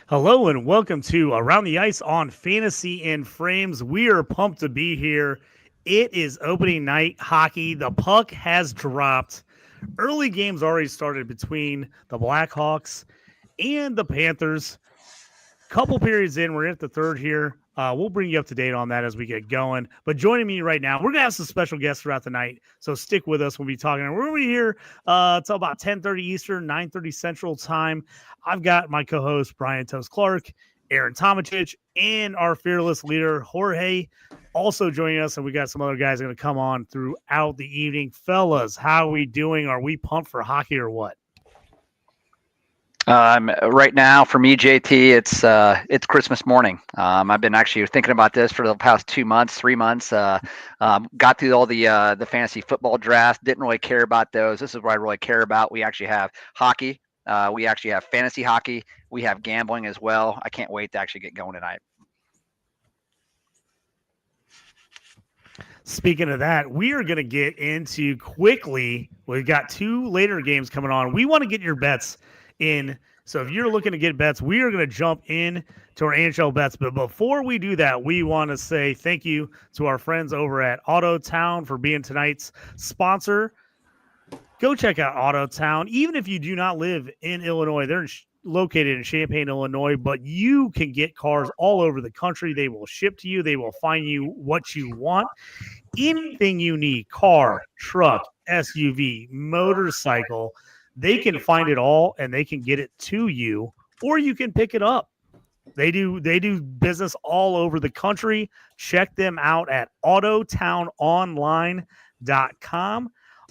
Hello and welcome to Around the Ice on Fantasy and Frames. We are pumped to be here. It is opening night hockey. The puck has dropped. Early games already started between the Blackhawks and the Panthers. Couple periods in, we're at the third here. We'll bring you up to date on that as we get going. But joining me right now, we're going to have some special guests throughout the night. So stick with us. We'll be talking. We're going to be here until about 10:30 Eastern, 9:30 Central Time. I've got my co-host, Bryan Clark, Aaron Tometich, and our fearless leader, Jorge, also joining us. And we got some other guys going to come on throughout the evening. Fellas, how are we doing? Are we pumped for hockey or what? Right now, for me, JT, it's Christmas morning. I've been actually thinking about this for the past 2 months, 3 months. Got through all the fantasy football draft. Didn't really care about those. This is what I really care about. We actually have hockey. We actually have fantasy hockey. We have gambling as well. I can't wait to actually get going tonight. Speaking of that, we are going to get into quickly. We've got 2 later games coming on. We want to get your bets in. So if you're looking to get bets, we are going to jump in to our NHL bets. But before we do that, we want to say thank you to our friends over at Autotown for being tonight's sponsor. Go check out Autotown. Even if you do not live in Illinois, they're located in Champaign, Illinois, but you can get cars all over the country. They will ship to you. They will find you what you want. Anything you need, car, truck, SUV, motorcycle, they can find it all and they can get it to you, or you can pick it up. They do business all over the country. Check them out at autotownonline.com.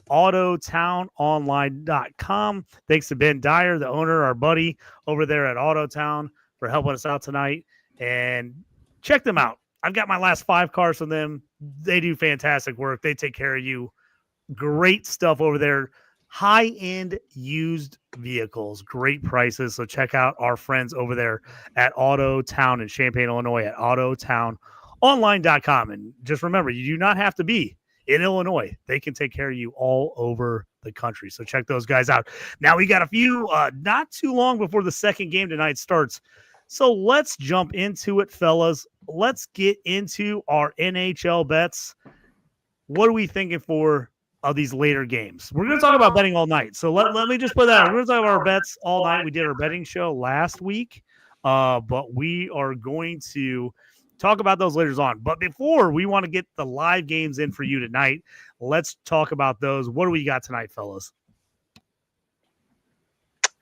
autotownonline.com. Thanks to Ben Dyer, the owner, our buddy over there at Autotown, for helping us out tonight. And check them out. I've got my last 5 cars from them. They do fantastic work. They take care of you. Great stuff over there. High-end used vehicles, great prices. So check out our friends over there at Autotown in Champaign, Illinois at autotownonline.com. And just remember, you do not have to be in Illinois. They can take care of you all over the country. So check those guys out. Now we got a few, not too long before the second game tonight starts. So let's jump into it, fellas. Let's get into our NHL bets. What are we thinking for of these later games? We're going to talk about betting all night. So let me just put that out. We're going to talk about our bets all night. We did our betting show last week, but we are going to talk about those later on. But before, we want to get the live games in for you tonight. Let's talk about those. What do we got tonight, fellas?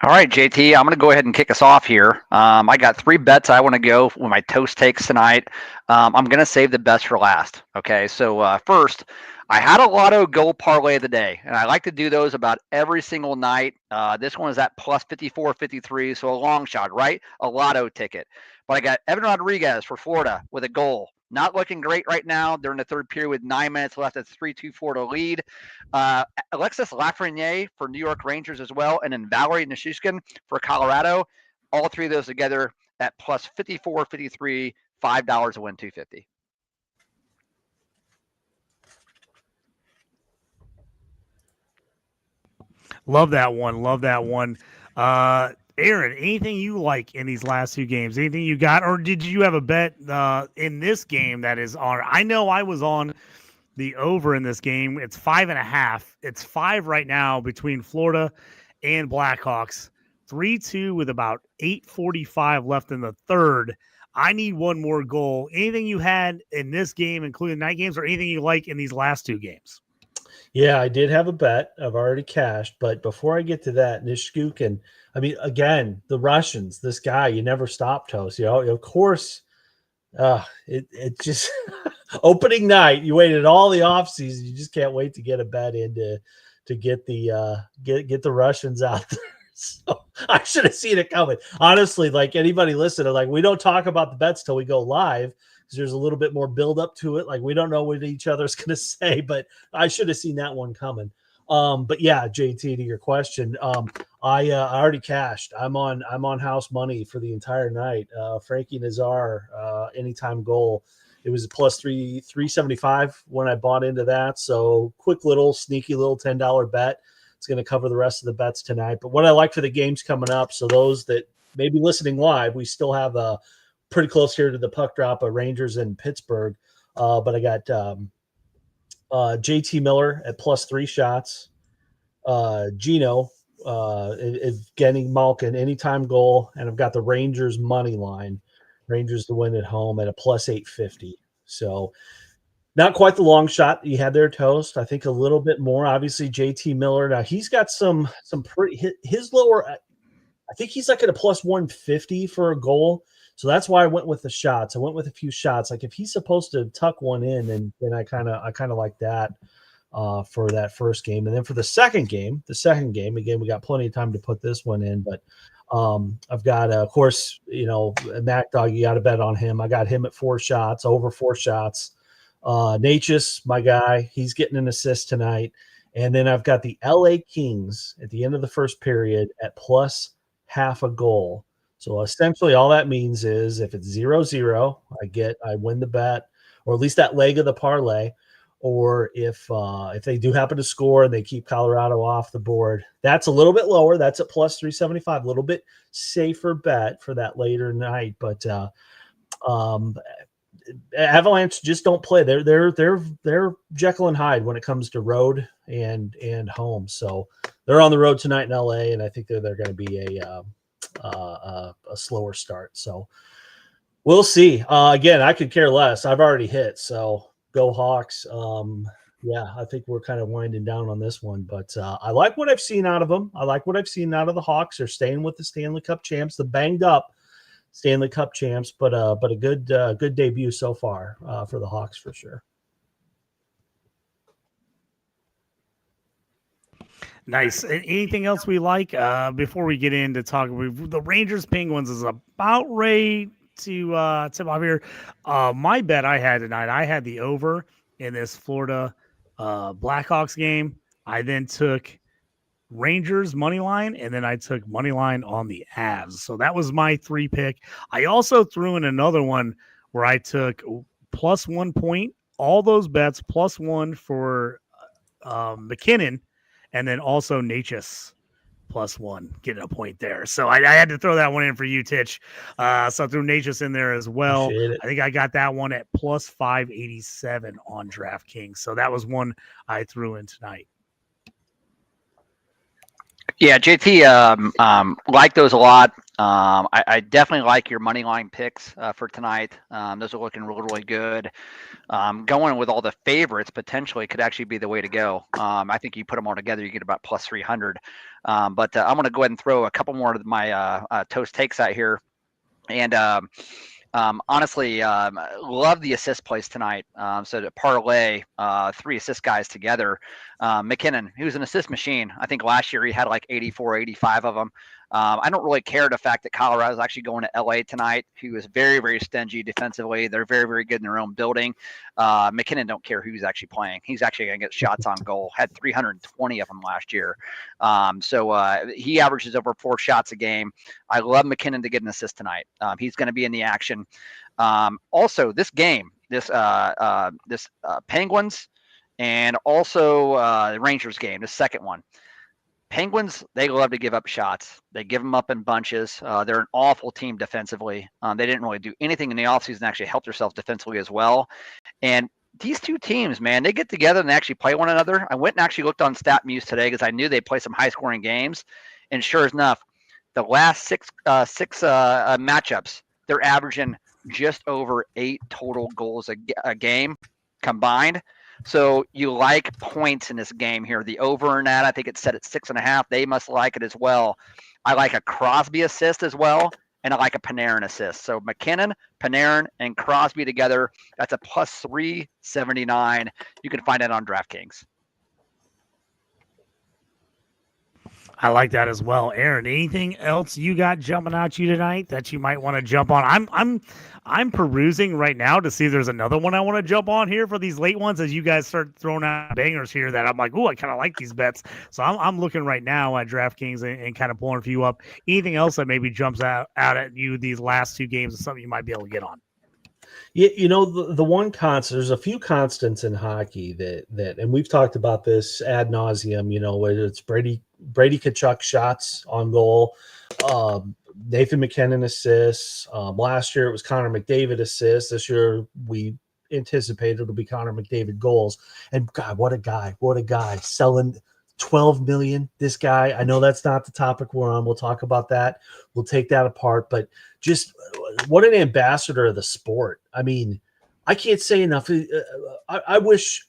All right, JT, I'm going to go ahead and kick us off here. I got 3 bets I want to go with my toast takes tonight. I'm going to save the best for last. Okay, so first, I had a lotto goal parlay of the day, and I like to do those about every single night. This one is at plus 54.53, so a long shot, right? A lotto ticket. But I got Evan Rodriguez for Florida with a goal. Not looking great right now. They're in the third period with 9 minutes left. It's 3-2-4 to lead. Alexis Lafreniere for New York Rangers as well. And then Valerie Nichushkin for Colorado. All 3 of those together at plus 54.53, $5 to win $250. Love that one. Love that one. Aaron, anything you like in these last 2 games? Anything you got? Or did you have a bet in this game that is on? I know I was on the over in this game. It's 5.5. It's 5 right now between Florida and Blackhawks. 3-2 with about 8:45 left in the third. I need one more goal. Anything you had in this game, including night games, or anything you like in these last 2 games? Yeah, I did have a bet. I've already cashed. But before I get to that, Nichushkin, I mean, again, the Russians, this guy, you never stop, Toast. You know, of course, it just opening night. You waited all the offseason. You just can't wait to get a bet in to get the get the Russians out there. So I should have seen it coming. Honestly, like anybody listening, like we don't talk about the bets till we go live. There's a little bit more build up to it. Like we don't know what each other's going to say, but I should have seen that one coming. But yeah, JT, to your question, I already cashed. I'm on house money for the entire night. Frankie Nazar, anytime goal. It was a plus 375 when I bought into that. So quick little sneaky little $10 bet. It's going to cover the rest of the bets tonight. But what I like for the games coming up, so those that maybe listening live, we still have a pretty close here to the puck drop of Rangers in Pittsburgh. But I got JT Miller at +3 shots. Gino, getting Malkin anytime goal, and I've got the Rangers money line, Rangers to win at home at a +850. So not quite the long shot you had there, Toast. I think a little bit more. Obviously, JT Miller. Now he's got some pretty his lower. I think he's like at a +150 for a goal. So that's why I went with the shots. I went with a few shots. Like if he's supposed to tuck one in, then I kind of like that for that first game. And then for the second game, again, we got plenty of time to put this one in. But I've got, of course, Mac Dog, you got to bet on him. I got him at 4 shots, over 4 shots. Natchez, my guy, he's getting an assist tonight. And then I've got the LA Kings at the end of the first period at +half a goal. So essentially all that means is if it's 0-0, I win the bet, or at least that leg of the parlay. Or if they do happen to score and they keep Colorado off the board, that's a little bit lower. That's at +375, a little bit safer bet for that later night. But Avalanche just don't play. They're Jekyll and Hyde when it comes to road and home. So they're on the road tonight in LA, and I think they're going to be a slower start. So we'll see. Again, I could care less. I've already hit. So go Hawks. I think we're kind of winding down on this one, but I like what I've seen out of them. I like what I've seen out of the Hawks. They're staying with the Stanley Cup champs, the banged up Stanley Cup champs, but a good debut so far for the Hawks for sure. Nice. Anything else we like before we get into talking? The Rangers Penguins is about ready to tip off here. My bet I had tonight, I had the over in this Florida Blackhawks game. I then took Rangers money line, and then I took money line on the Avs. So that was my 3 pick. I also threw in another one where I took +1 point, all those bets +1 for McGlynn, and then also Natchez +1, getting a point there. So I had to throw that one in for you, Titch. So I threw Natchez in there as well. I think I got that one at +587 on DraftKings. So that was one I threw in tonight. Yeah, JT, like those a lot. I definitely like your money line picks for tonight. Those are looking really, really good. Going with all the favorites potentially could actually be the way to go. I think you put them all together, you get about +300. But I'm going to go ahead and throw a couple more of my toast takes out here. And honestly, love the assist plays tonight. So to parlay 3 assist guys together, McKinnon, he was an assist machine. I think last year he had like 84, 85 of them. I don't really care the fact that Colorado is actually going to LA tonight. He was very, very stingy defensively. They're very, very good in their own building. McKinnon don't care who's actually playing. He's actually going to get shots on goal. Had 320 of them last year. So he averages over 4 shots a game. I love McKinnon to get an assist tonight. He's going to be in the action. Also, this game, this Penguins and also the Rangers game, the second one. Penguins, they love to give up shots. They give them up in bunches. They're an awful team defensively. They didn't really do anything in the offseason to actually help themselves defensively as well. And these two teams, man, they get together and they actually play one another. I went and actually looked on StatMuse today because I knew they'd play some high-scoring games. And sure enough, the last six matchups, they're averaging just over 8 total goals a game combined. So you like points in this game here. The over in that, I think it's set at 6.5. They must like it as well. I like a Crosby assist as well, and I like a Panarin assist. So McKinnon, Panarin, and Crosby together, that's a +379. You can find that on DraftKings. I like that as well. Aaron, anything else you got jumping out you tonight that you might want to jump on? I'm perusing right now to see if there's another one I want to jump on here for these late ones as you guys start throwing out bangers here that I'm like, oh, I kind of like these bets. So I'm looking right now at DraftKings and kind of pulling a few up. Anything else that maybe jumps out at you these last 2 games is something you might be able to get on? You know, the one constant, there's a few constants in hockey that, and we've talked about this ad nauseum, whether it's Brady Tkachuk shots on goal, Nathan McKinnon assists. Last year it was Connor McDavid assists. This year we anticipated it'll be Connor McDavid goals. And God, what a guy selling 12 million. This guy, I know that's not the topic we're on. We'll talk about that. We'll take that apart, but just what an ambassador of the sport. I mean, I can't say enough. I wish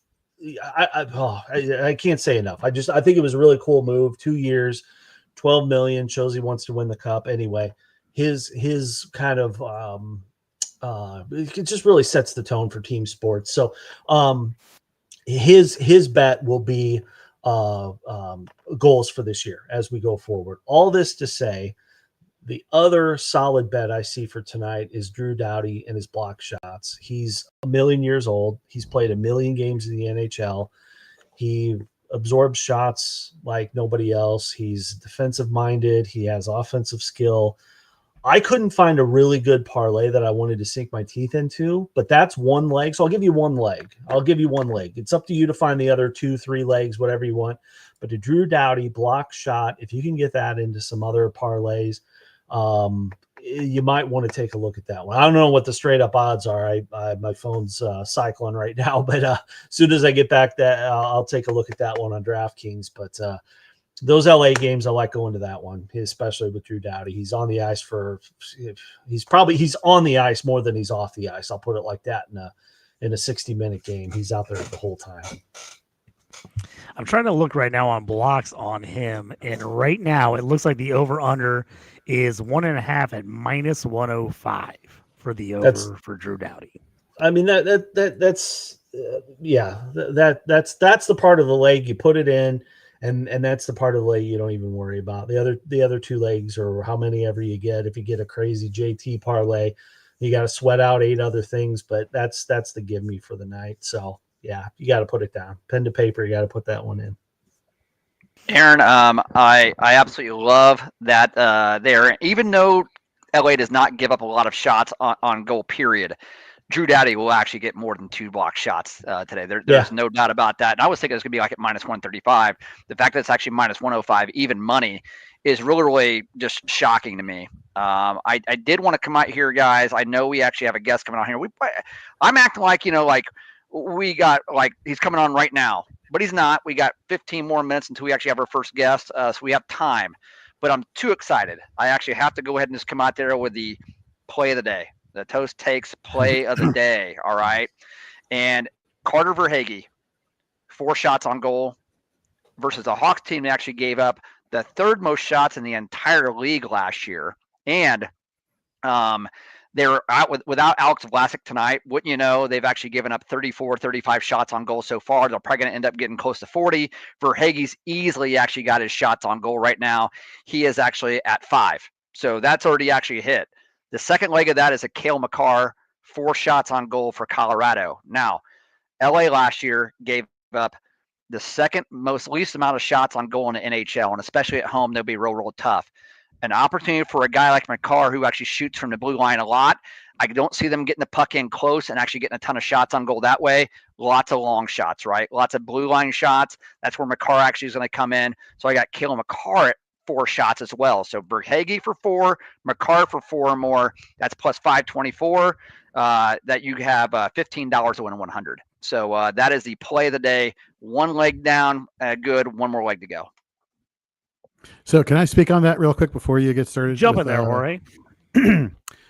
I can't say enough. I think it was a really cool move. 2 years, 12 million, shows he wants to win the cup. Anyway, his kind of it just really sets the tone for team sports. So his bet will be goals for this year as we go forward. All this to say, the other solid bet I see for tonight is Drew Doughty and his block shots. He's a million years old. He's played a million games in the NHL. He absorbs shots like nobody else. He's defensive minded. He has offensive skill. I couldn't find a really good parlay that I wanted to sink my teeth into, but that's one leg. So I'll give you one leg. It's up to you to find the other 2-3 legs, whatever you want. But the Drew Doughty block shot, if you can get that into some other parlays, you might want to take a look at that one. I don't know what the straight up odds are. My phone's cycling right now, but as soon as I get back, I'll take a look at that one on DraftKings. But those LA games, I like going to that one, especially with Drew Doughty. He's on the ice he's on the ice more than he's off the ice. I'll put it like that in a 60-minute game. He's out there the whole time. I'm trying to look right now on blocks on him, and right now it looks like the over/under is 1.5 at -105 for the over for Drew Doughty. I mean that's the part of the leg you put it in, and that's the part of the leg you don't even worry about. The other two legs, or how many ever you get. If you get a crazy JT parlay, you got to sweat out 8 other things, but that's the give me for the night. So yeah, you got to put it down, pen to paper. You got to put that one in. Aaron, I absolutely love that there. Even though LA does not give up a lot of shots on goal, period, Drew Doughty will actually get more than 2 block shots today. There's no doubt about that. And I was thinking it was going to be like at -135. The fact that it's actually -105, even money, is really, really just shocking to me. I did want to come out here, guys. I know we actually have a guest coming on here. I'm acting like, we got he's coming on right now, but he's not. We got 15 more minutes until we actually have our first guest, so we have time. But I'm too excited. I actually have to go ahead and just come out there with the play of the day, the Toast Takes play of the day. All right, and Carter Verhaeghe, 4 shots on goal versus a Hawks team that actually gave up the 3rd most shots in the entire league last year, and they were out without Alex Vlasic tonight. Wouldn't you know, they've actually given up 34, 35 shots on goal so far. They're probably going to end up getting close to 40. Verhaeghe's easily actually got his shots on goal right now. He is actually at 5. So that's already actually hit. The second leg of that is a Cale Makar, 4 shots on goal for Colorado. Now, LA last year gave up the second least amount of shots on goal in the NHL, and especially at home, they'll be real tough. An opportunity for a guy like Makar, who actually shoots from the blue line a lot. I don't see them getting the puck in close and actually getting a ton of shots on goal that way. Lots of long shots, right? Lots of blue line shots. That's where Makar actually is going to come in. So I got Cale Makar at 4 shots as well. So Verhaeghe for 4, Makar for 4 or more. That's plus 524. That you have $15 to win 100. So that is the play of the day. 1 leg down, good. 1 more leg to go. So can I speak on that real quick before you get started? Jump in there, Jorge.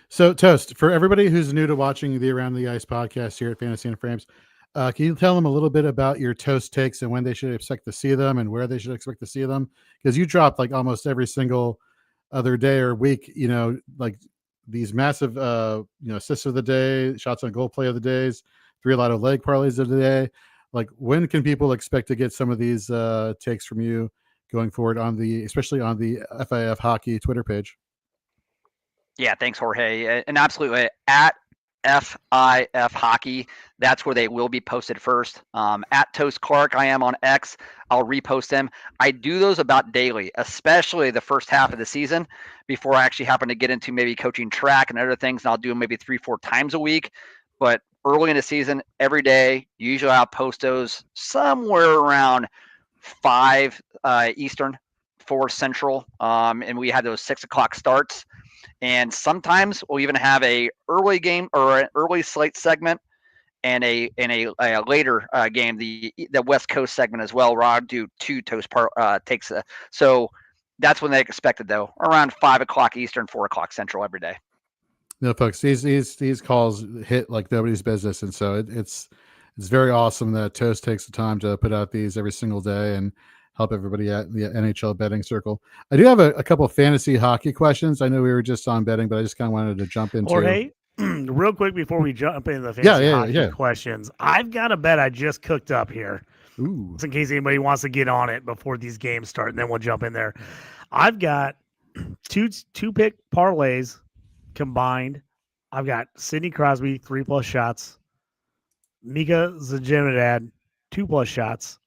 So Toast, for everybody who's new to watching the Around the Ice podcast here at Fantasy and Frames, can you tell them a little bit about your Toast takes and when they should expect to see them and where they should expect to see them? Because you drop like almost every single other day or week, like these massive, assists of the day, shots on goal play of the days, 3 lot of leg parlays of the day. Like, when can people expect to get some of these takes from you going forward especially on the FIF Hockey Twitter page? Yeah, thanks, Jorge. And absolutely, at FIF Hockey, that's where they will be posted first. At Toast Clark, I am on X. I'll repost them. I do those about daily, especially the first half of the season, before I actually happen to get into maybe coaching track and other things, and I'll do them maybe 3-4 times a week. But early in the season, every day, usually I'll post those somewhere around 5 Eastern, 4 Central, and we had those 6 o'clock starts. And sometimes we'll even have a early game or an early slate segment and a later game, the West Coast segment as well, where I'll do 2 toast takes. So that's when they expected, though, around 5 o'clock Eastern, 4 o'clock Central every day. No, folks, these calls hit like nobody's business, and so it's very awesome that Toast takes the time to put out these every single day and help everybody at the NHL betting circle. I do have a couple of fantasy hockey questions. I know we were just on betting, but I just kind of wanted to jump into. Jorge, real quick before we jump into the fantasy hockey questions, I've got a bet I just cooked up here. Ooh. Just in case anybody wants to get on it before these games start, and then we'll jump in there. I've got two pick parlays combined. I've got Sidney Crosby 3+ shots, Mika Zibanejad 2+ shots,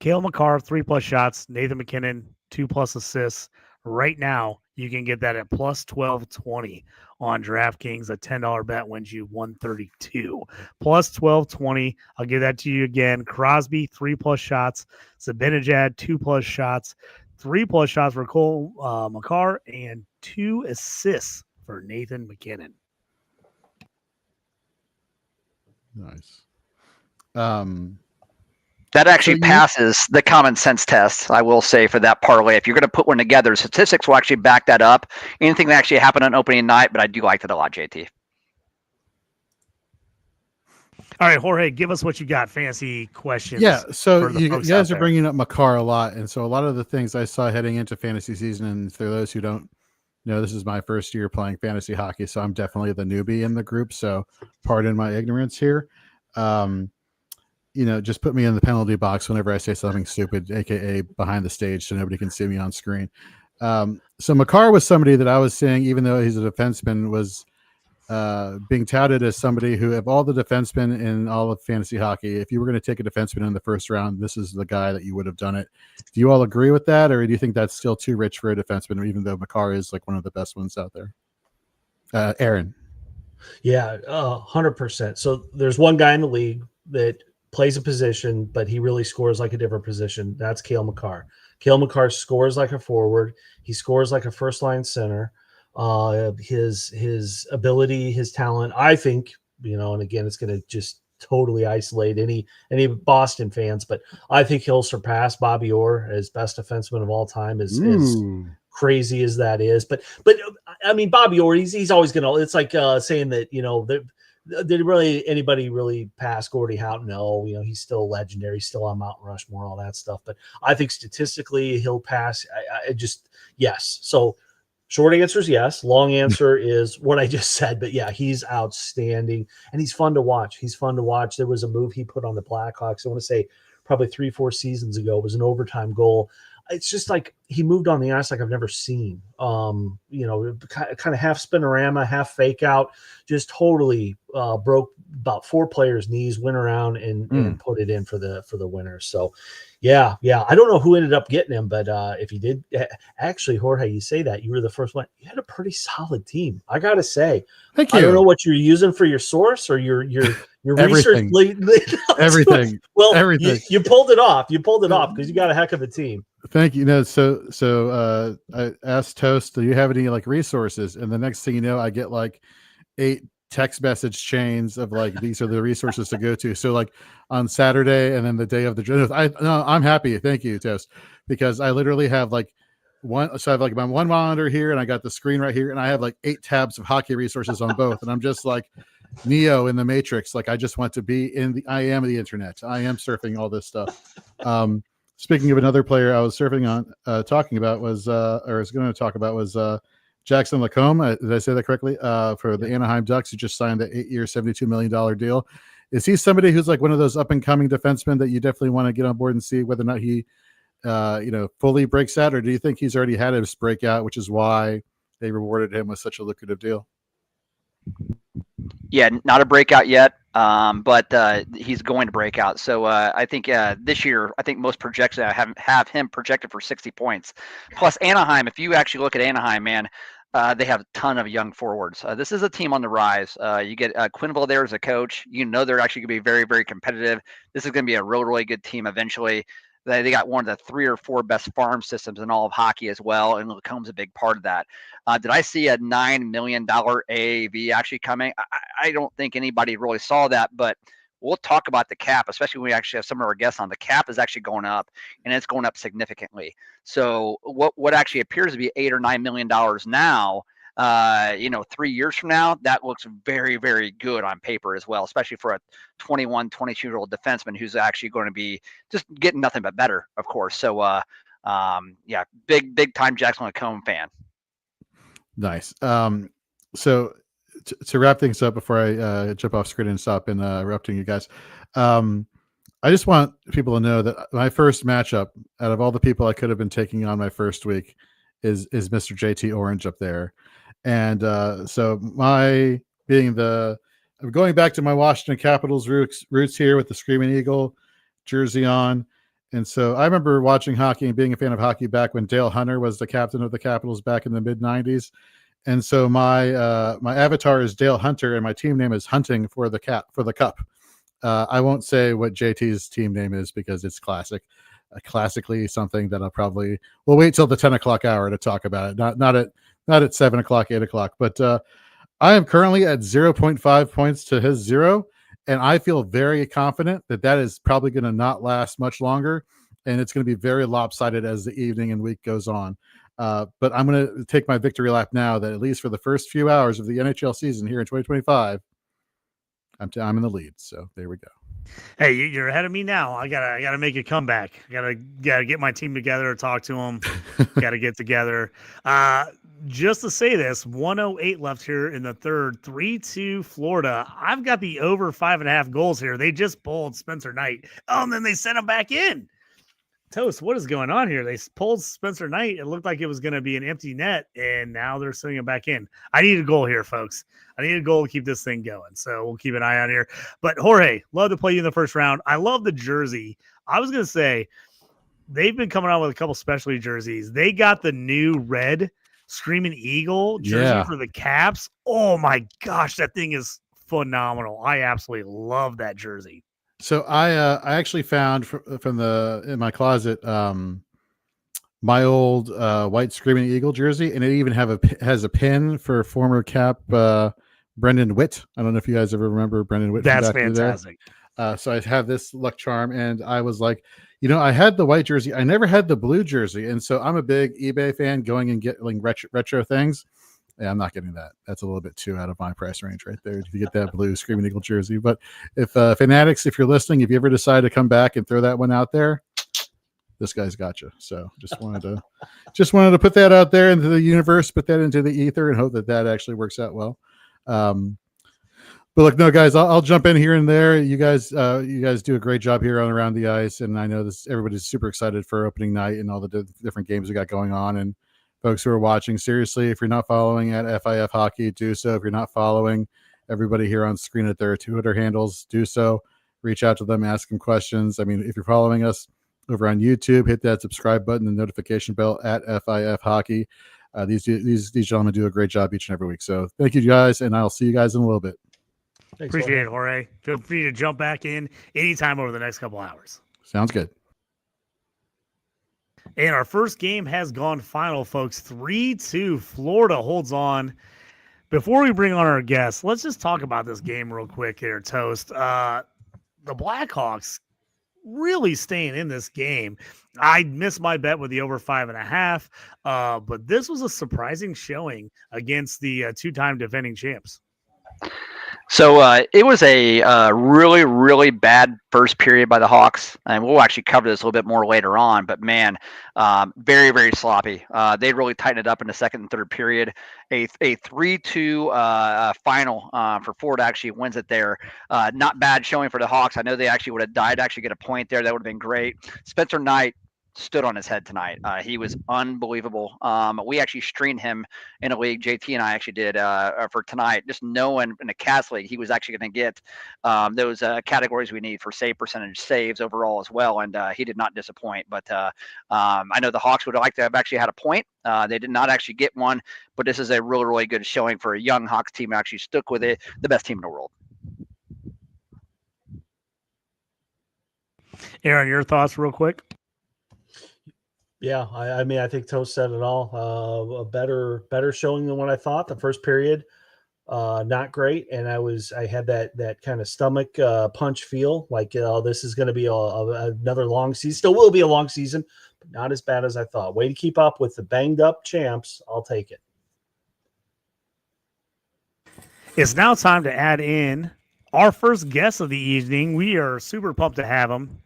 Cale Makar 3+ shots, Nathan McGlynn 2+ assists. Right now, you can get that at plus 1220 on DraftKings. A $10 bet wins you 132. Plus 1220. I'll give that to you again. Crosby 3+ shots, Zibanejad 2+ shots, 3+ shots for Cole Makar, and 2 assists for Nathan McGlynn. Nice. That actually passes the common sense test, I will say, for that parlay. If you're going to put one together, statistics will actually back that up. Anything that actually happened on opening night, but I do like that a lot, JT. All right, Jorge, give us what you got. Fantasy questions. Yeah, so you guys are bringing up Makar a lot, and so a lot of the things I saw heading into fantasy season, and for those who don't know, this is my first year playing fantasy hockey, so I'm definitely the newbie in the group, so pardon my ignorance here. Just put me in the penalty box whenever I say something stupid, aka behind the stage, so nobody can see me on screen. So Makar was somebody that I was saying, even though he's a defenseman, was being touted as somebody who, of all the defensemen in all of fantasy hockey, if you were going to take a defenseman in the first round, this is the guy that you would have done it. Do you all agree with that, or do you think that's still too rich for a defenseman, even though Makar is like one of the best ones out there? Aaron. Yeah, 100%. So there's one guy in the league that plays a position, but he really scores like a different position. That's Cale Makar. Cale Makar scores like a forward. He scores like a first-line center. His ability, his talent, I think, and again, it's going to just totally isolate any Boston fans, but I think he'll surpass Bobby Orr as best defenseman of all time, as crazy as that is. But I mean, Bobby Orr, he's always going to, it's like saying that, did anybody really pass Gordie Howe? No, he's still legendary, he's still on Mount Rushmore, all that stuff. But I think statistically he'll pass. Yes. So short answer is yes. Long answer is what I just said. But yeah, he's outstanding and he's fun to watch. There was a move he put on the Blackhawks, I want to say probably 3-4 seasons ago. It was an overtime goal. It's just like he moved on the ice like I've never seen. Kind of half spinorama, half fake out, just totally broke about 4 players' knees, went around and put it in for the winner. So, yeah. I don't know who ended up getting him, but if you did, actually, Jorge, you say that you were the first one. You had a pretty solid team, I gotta say. Thank you. I don't know what you're using for your source or your everything. research. Everything. Well, everything. You pulled it off. Because you got a heck of a team. Thank you. So I asked Toast, do you have any like resources? And the next thing you know, I get like 8 text message chains of like, these are the resources to go to. So like on Saturday and then the day of the draft, I'm happy. Thank you, Toast, because I literally have like one. So I have like my one monitor here and I got the screen right here and I have like 8 tabs of hockey resources on both. And I'm just like Neo in the Matrix. Like I just want to be I am the internet. I am surfing all this stuff. Speaking of another player I was surfing on, talking about was Jackson Lacombe. Did I say that correctly? For the Anaheim Ducks, who just signed the 8-year, $72 million deal. Is he somebody who's like one of those up and coming defensemen that you definitely want to get on board and see whether or not he, fully breaks out, or do you think he's already had his breakout, which is why they rewarded him with such a lucrative deal? Yeah, not a breakout yet, but he's going to break out. So I think this year, I think most projections have him projected for 60 points. Plus Anaheim, if you actually look at Anaheim, man, they have a ton of young forwards. This is a team on the rise. You get Quenneville there as a coach. They're actually going to be very, very competitive. This is going to be a really, really good team eventually. They got one of the 3 or 4 best farm systems in all of hockey as well, and Lacomb's a big part of that. Did I see a $9 million AAV actually coming? I don't think anybody really saw that, but we'll talk about the cap, especially when we actually have some of our guests on. The cap is actually going up, and it's going up significantly. So what actually appears to be $8 or $9 million now, 3 years from now, that looks very, very good on paper as well, especially for a 21, 22-year-old defenseman who's actually going to be just getting nothing but better, of course. So, big time Jackson Lacombe fan. Nice. So to wrap things up before I jump off screen and stop interrupting you guys, I just want people to know that my first matchup out of all the people I could have been taking on my first week is Mr. JT Orange up there. And so my being I'm going back to my Washington Capitals roots here with the Screaming Eagle jersey on. And so I remember watching hockey and being a fan of hockey back when Dale Hunter was the captain of the Capitals back in the mid 90s. And so my avatar is Dale Hunter and my team name is Hunting for the Cup. I won't say what JT's team name is because it's classically something that we'll wait till the 10 o'clock hour to talk about it. Not at 7 o'clock, 8 o'clock, but I am currently at 0.5 points to his 0. And I feel very confident that is probably going to not last much longer. And it's going to be very lopsided as the evening and week goes on. But I'm going to take my victory lap now that at least for the first few hours of the NHL season here in 2025, I'm in the lead. So there we go. Hey, you're ahead of me now. I gotta make a comeback. Gotta get my team together, talk to them. Gotta get together. Just to say this, 108 left here in the third, 3-2 Florida. I've got the over 5.5 goals here. They just pulled Spencer Knight. Oh, and then they sent him back in. Toast, what is going on here? They pulled Spencer Knight. It looked like it was going to be an empty net, and now they're sending him back in. I need a goal here, folks. I need a goal to keep this thing going, so we'll keep an eye on here. But, Jorge, love to play you in the first round. I love the jersey. I was going to say, they've been coming out with a couple specialty jerseys. They got the new red Screaming Eagle jersey for the Caps. Oh, my gosh, that thing is phenomenal. I absolutely love that jersey. So I actually found in my closet my old white Screaming Eagle jersey, and it even has a pin for former Cap Brendan Witt. I don't know if you guys ever remember Brendan Witt. That's fantastic. So I have this luck charm, and I was like, I had the white jersey. I never had the blue jersey, and so I'm a big eBay fan, going and getting retro things. Yeah, I'm not getting that. That's a little bit too out of my price range right there to get that blue Screaming Eagle jersey. But if Fanatics, if you're listening, if you ever decide to come back and throw that one out there, this guy's got you. So just wanted to put that out there into the universe, put that into the ether, and hope that actually works out well. But look, no, guys, I'll jump in here and there. You guys do a great job here on Around the Ice, and I know everybody's super excited for opening night and all the different games we got going on. And folks who are watching, seriously, if you're not following at FIF Hockey, do so. If you're not following everybody here on screen at their Twitter handles, do so. Reach out to them, ask them questions. I mean, if you're following us over on YouTube, hit that subscribe button and notification bell at FIF Hockey. These gentlemen do a great job each and every week. So thank you guys, and I'll see you guys in a little bit. Thanks, Appreciate it, Jorge. Feel free to jump back in anytime over the next couple hours. Sounds good. And our first game has gone final, folks. 3-2. Florida holds on. Before we bring on our guests, let's just talk about this game real quick here, Toast. The Blackhawks really staying in this game. I missed my bet with the over 5.5, but this was a surprising showing against the two-time defending champs. So it was a really, really bad first period by the Hawks, and we'll actually cover this a little bit more later on. But man, very, very sloppy. They really tightened it up in the second and third period. A 3-2 final for Florida actually wins it there. Not bad showing for the Hawks. I know they actually would have died to actually get a point there. That would have been great. Spencer Knight stood on his head tonight. He was unbelievable. We actually streamed him in a league. JT and I actually did for tonight, just knowing in the Cats league he was actually going to get those categories we need for save percentage, saves overall as well, and he did not disappoint. But I know the Hawks would like to have actually had a point. They did not actually get one, but this is a really, really good showing for a young Hawks team who actually stuck with it, the best team in the world. Aaron, your thoughts real quick? Yeah, I mean, I think Toast said it all. A better showing than what I thought. The first period, not great, and I had that kind of stomach punch feel, like this is going to be another long season. Still will be a long season, but not as bad as I thought. Way to keep up with the banged up champs. I'll take it. It's now time to add in our first guest of the evening. We are super pumped to have him.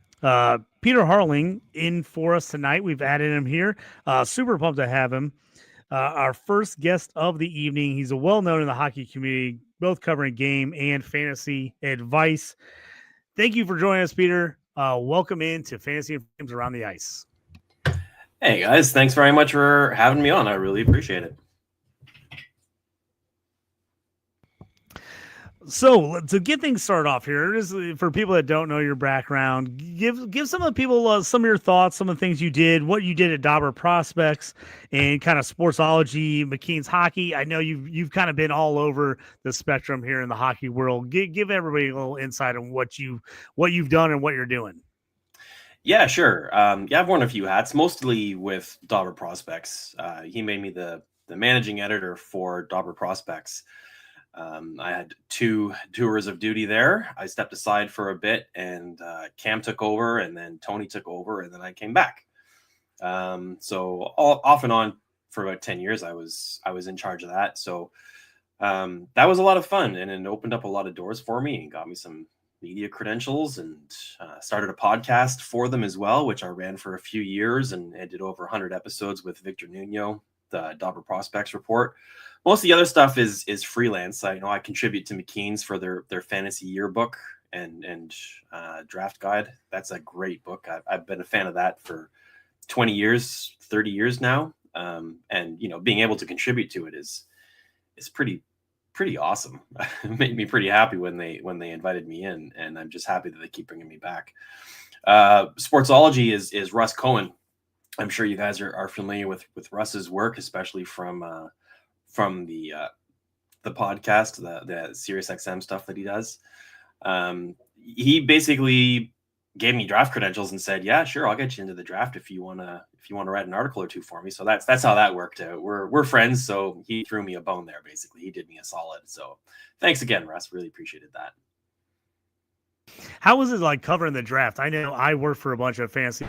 Peter Harling in for us tonight. We've added him here. Super pumped to have him. Our first guest of the evening. He's a well-known in the hockey community, both covering game and fantasy advice. Thank you for joining us, Peter. Welcome into Fantasy and Frames Around the Ice. Hey, guys. Thanks very much for having me on. I really appreciate it. So to get things started off here, just for people that don't know your background, give some of the people some of your thoughts, some of the things you did, what you did at Dauber Prospects, and kind of Sportsology, McKean's Hockey. I know you've kind of been all over the spectrum here in the hockey world. Give everybody a little insight on what you've done and what you're doing. Yeah, sure. Yeah, I've worn a few hats, mostly with Dauber Prospects. He made me the managing editor for Dauber Prospects. I had 2 tours of duty there. I stepped aside for a bit, and Cam took over, and then Tony took over, and then I came back. So off and on for about 10 years, I was in charge of that. So that was a lot of fun, and it opened up a lot of doors for me and got me some media credentials, and started a podcast for them as well, which I ran for a few years, and I did over 100 episodes with Victor Nuno, the Dauber Prospects Report. Most of the other stuff is freelance. I contribute to McKean's for their fantasy yearbook and draft guide. That's a great book. I've been a fan of that for 20 years, 30 years now. And being able to contribute to it is pretty awesome. It made me pretty happy when they invited me in, and I'm just happy that they keep bringing me back. Sportsology is Russ Cohen. I'm sure you guys are familiar with Russ's work, especially from the podcast, the SiriusXM stuff that he does. He basically gave me draft credentials and said, "Yeah, sure, I'll get you into the draft if you wanna write an article or two for me." So that's how that worked out. We're friends, so he threw me a bone there. Basically, he did me a solid. So thanks again, Russ. Really appreciated that. How was it like covering the draft? I know I work for a bunch of fantasy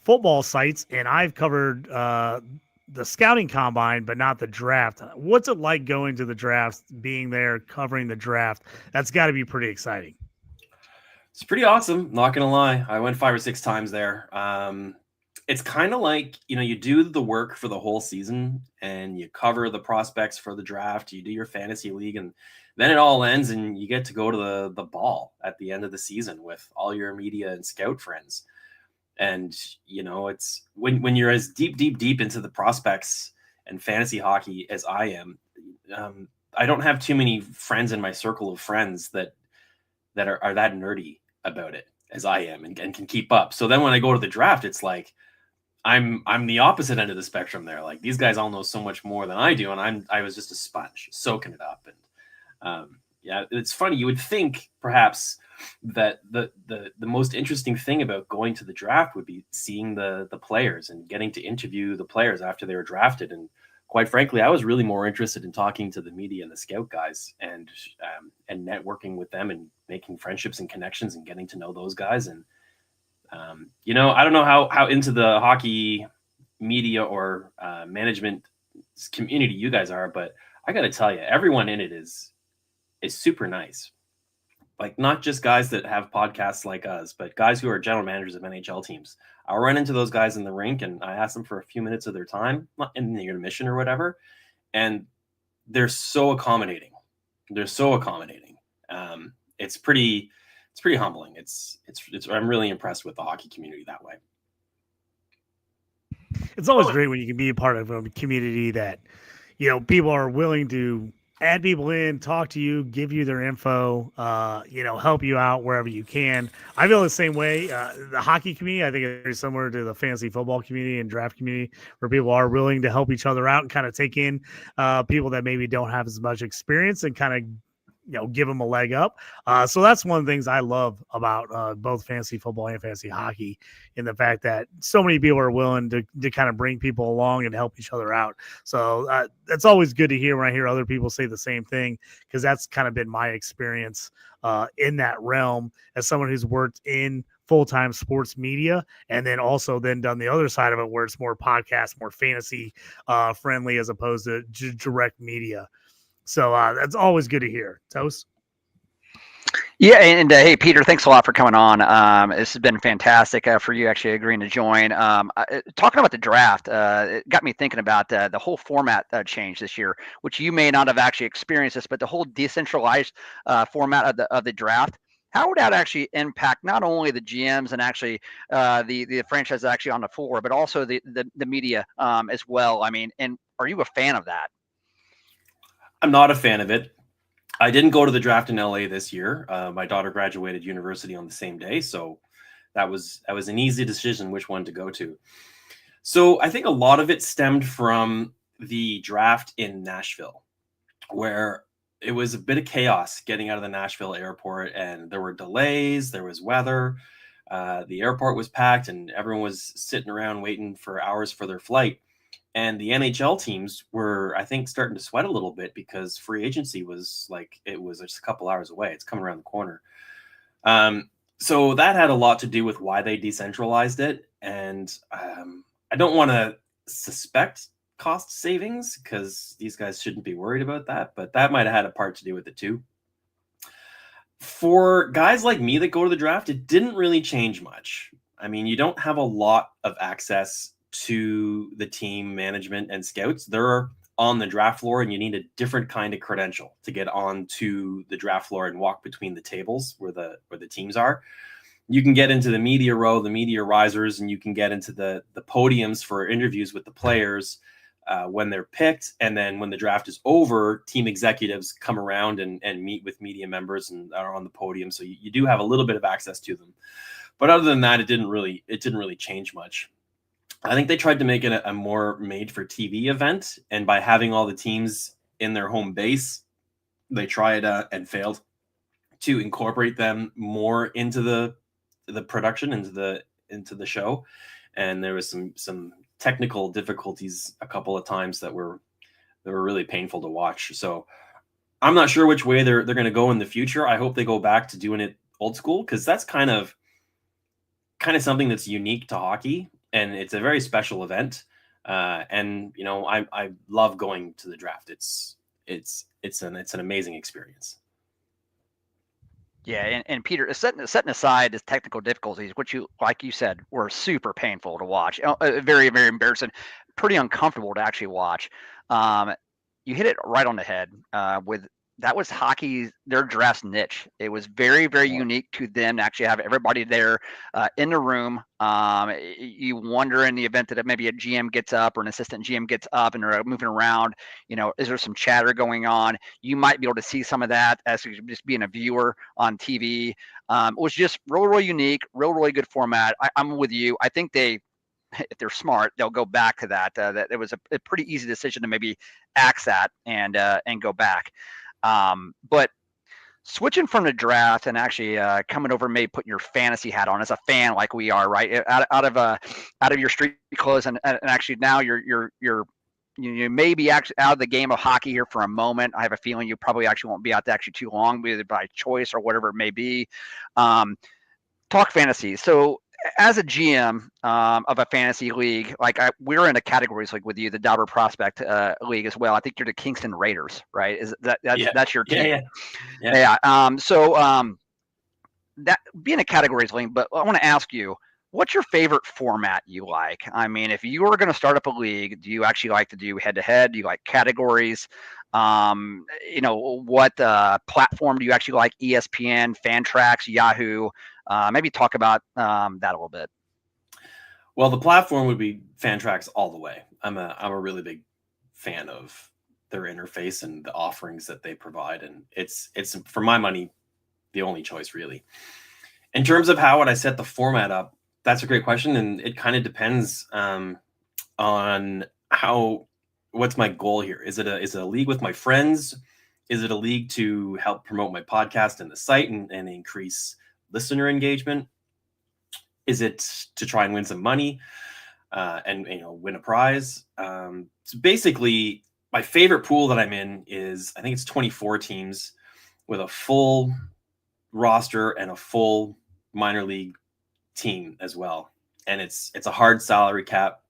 football sites, and I've covered the scouting combine, but not the draft. What's it like going to the draft, being there, covering the draft? That's got to be pretty exciting. It's pretty awesome. Not going to lie. I went 5 or 6 times there. It's kind of like, you do the work for the whole season and you cover the prospects for the draft. You do your fantasy league, and then it all ends and you get to go to the ball at the end of the season with all your media and scout friends. And, it's when you're as deep into the prospects and fantasy hockey as I am, I don't have too many friends in my circle of friends that are that nerdy about it as I am and can keep up. So then when I go to the draft, it's like, I'm the opposite end of the spectrum there. Like, these guys all know so much more than I do. And I was just a sponge soaking it up. And yeah, it's funny. You would think perhaps that the most interesting thing about going to the draft would be seeing the players and getting to interview the players after they were drafted. And quite frankly, I was really more interested in talking to the media and the scout guys and networking with them and making friendships and connections and getting to know those guys. And I don't know how into the hockey media or management community you guys are, but I got to tell you, everyone in it is super nice. Like, not just guys that have podcasts like us, but guys who are general managers of NHL teams. I'll run into those guys in the rink and I ask them for a few minutes of their time, not in the intermission or whatever. And they're so accommodating. It's pretty humbling. It's I'm really impressed with the hockey community that way. It's always great when you can be a part of a community that, people are willing to add people in, talk to you, give you their info, help you out wherever you can. I feel the same way. The hockey community, I think, is very similar to the fantasy football community and draft community, where people are willing to help each other out and kind of take in people that maybe don't have as much experience and kind of give them a leg up. So that's one of the things I love about both fantasy football and fantasy hockey, in the fact that so many people are willing to kind of bring people along and help each other out. So that's always good to hear when I hear other people say the same thing, because that's kind of been my experience in that realm as someone who's worked in full-time sports media, and then also then done the other side of it where it's more podcast, more fantasy friendly as opposed to direct media. So that's always good to hear. Toast? Yeah, and hey, Peter, thanks a lot for coming on. This has been fantastic for you actually agreeing to join. Talking about the draft, it got me thinking about the whole format change this year, which you may not have actually experienced this, but the whole decentralized format of the draft. How would that actually impact not only the GMs and actually the franchise actually on the floor, but also the media as well? I mean, and are you a fan of that? I'm not a fan of it. I didn't go to the draft in LA this year. My daughter graduated university on the same day, so that was an easy decision which one to go to. So I think a lot of it stemmed from the draft in Nashville, where it was a bit of chaos getting out of the Nashville airport, and there were delays, there was weather, the airport was packed, and everyone was sitting around waiting for hours for their flight. And the NHL teams were, I think, starting to sweat a little bit because free agency was it was just a couple hours away. It's coming around the corner. So that had a lot to do with why they decentralized it. And I don't want to suspect cost savings because these guys shouldn't be worried about that, but that might have had a part to do with it too. For guys like me that go to the draft, it didn't really change much. I mean, you don't have a lot of access to the team management and scouts. They're on the draft floor, and you need a different kind of credential to get onto the draft floor and walk between the tables where the teams are. You can get into the media row, the media risers, and you can get into the podiums for interviews with the players when they're picked. And then when the draft is over, team executives come around and meet with media members and are on the podium. So you do have a little bit of access to them. But other than that, it didn't really change much. I think they tried to make it a more made-for-TV event, and by having all the teams in their home base, they tried and failed to incorporate them more into the production, into the show, and there was some technical difficulties a couple of times that were really painful to watch. So I'm not sure which way they're going to go in the future. I hope they go back to doing it old school, because that's kind of something that's unique to hockey. And it's a very special event, and I love going to the draft. It's an amazing experience. Yeah, and Peter, setting aside the technical difficulties, which like you said, were super painful to watch, very, very embarrassing, pretty uncomfortable to actually watch. You hit it right on the head with. That was hockey, their draft niche. It was very, very unique to them to actually have everybody there in the room. You wonder in the event that maybe a GM gets up or an assistant GM gets up and they're moving around, is there some chatter going on? You might be able to see some of that as just being a viewer on TV. It was just really unique, really good format. I'm with you. I think if they're smart, they'll go back to that. That it was a pretty easy decision to maybe axe that and go back. But switching from the draft and actually coming over, maybe putting your fantasy hat on as a fan, like we are, right? Out of your street clothes, and actually now you may be actually out of the game of hockey here for a moment. I have a feeling you probably actually won't be out there actually too long, either by choice or whatever it may be. Talk fantasy. So as a GM of a fantasy league, we're in a categories league with you, the Dauber Prospect League as well. I think you're the Kingston Raiders, right? That's your team? Yeah. So that being a categories league, but I want to ask you, what's your favorite format you like? I mean, if you were going to start up a league, do you actually like to do head-to-head? Do you like categories? What platform do you actually like? ESPN, Fantrax, Yahoo? Maybe talk about that a little bit. Well, the platform would be Fantrax all the way. I'm a really big fan of their interface and the offerings that they provide, and it's for my money the only choice really. In terms of how would I set the format up, that's a great question, and it kind of depends on what's my goal here. Is it a league with my friends? Is it a league to help promote my podcast and the site and increase listener engagement? Is it to try and win some money and win a prize? So basically, my favorite pool that I'm in is, I think it's 24 teams with a full roster and a full minor league team as well. And it's a hard salary cap.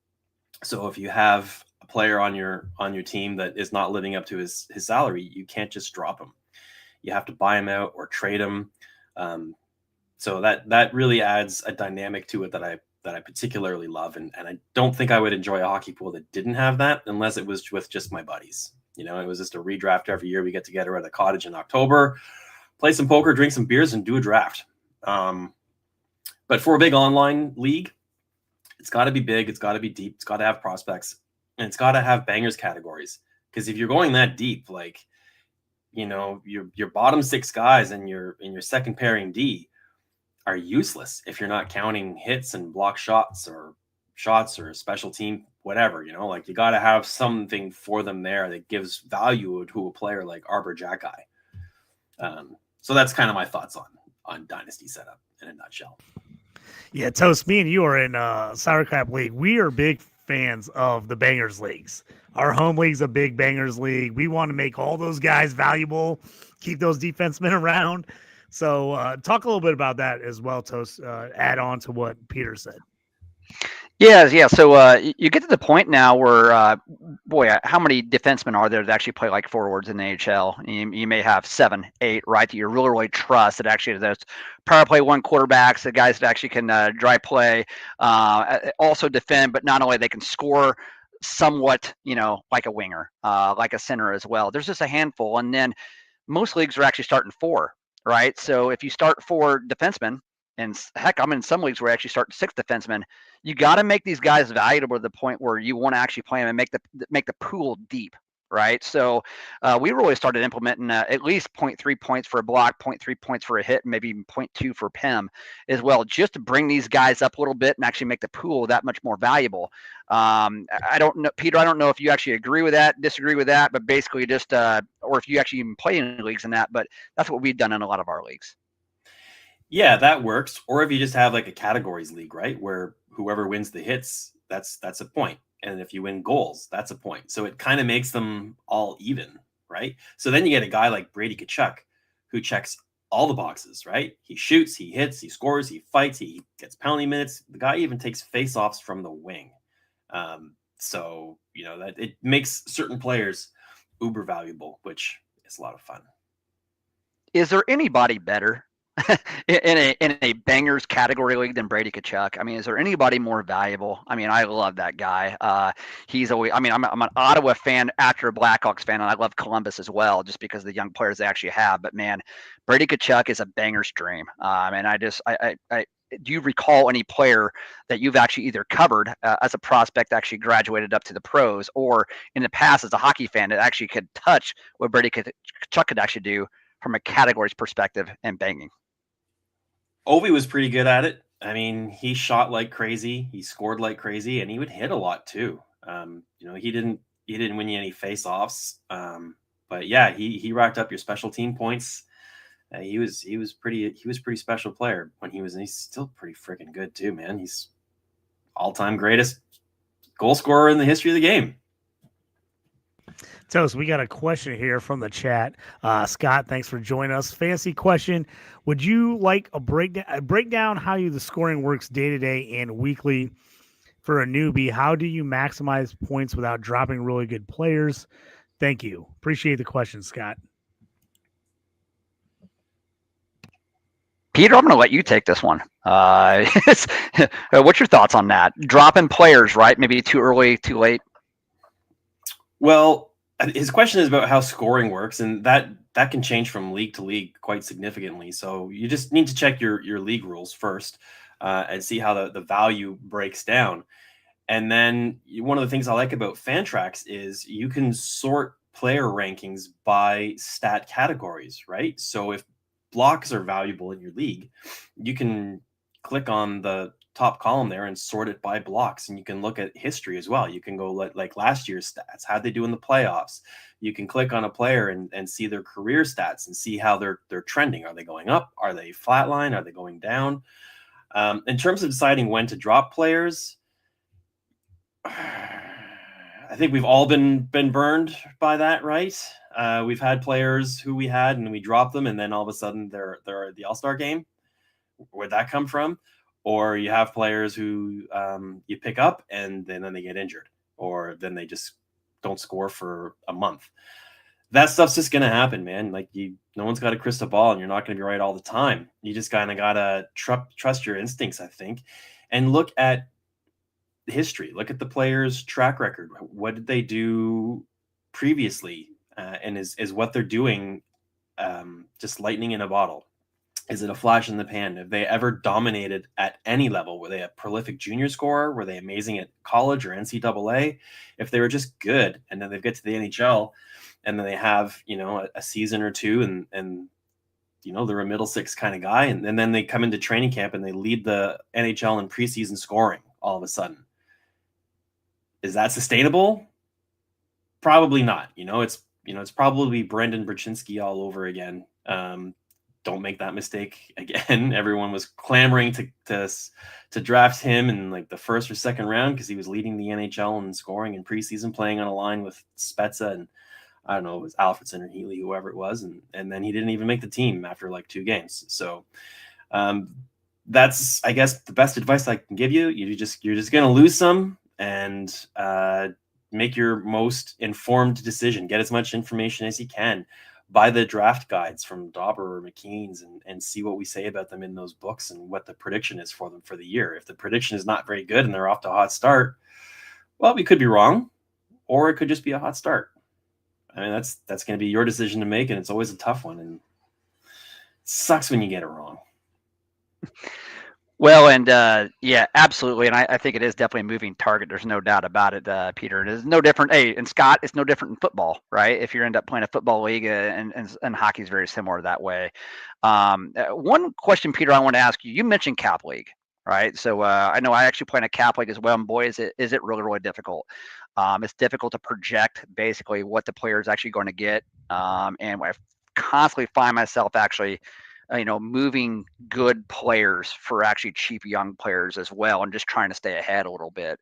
So if you have a player on your team that is not living up to his salary, you can't just drop him. You have to buy him out or trade him. So that really adds a dynamic to it that I particularly love. And I don't think I would enjoy a hockey pool that didn't have that unless it was with just my buddies. It was just a redraft every year. We get together at a cottage in October, play some poker, drink some beers, and do a draft. But for a big online league, it's got to be big. It's got to be deep. It's got to have prospects, and it's got to have bangers categories. Because if you're going that deep, like, your bottom 6 guys and your second pairing D are useless if you're not counting hits and block shots or special team, whatever. Like, you got to have something for them there that gives value to a player like Arbor Jackeye. So that's kind of my thoughts on Dynasty setup in a nutshell. Yeah, Toast, me and you are in Sour Crap League. We are big fans of the Bangers Leagues. Our home league's a big Bangers League. We want to make all those guys valuable, keep those defensemen around. So talk a little bit about that as well, Toast, add on to what Peter said. Yeah. So you get to the point now where, how many defensemen are there that actually play like forwards in the NHL? You may have 7, 8, right, that you really, really trust, that actually those power play 1 quarterbacks, the guys that actually can dry play, also defend, but not only they can score somewhat, like a winger, like a center as well. There's just a handful. And then most leagues are actually starting 4, right? So if you start 4 defensemen, and heck, I'm in some leagues where I actually start 6 defensemen. You got to make these guys valuable to the point where you want to actually play them and make the pool deep, right? So we really started implementing at least 0.3 points for a block, 0.3 points for a hit, and maybe even 0.2 for PEM as well, just to bring these guys up a little bit and actually make the pool that much more valuable. I don't know, Peter, I don't know if you actually agree with that, disagree with that, but basically just, or if you actually even play in leagues in that, but that's what we've done in a lot of our leagues. Yeah, that works. Or if you just have like a categories league, right, where whoever wins the hits, that's a point. And if you win goals, that's a point. So it kind of makes them all even, right? So then you get a guy like Brady Tkachuk who checks all the boxes, right? He shoots, he hits, he scores, he fights, he gets penalty minutes. The guy even takes face-offs from the wing. So, that it makes certain players uber valuable, which is a lot of fun. Is there anybody better in a bangers category league than Brady Tkachuk? I mean, is there anybody more valuable? I mean, I love that guy. He's always, I'm an Ottawa fan after a Blackhawks fan, and I love Columbus as well, just because of the young players they actually have. But man, Brady Tkachuk is a banger's dream. And I do you recall any player that you've actually either covered as a prospect that actually graduated up to the pros, or in the past as a hockey fan that actually could touch what Brady Tkachuk could actually do from a categories perspective and banging? Ovi was pretty good at it. I mean, he shot like crazy, he scored like crazy, and he would hit a lot too. He didn't win you any face-offs, but yeah, he racked up your special team points. He was pretty special player when he's still pretty freaking good too, man. He's all-time greatest goal scorer in the history of the game. So we got a question here from the chat. Scott, thanks for joining us. Fancy question. Would you like a breakdown how the scoring works day-to-day and weekly for a newbie? How do you maximize points without dropping really good players? Thank you. Appreciate the question, Scott. Peter, I'm going to let you take this one. What's your thoughts on that? Dropping players, right? Maybe too early, too late? Well, his question is about how scoring works, and that can change from league to league quite significantly. So you just need to check your league rules first and see how the value breaks down. And then one of the things I like about Fantrax is you can sort player rankings by stat categories, right? So if blocks are valuable in your league, you can click on the top column there and sort it by blocks. And you can look at history as well. You can go like last year's stats, how'd they do in the playoffs? You can click on a player and see their career stats and see how they're trending. Are they going up? Are they flatline? Are they going down? In terms of deciding when to drop players, I think we've all been burned by that, right? We've had players who we had and we dropped them, and then all of a sudden they're at the All-Star game. Where'd that come from? Or you have players who you pick up and then they get injured, or then they just don't score for a month. That stuff's just going to happen, man. Like no one's got a crystal ball, and you're not going to be right all the time. You just kind of got to trust your instincts, I think, and look at history. Look at the player's track record. What did they do previously? And is what they're doing just lightning in a bottle? Is it a flash in the pan? Have they ever dominated at any level? Were they a prolific junior scorer? Were they amazing at college or NCAA? If they were just good, and then they get to the NHL, and then they have, a season or two, and they're a middle six kind of guy, and then they come into training camp and they lead the NHL in preseason scoring all of a sudden. Is that sustainable? Probably not. It's probably Brendan Brzezinski all over again. Don't make that mistake again. Everyone was clamoring to draft him in like the first or second round because he was leading the NHL in scoring in preseason, playing on a line with Spezza and I don't know, it was Alfredson or Healy, whoever it was, and then he didn't even make the team after like 2 games. So that's, I guess, the best advice I can give you. You're just going to lose some, and make your most informed decision. Get as much information as you can. Buy the draft guides from Dauber or McKean's and see what we say about them in those books and what the prediction is for them for the year. If the prediction is not very good and they're off to a hot start, well, we could be wrong, or it could just be a hot start. I mean, that's going to be your decision to make, and it's always a tough one, and it sucks when you get it wrong. Well, and yeah, absolutely. And I think it is definitely a moving target. There's no doubt about it, Peter. And it's no different. Hey, and Scott, it's no different in football, right? If you end up playing a football league, and hockey is very similar that way. One question, Peter, I want to ask you. You mentioned cap league, right? So I know I actually play in a cap league as well. And boy, is it really, really difficult. It's difficult to project basically what the player is actually going to get. And I constantly find myself actually moving good players for actually cheap young players as well, and just trying to stay ahead a little bit.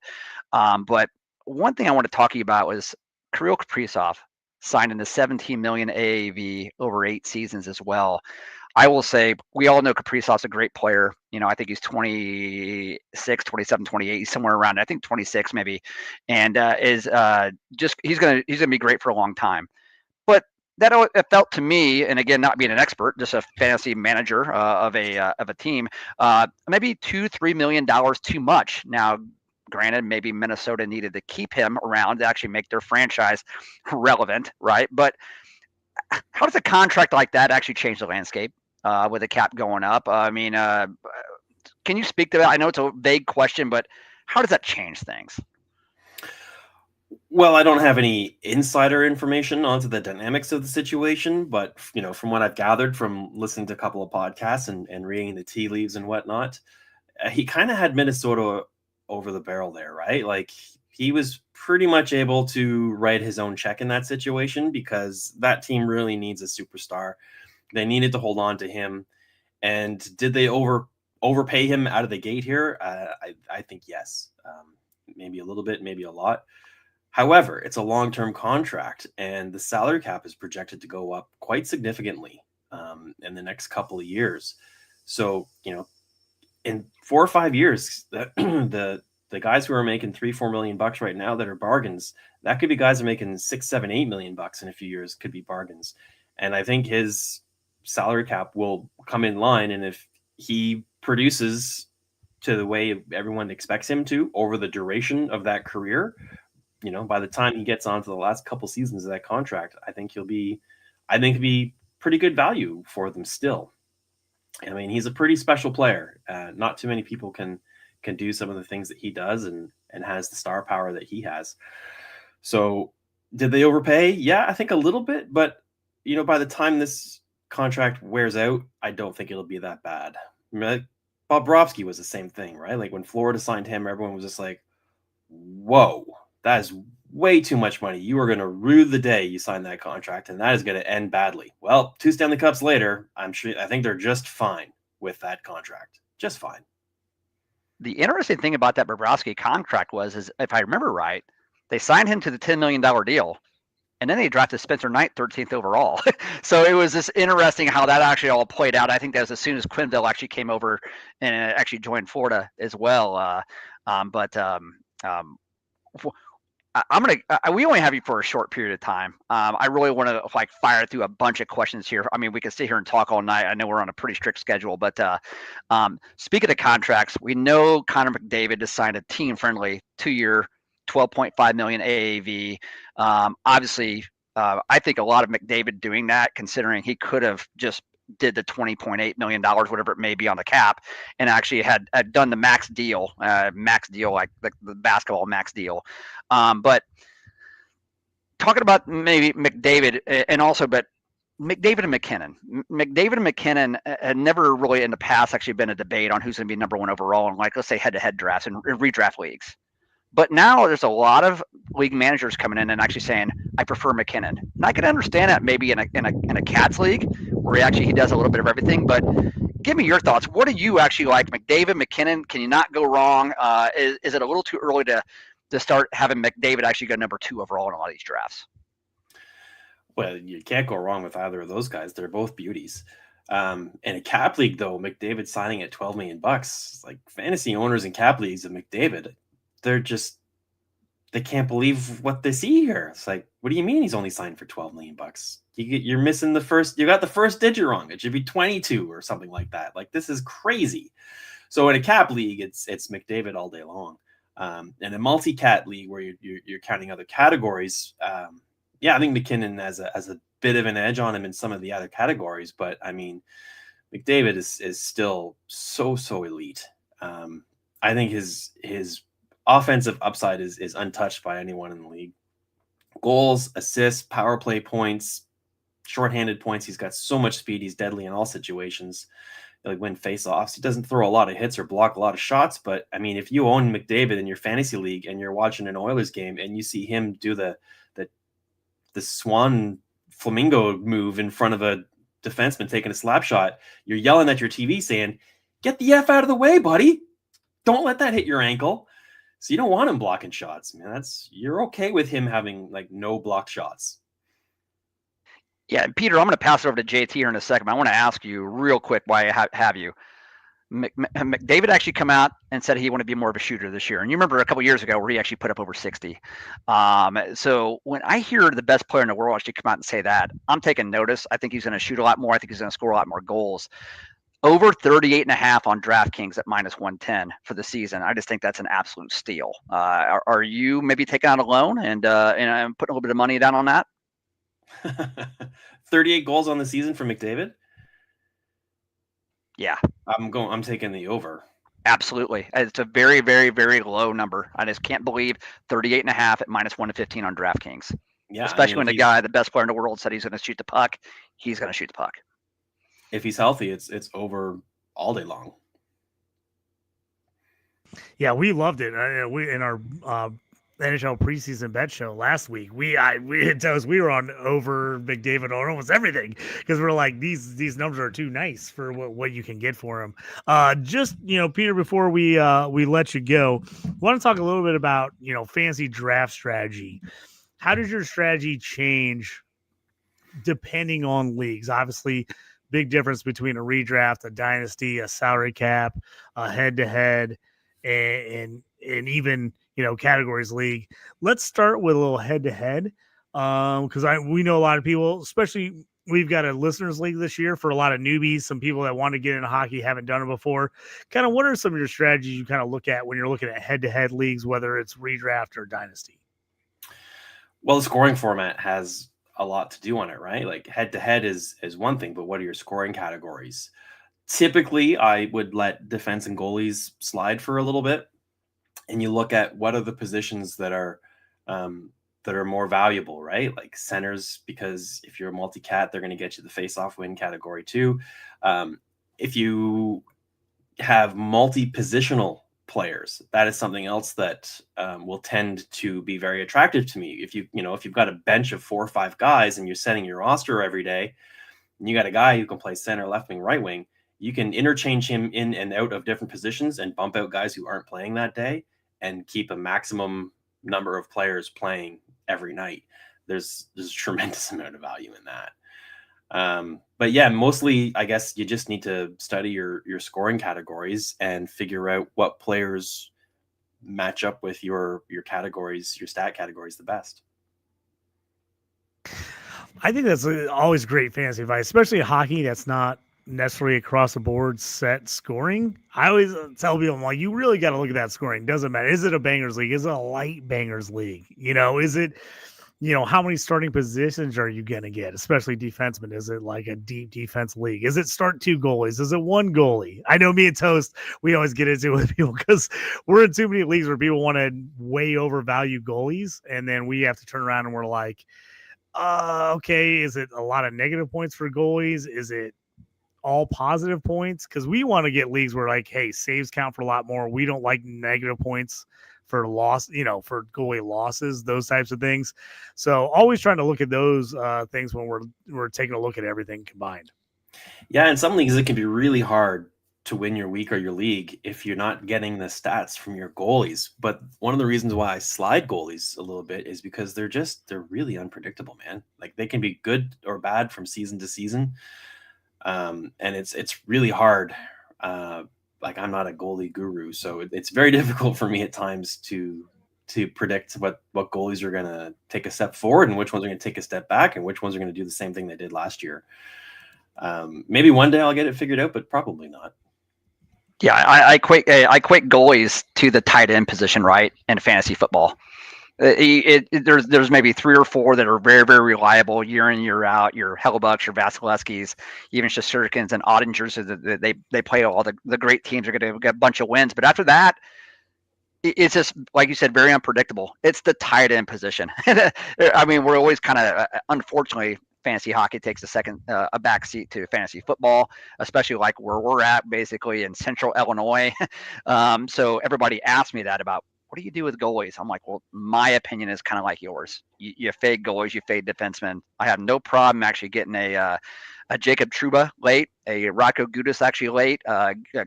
But one thing I want to talk to you about was Kirill Kaprizov signed in the $17 million AAV over 8 seasons as well. I will say we all know Kaprizov's a great player. I think he's 26, 27, 28, he's somewhere around, I think 26 maybe, and is he's gonna be great for a long time. But that it felt to me, and again, not being an expert, just a fantasy manager of a team, maybe $2-3 million too much. Now, granted, maybe Minnesota needed to keep him around to actually make their franchise relevant, right? But how does a contract like that actually change the landscape with the cap going up? I mean, can you speak to that? I know it's a vague question, but how does that change things? Well, I don't have any insider information onto the dynamics of the situation, but from what I've gathered from listening to a couple of podcasts and reading the tea leaves and whatnot, he kind of had Minnesota over the barrel there, right? Like he was pretty much able to write his own check in that situation because that team really needs a superstar. They needed to hold on to him. And did they overpay him out of the gate here? I think yes. Maybe a little bit, maybe a lot. However, it's a long-term contract, and the salary cap is projected to go up quite significantly in the next couple of years. So, in 4 or 5 years, the guys who are making $3-4 million right now that are bargains, that could be guys who are making $6-7-8 million in a few years, could be bargains. And I think his salary cap will come in line, and if he produces to the way everyone expects him to over the duration of that career, by the time he gets on to the last couple seasons of that contract, I think he'll be pretty good value for them still. I mean, he's a pretty special player. Not too many people can do some of the things that he does and has the star power that he has. So did they overpay? Yeah, I think a little bit, but by the time this contract wears out, I don't think it'll be that bad. Bobrovsky was the same thing, right? Like when Florida signed him, everyone was just like, whoa, that is way too much money. You are going to rue the day you signed that contract, and that is going to end badly. Well, 2 Stanley Cups later, I think they're just fine with that contract. Just fine. The interesting thing about that Bobrovsky contract is if I remember right, they signed him to the $10 million deal, and then they drafted Spencer Knight 13th overall. So it was just interesting how that actually all played out. I think that was as soon as Quinville actually came over and actually joined Florida as well. I'm gonna. We only have you for a short period of time. I really want to fire through a bunch of questions here. I mean, we could sit here and talk all night. I know we're on a pretty strict schedule, but speaking of contracts, we know Connor McDavid has signed a team-friendly 2-year, $12.5 million AAV. Obviously, I think a lot of McDavid doing that, considering he could have just did the $20.8 million, whatever it may be on the cap, and actually had done the max deal, like the basketball max deal. But talking about maybe McDavid but McDavid and McKinnon. McDavid and McKinnon had never really in the past actually been a debate on who's going to be number 1 overall in, let's say, head-to-head drafts and redraft leagues. But now there's a lot of league managers coming in and actually saying, I prefer McKinnon. And I can understand that maybe in a Cats league where he does a little bit of everything. But give me your thoughts. What do you actually like? McDavid, McKinnon, can you not go wrong? Is it a little too early to start having McDavid actually go number 2 overall in a lot of these drafts? Well, you can't go wrong with either of those guys. They're both beauties. In a cap league, though, McDavid signing at $12 million, like fantasy owners in cap leagues of McDavid, they can't believe what they see here. It's like, what do you mean he's only signed for $12 million? You're missing you got the first digit wrong. It should be 22 or something like that. Like, this is crazy. So in a cap league, it's McDavid all day long. In a multi-cat league where you're counting other categories, I think McKinnon has a bit of an edge on him in some of the other categories. But I mean, McDavid is still so elite. I think his offensive upside is untouched by anyone in the league. Goals, assists, power play points, shorthanded points. He's got so much speed. He's deadly in all situations. He'll win face-offs. He doesn't throw a lot of hits or block a lot of shots. But I mean, if you own McDavid in your fantasy league and you're watching an Oilers game and you see him do the swan flamingo move in front of a defenseman taking a slap shot, you're yelling at your TV saying, "Get the F out of the way, buddy. Don't let that hit your ankle." So you don't want him blocking shots, man. You're okay with him having no blocked shots. Yeah, Peter, I'm going to pass it over to JT here in a second. I want to ask you real quick why I have you. McDavid actually come out and said he wanted to be more of a shooter this year. And you remember a couple years ago where he actually put up over 60. So when I hear the best player in the world actually come out and say that, I'm taking notice. I think he's going to shoot a lot more. I think he's going to score a lot more goals. Over 38.5 on DraftKings at -110 for the season. I just think that's an absolute steal. Are you maybe taking out a loan and putting a little bit of money down on that? 38 goals on the season for McDavid? Yeah. I'm taking the over. Absolutely. It's a very, very, very low number. I just can't believe 38.5 at -115 on DraftKings. Yeah. Especially when the best player in the world, said he's going to shoot the puck. He's going to shoot the puck. If he's healthy, it's over all day long. Yeah, we loved it. We in our NHL preseason bet show last week. We had toast. We were on over McDavid on almost everything because we're like these numbers are too nice for what you can get for him. Just Peter, before we let you go, I want to talk a little bit about fantasy draft strategy. How does your strategy change depending on leagues? Obviously, big difference between a redraft, a dynasty, a salary cap, a head-to-head, and even categories league. Let's start with a little head-to-head because we know a lot of people, especially we've got a listeners league this year for a lot of newbies, some people that want to get into hockey, haven't done it before. Kind of what are some of your strategies you kind of look at when you're looking at head-to-head leagues, whether it's redraft or dynasty? Well, the scoring format has a lot to do on it, right? Like head-to-head is one thing, but what are your scoring categories? Typically, I would let defense and goalies slide for a little bit, and you look at what are the positions that are more valuable, right? Like centers, because if you're a multi-cat, they're going to get you the face-off win category too. If you have multi-positional players, that is something else that will tend to be very attractive to me. If you've got a bench of 4 or 5 guys and you're setting your roster every day, and you got a guy who can play center, left wing, right wing, you can interchange him in and out of different positions and bump out guys who aren't playing that day and keep a maximum number of players playing every night. There's a tremendous amount of value in that. But yeah, mostly I guess you just need to study your scoring categories and figure out what players match up with your categories, your stat categories the best. I think that's always great fantasy advice, especially hockey. That's not necessarily across the board set scoring. I always tell people, I'm like, you really got to look at that scoring. Doesn't matter. Is it a bangers league? Is it a light bangers league? Is it, how many starting positions are you going to get, especially defensemen? Is it like a deep defense league? Is it start 2 goalies? Is it 1 goalie? I know me and Toast, we always get into it with people because we're in too many leagues where people want to way overvalue goalies. And then we have to turn around and we're like, okay, is it a lot of negative points for goalies? Is it all positive points? Because we want to get leagues where like, hey, saves count for a lot more. We don't like negative points for loss, for goalie losses, those types of things. So always trying to look at those things when we're taking a look at everything combined. Yeah, in some leagues it can be really hard to win your week or your league if you're not getting the stats from your goalies. But one of the reasons why I slide goalies a little bit is because they're really unpredictable, man. Like they can be good or bad from season to season. And it's really hard. Like I'm not a goalie guru, so it's very difficult for me at times to predict what goalies are going to take a step forward and which ones are going to take a step back and which ones are going to do the same thing they did last year. Maybe one day I'll get it figured out, but probably not. Yeah, I equate goalies to the tight end position, right, in fantasy football. There's maybe 3 or 4 that are very, very reliable year in, year out. Your Hellebucks, your Vasilevskis, even Shesterkins and Ottingers. They play all the great teams are going to get a bunch of wins. But after that, it's just, like you said, very unpredictable. It's the tight end position. I mean, we're always kind of, unfortunately, fantasy hockey takes a back seat to fantasy football, especially like where we're at, basically in central Illinois. So everybody asks me that about, what do you do with goalies? I'm like, well, my opinion is kind of like yours. You fade goalies, you fade defensemen. I have no problem actually getting a Jacob Trouba late, a Rocco Gudis actually late,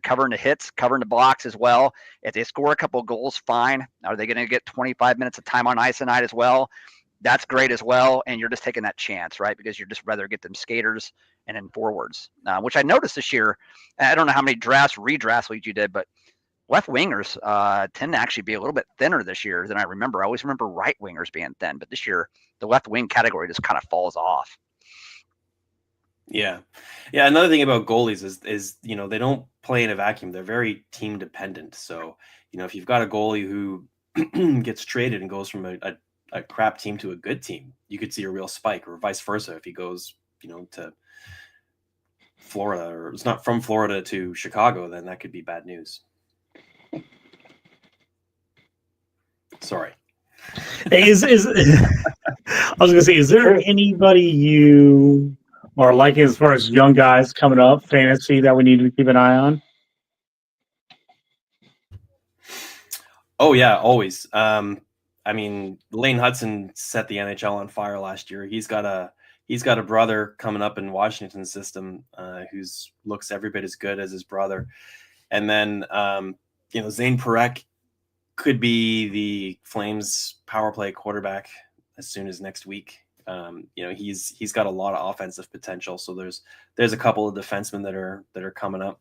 covering the hits, covering the blocks as well. If they score a couple of goals, fine. Are they going to get 25 minutes of time on ice tonight as well? That's great as well. And you're just taking that chance, right? Because you'd just rather get them skaters and then forwards, which I noticed this year. I don't know how many redraft leagues you did, but left wingers tend to actually be a little bit thinner this year than I remember. I always remember right wingers being thin, but this year the left wing category just kind of falls off. Yeah. Another thing about goalies is they don't play in a vacuum. They're very team dependent. So if you've got a goalie who gets traded and goes from a crap team to a good team, you could see a real spike, or vice versa. If he goes to Florida, or it's not from Florida to Chicago, then that could be bad news. Sorry. Hey, I was gonna say, is there anybody you are liking as far as young guys coming up fantasy that we need to keep an eye on? Oh yeah, always. I mean, Lane Hudson set the NHL on fire last year. He's got a brother coming up in Washington's system who's looks every bit as good as his brother. And then Zane Parekh could be the Flames power play quarterback as soon as next week. He's got a lot of offensive potential. So there's a couple of defensemen that are coming up.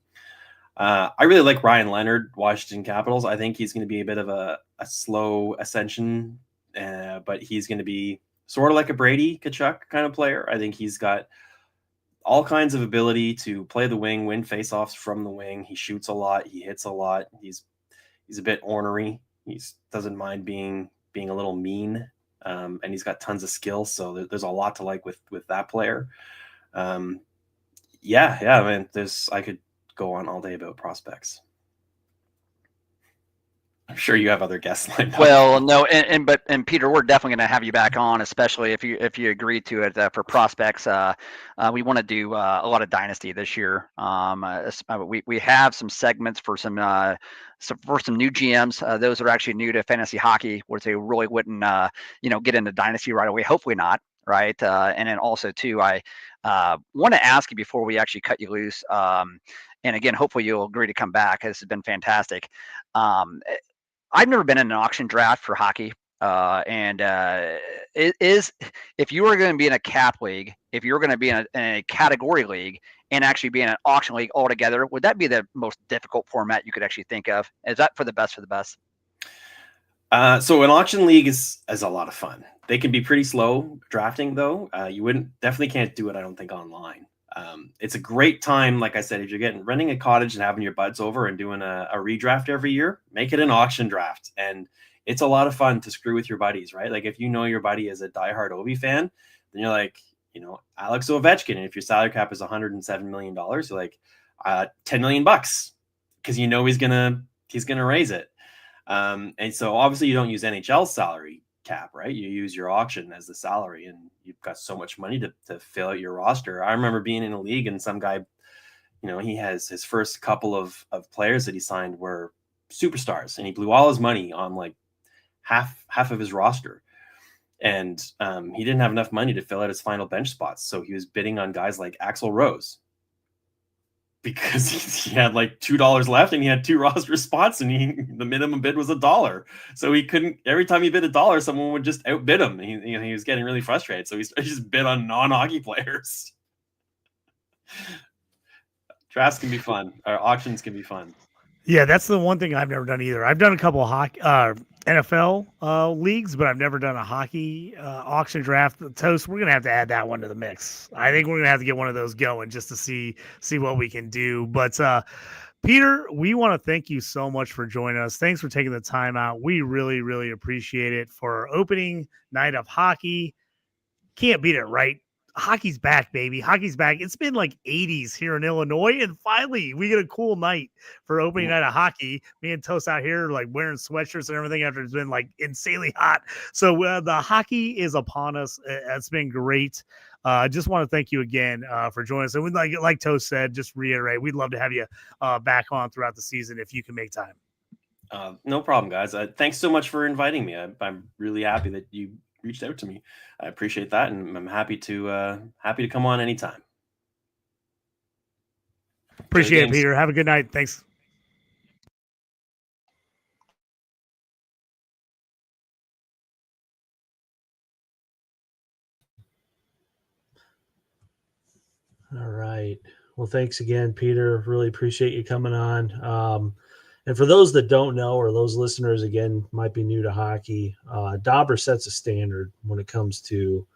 I really like Ryan Leonard, Washington Capitals. I think he's going to be a bit of a slow ascension, but he's going to be sort of like a Brady Tkachuk kind of player. I think he's got all kinds of ability to play the wing, win faceoffs from the wing. He shoots a lot. He hits a lot. He's a bit ornery. He doesn't mind being a little mean, and he's got tons of skill. So there's a lot to like with that player. Man, I could go on all day about prospects. I'm sure you have other guests lined up. Well, no, and Peter, we're definitely going to have you back on, especially if you agree to it for prospects. We want to do a lot of Dynasty this year. We have some segments for some new GMs. Those are actually new to fantasy hockey, where they really wouldn't get into Dynasty right away. Hopefully not, right? And then also too, I want to ask you before we actually cut you loose. And again, hopefully you'll agree to come back. This has been fantastic. I've never been in an auction draft for hockey. It is, if you were going to be in a cap league, if you're going to be in a category league and actually be in an auction league altogether, would that be the most difficult format you could actually think of? Is that for the best? So an auction league is a lot of fun. They can be pretty slow drafting though. You definitely can't do it, I don't think, online. It's a great time, like I said, if you're renting a cottage and having your buds over and doing a redraft every year, make it an auction draft. And it's a lot of fun to screw with your buddies, right? Like if you know your buddy is a diehard Ovi fan, then you're like, Alex Ovechkin. And if your salary cap is $107 million, you're like, $10 million, because he's gonna raise it. And so obviously you don't use NHL salary cap, right? You use your auction as the salary, and you've got so much money to fill out your roster. I remember being in a league and some guy, he has his first couple of players that he signed were superstars, and he blew all his money on like half of his roster. And he didn't have enough money to fill out his final bench spots. So he was bidding on guys like Axl Rose, because he had like $2 left and he had 2 roster spots, and the minimum bid was $1. So he couldn't, every time he bid $1, someone would just outbid him. He was getting really frustrated. So he just bid on non-hockey players. Drafts can be fun. Or auctions can be fun. Yeah, that's the one thing I've never done either. I've done a couple of hockey, NFL leagues, but I've never done a hockey auction draft. Toast, we're gonna have to add that one to the mix. I think we're gonna have to get one of those going just to see what we can do. But Peter, we want to thank you so much for joining us. Thanks for taking the time out. We really, really appreciate it for opening night of hockey. Can't beat it, right? Hockey's back, baby. Hockey's back. It's been like 80s here in Illinois, and finally we get a cool night for opening night of hockey. Me and Toast out here like wearing sweatshirts and everything after it's been like insanely hot. So the hockey is upon us. It's been great. I just want to thank you again for joining us. And we'd like Toast said, just reiterate, we'd love to have you back on throughout the season if you can make time. No problem, guys. Thanks so much for inviting me. I'm really happy that you reached out to me. I appreciate that, and I'm happy to come on anytime. Appreciate it, Peter. Have a good night. Thanks. All right. Well, thanks again, Peter. Really appreciate you coming on. And for those that don't know, or those listeners, again, might be new to hockey, Dauber sets a standard when it comes to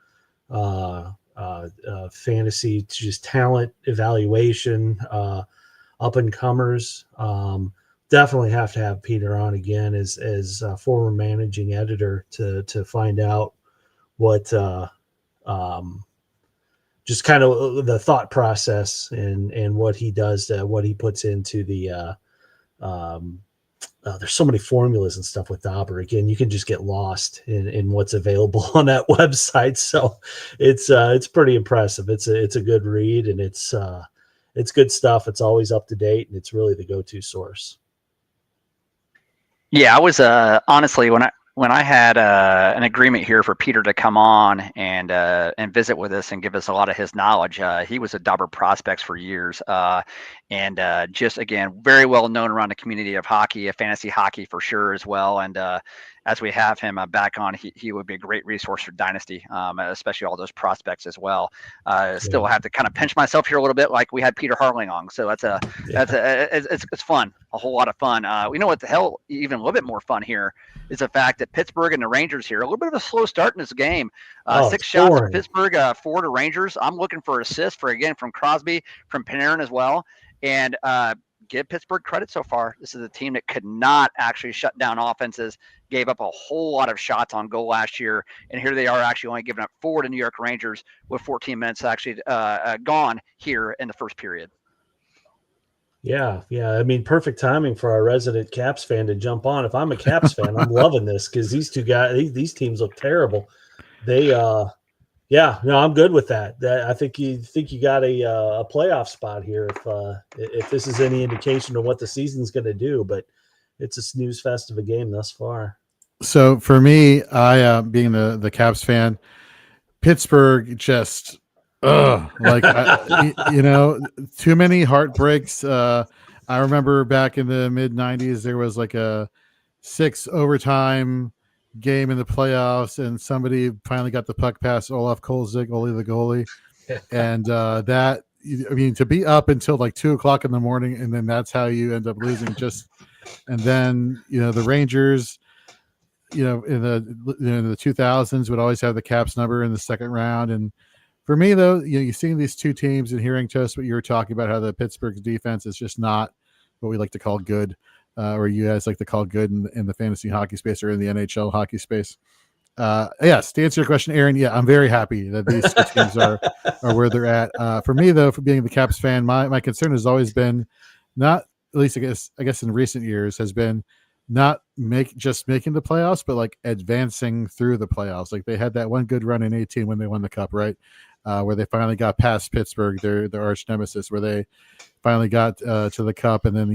fantasy, to just talent evaluation, up-and-comers. Definitely have to have Peter on again as former managing editor to find out what just kind of the thought process and what he does, what he puts into the there's so many formulas and stuff with Dauber. Again, you can just get lost in what's available on that website. So it's pretty impressive. It's a good read, and it's good stuff. It's always up to date, and it's really the go-to source. Yeah, I was honestly, when I had an agreement here for Peter to come on and visit with us and give us a lot of his knowledge. He was a Dauber prospects for years, and just again very well known around the community of hockey, fantasy hockey for sure as well. And as we have him back on, he would be a great resource for Dynasty, especially all those prospects as well. Still have to kind of pinch myself here a little bit, like we had Peter Harling on. So it's fun, a whole lot of fun. We know what the hell, even a little bit more fun here is the fact that Pittsburgh and the Rangers here, a little bit of a slow start in this game. 6 shots for Pittsburgh, 4 to Rangers. I'm looking for assists from Crosby, from Panarin as well. And give Pittsburgh credit so far. This is a team that could not actually shut down offenses, gave up a whole lot of shots on goal last year. And here they are actually only giving up 4 to New York Rangers with 14 minutes actually gone here in the first period. Yeah. I mean, perfect timing for our resident Caps fan to jump on. If I'm a Caps fan, I'm loving this because these two guys, these teams look terrible. They, yeah, no, I'm good with that. I think you got a playoff spot here if this is any indication of what the season's going to do. But it's a snooze fest of a game thus far. So for me, I being the Caps fan, Pittsburgh just like too many heartbreaks. I remember back in the mid 90s there was like a 6 overtime game in the playoffs and somebody finally got the puck past Olaf Kolzig, Ole the goalie, and that, I mean, to be up until like 2:00 in the morning and then that's how you end up losing. And then the Rangers, in the 2000s would always have the Caps number in the second round. And for me, though, you're seeing these two teams and hearing, Toast, what you were talking about, how the Pittsburgh's defense is just not what we like to call good, or you guys like to call good in the fantasy hockey space or in the NHL hockey space. Yes, to answer your question, Aaron, yeah, I'm very happy that these two teams are where they're at. For me, though, for being the Caps fan, my concern has always been not, at least I guess in recent years, has been not just making the playoffs, but like advancing through the playoffs. Like they had that one good run in 2018 when they won the cup, right? Where they finally got past Pittsburgh, their arch nemesis, where they finally got to the cup, and then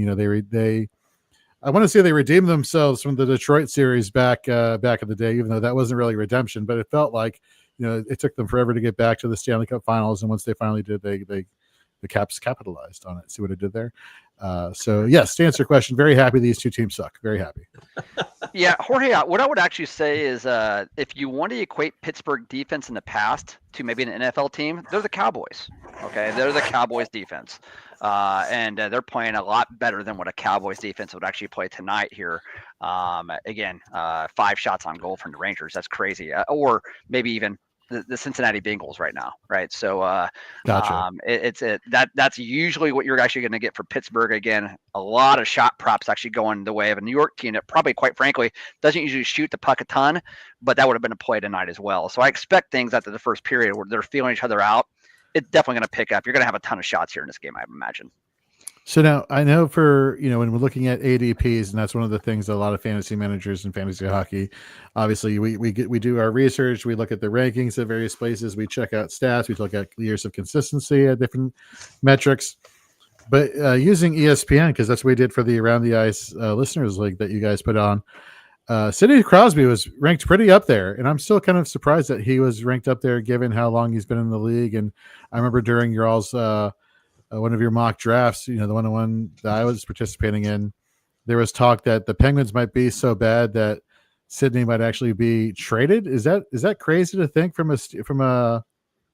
they I want to say they redeemed themselves from the Detroit series back in the day, even though that wasn't really redemption, but it felt like it took them forever to get back to the Stanley Cup Finals, and once they finally did, the Caps capitalized on it. See what it did there. So yes, to answer your question, very happy these two teams suck. Very happy. Yeah, Jorge, what I would actually say is if you want to equate Pittsburgh defense in the past to maybe an NFL team, they're the Cowboys. Okay, they're the Cowboys defense. And they're playing a lot better than what a Cowboys defense would actually play tonight here. Again, 5 shots on goal from the Rangers. That's crazy. Or maybe even the Cincinnati Bengals right now, right? So Gotcha. That's usually what you're actually going to get for Pittsburgh. Again, a lot of shot props actually going the way of a New York team that probably, quite frankly, doesn't usually shoot the puck a ton, but that would have been a play tonight as well. So I expect things after the first period where they're feeling each other out. It's definitely going to pick up. You're going to have a ton of shots here in this game, I imagine. So now I know for, when we're looking at ADPs, and that's one of the things that a lot of fantasy managers and fantasy hockey, obviously we do our research. We look at the rankings at various places. We check out stats. We look at years of consistency at different metrics, but using ESPN, because that's what we did for the Around the Ice Listeners League that you guys put on. Sidney Crosby was ranked pretty up there, and I'm still kind of surprised that he was ranked up there given how long he's been in the league. And I remember during your all's one of your mock drafts, the one that I was participating in, there was talk that the Penguins might be so bad that Sidney might actually be traded. Is that crazy to think from a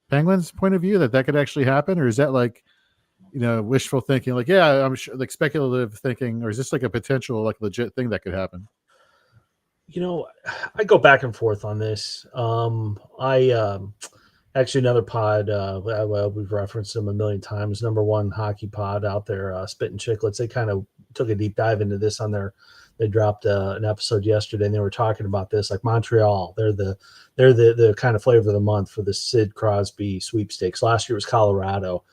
Penguins point of view that could actually happen, or is that like wishful thinking? Like, yeah, I'm sure, like speculative thinking, or is this like a potential like legit thing that could happen? I go back and forth on this. Actually, another pod, we've referenced them a million times, number one hockey pod out there, Spit and Chicklets. They kind of took a deep dive into this they dropped an episode yesterday, and they were talking about this, like Montreal. They're the kind of flavor of the month for the Sid Crosby sweepstakes. Last year was Colorado.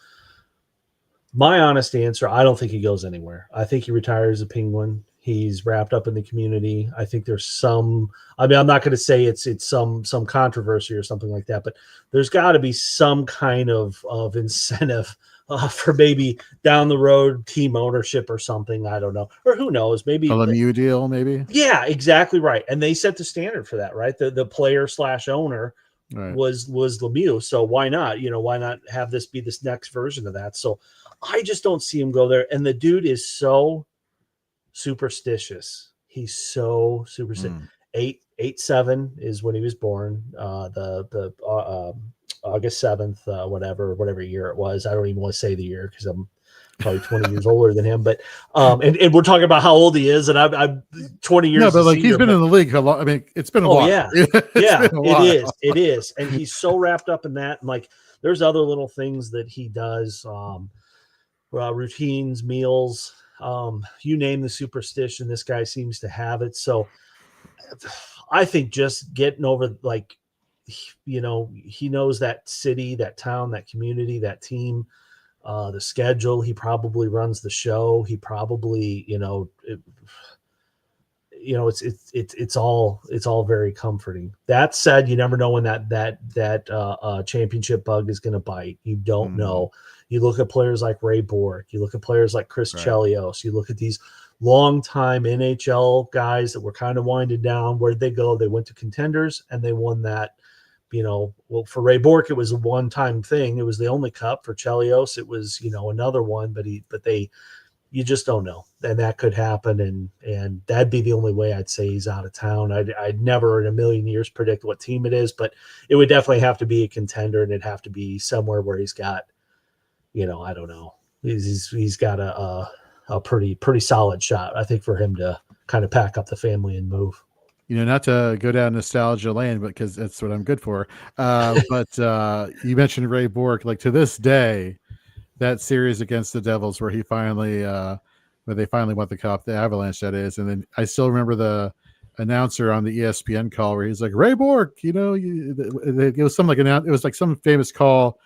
My honest answer, I don't think he goes anywhere. I think he retires a Penguin. He's wrapped up in the community. I think there's I'm not going to say it's some controversy or something like that, but there's got to be some kind of incentive for maybe down the road team ownership or something. I don't know, or who knows? Maybe a Lemieux deal, maybe. Yeah, exactly right. And they set the standard for that, right? The player / owner was Lemieux. So why not? Why not have this be this next version of that? So I just don't see him go there. And the dude is so superstitious. He's so superstitious. 8/7 is when he was born. The August 7th, whatever year it was. I don't even want to say the year because I'm probably 20 years older than him. But and we're talking about how old he is, and I'm 20 years. No, but like he's been in the league a lot. I mean, it's been a while. Yeah, yeah, it is, and he's so wrapped up in that. And like, there's other little things that he does, routines, meals. You name the superstition, this guy seems to have it. So I think just getting over, like, he knows that city, that town, that community, that team. the schedule. He probably runs the show. He probably, it's all very comforting. That said, you never know when that championship bug is going to bite. You don't know. You look at players like Ray Bork. You look at players like Chris Chelios. You look at these long-time NHL guys that were kind of winded down. Where'd they go? They went to Contenders and they won that. For Ray Bork, it was a one-time thing. It was the only cup. For Chelios, it was, another one, but you just don't know. And that could happen. And that'd be the only way I'd say he's out of town. I'd never in a million years predict what team it is, but it would definitely have to be a contender, and it'd have to be somewhere where he's got, I don't know. He's got a pretty solid shot, I think, for him to kind of pack up the family and move. Not to go down nostalgia lane, but because that's what I'm good for. But you mentioned Ray Bork. Like, to this day, that series against the Devils where he finally, where they finally won the cup, the Avalanche, that is. And then I still remember the announcer on the ESPN call where he's like, Ray Bork, it was something like it was like some famous call.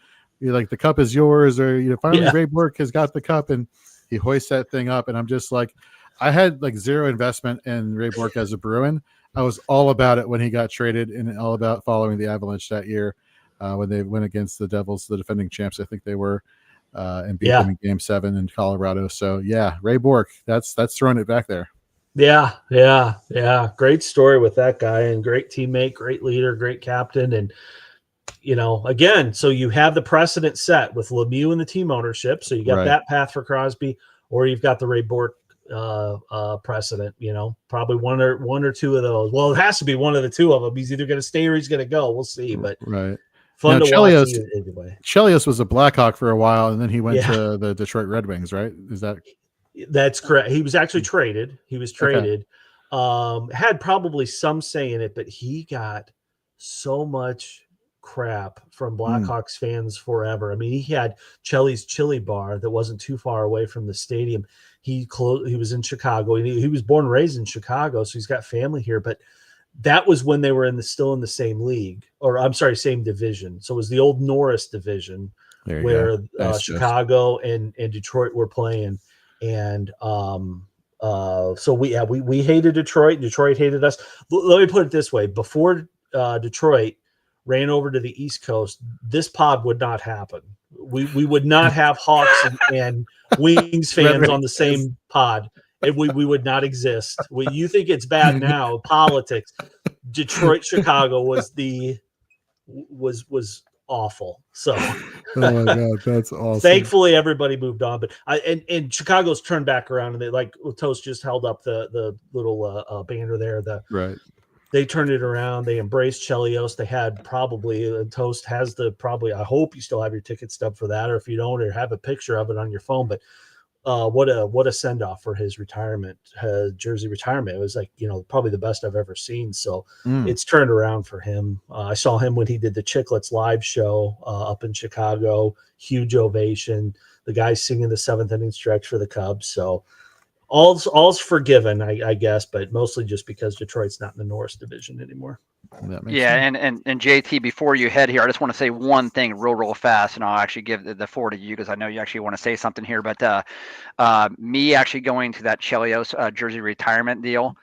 Like, the cup is yours, or finally Ray Bork has got the cup, and he hoists that thing up. And I'm just like, I had like zero investment in Ray Bork as a Bruin. I was all about it when he got traded, and all about following the Avalanche that year when they went against the Devils, the defending champs, I think they were, and beat them in Game 7 in Colorado. So yeah, Ray Bork, that's throwing it back there. Yeah. Great story with that guy, and great teammate, great leader, great captain. And again, so you have the precedent set with Lemieux and the team ownership. So you got that path for Crosby, or you've got the Ray Bork precedent, probably one or two of those. Well, it has to be one of the two of them. He's either going to stay or he's going to go. We'll see. But fun to watch anyway. Chelios was a Blackhawk for a while, and then he went to the Detroit Red Wings, right? That's correct. He was actually traded. Had probably some say in it, but he got so much crap from Blackhawks fans forever. I mean, he had Chelly's Chili Bar that wasn't too far away from the stadium. He was in Chicago. He was born and raised in Chicago, so he's got family here. But that was when they were still in the same league, or I'm sorry, same division. So it was the old Norris division where Chicago and Detroit were playing. And so we hated Detroit. Detroit hated us. Let me put it this way: before Detroit ran over to the East Coast, this pod would not happen. We would not have Hawks and Wings fans on the same pod. We would not exist. You think it's bad now? Politics. Detroit, Chicago was awful. So, oh my God, that's awesome. Thankfully, everybody moved on. But and Chicago's turned back around, and they, like Toast just held up the little banner there. They turned it around. They embraced Chelios. They had Toast has I hope you still have your ticket stub for that, or if you don't, or have a picture of it on your phone. But what a send off for his retirement, jersey retirement. It was like, probably the best I've ever seen. So it's turned around for him. I saw him when he did the Chicklets live show up in Chicago. Huge ovation. The guy singing the 7th inning stretch for the Cubs. So all's forgiven, I guess, but mostly just because Detroit's not in the Norris division anymore. And JT, before you head here, I just want to say one thing real fast, and I'll actually give the floor to you because I know you actually want to say something here. But me actually going to that Chelios jersey retirement deal,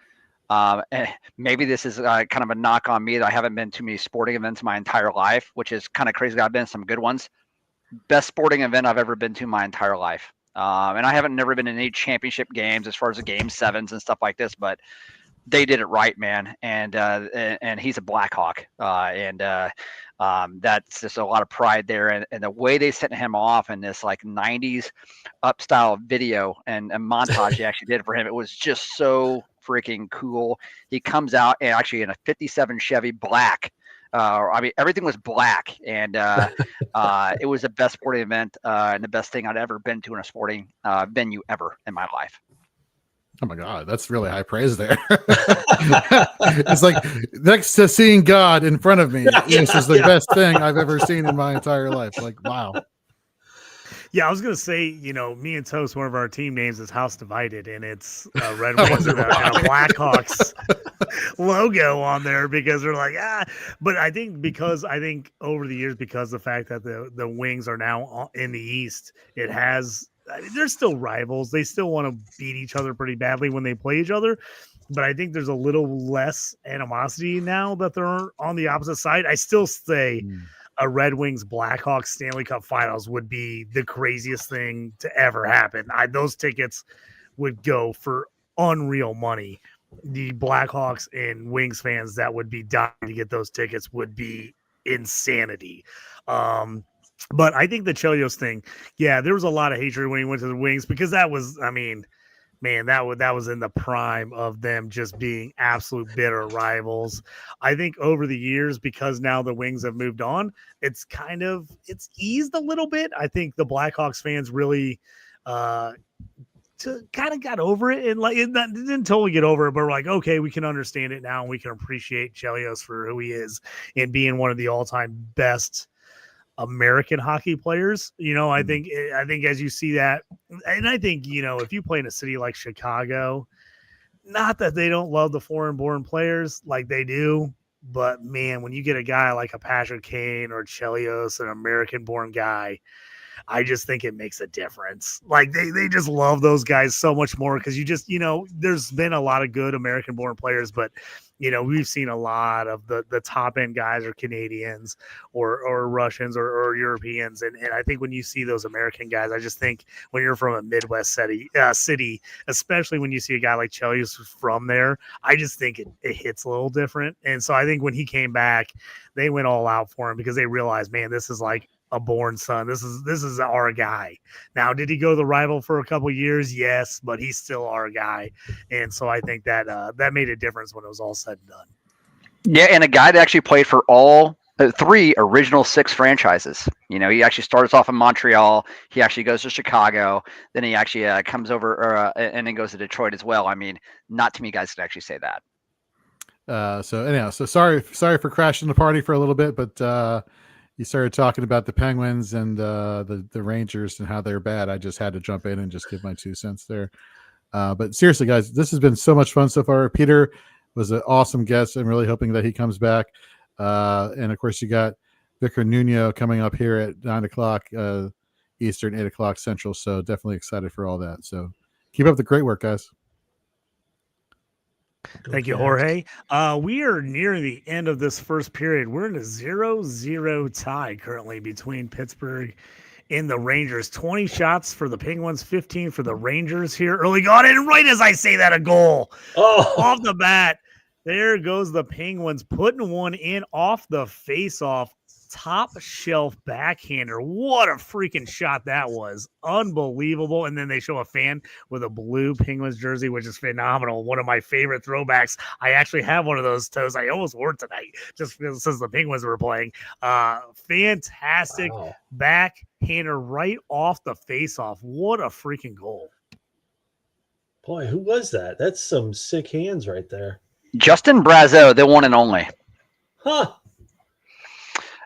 maybe this is kind of a knock on me that I haven't been to many sporting events my entire life, which is kind of crazy. I've been to some good ones. Best sporting event I've ever been to my entire life. And I haven't never been in any championship games as far as the Game 7s and stuff like this, but they did it right, man. And he's a Blackhawk. That's just a lot of pride there. And the way they sent him off in this like 90s up style video and montage he actually did for him, it was just so freaking cool. He comes out and actually in a 57 Chevy black. Everything was black, and it was the best sporting event and the best thing I'd ever been to in a sporting venue ever in my life. Oh my God, that's really high praise there. It's like next to seeing God in front of me, this is the best thing I've ever seen in my entire life. Like, wow. Yeah, I was gonna say, me and Toast, one of our team names is House Divided, and it's Red Wings and a Blackhawks logo on there because they're like, But I think over the years, because the fact that the Wings are now in the East, they're still rivals. They still want to beat each other pretty badly when they play each other. But I think there's a little less animosity now that they're on the opposite side. I still say a Red Wings Blackhawks Stanley Cup Finals would be the craziest thing to ever happen. Those tickets would go for unreal money. The Blackhawks and Wings fans that would be dying to get those tickets would be insanity. But I think the Chelios thing, there was a lot of hatred when he went to the Wings because that was, man, that was in the prime of them just being absolute bitter rivals. I think over the years, because now the Wings have moved on, it's eased a little bit. I think the Blackhawks fans really kind of got over it, and it didn't totally get over it, but we're like, okay, we can understand it now, and we can appreciate Chelios for who he is and being one of the all-time best American hockey players. I think as you see that, and I think, if you play in a city like Chicago, not that they don't love the foreign born players like they do, but man, when you get a guy like a Patrick Kane or Chelios, an American born guy, I just think it makes a difference. Like they just love those guys so much more because there's been a lot of good American born players, but we've seen a lot of the top end guys are Canadians or Russians or Europeans. And I think when you see those American guys, I just think when you're from a Midwest city, especially when you see a guy like Chelios from there, I just think it hits a little different. And so I think when he came back, they went all out for him because they realized, man, this is like a born son. This is our guy. Now, did he go to the rival for a couple years? Yes, but he's still our guy. And so I think that that made a difference when it was all said and done. Yeah, and a guy that actually played for all three original six franchises. He actually starts off in Montreal. He actually goes to Chicago. Then he actually comes over and then goes to Detroit as well. Not too many guys could actually say that. So sorry for crashing the party for a little bit, but you started talking about the Penguins and the Rangers and how they're bad. I just had to jump in and just give my 2 cents there. But seriously, guys, this has been so much fun so far. Peter was an awesome guest. I'm really hoping that he comes back. And of course, you got Vicar Nuno coming up here at 9:00 Eastern, 8:00 Central. So definitely excited for all that. So keep up the great work, guys. Thank you, Jorge. We are near the end of this first period. We're in a 0-0 tie currently between Pittsburgh and the Rangers. 20 shots for the Penguins, 15 for the Rangers here early on. And right as I say that, a goal off the bat. There goes the Penguins putting one in off the face-off. Top shelf backhander. What a freaking shot that was. Unbelievable. And then they show a fan with a blue Penguins jersey, which is phenomenal. One of my favorite throwbacks. I actually have one of those toes. I almost wore it tonight just because since the Penguins were playing. Fantastic backhander right off the face-off. What a freaking goal. Boy, who was that? That's some sick hands right there. Justin Brazeau, the one and only. Huh.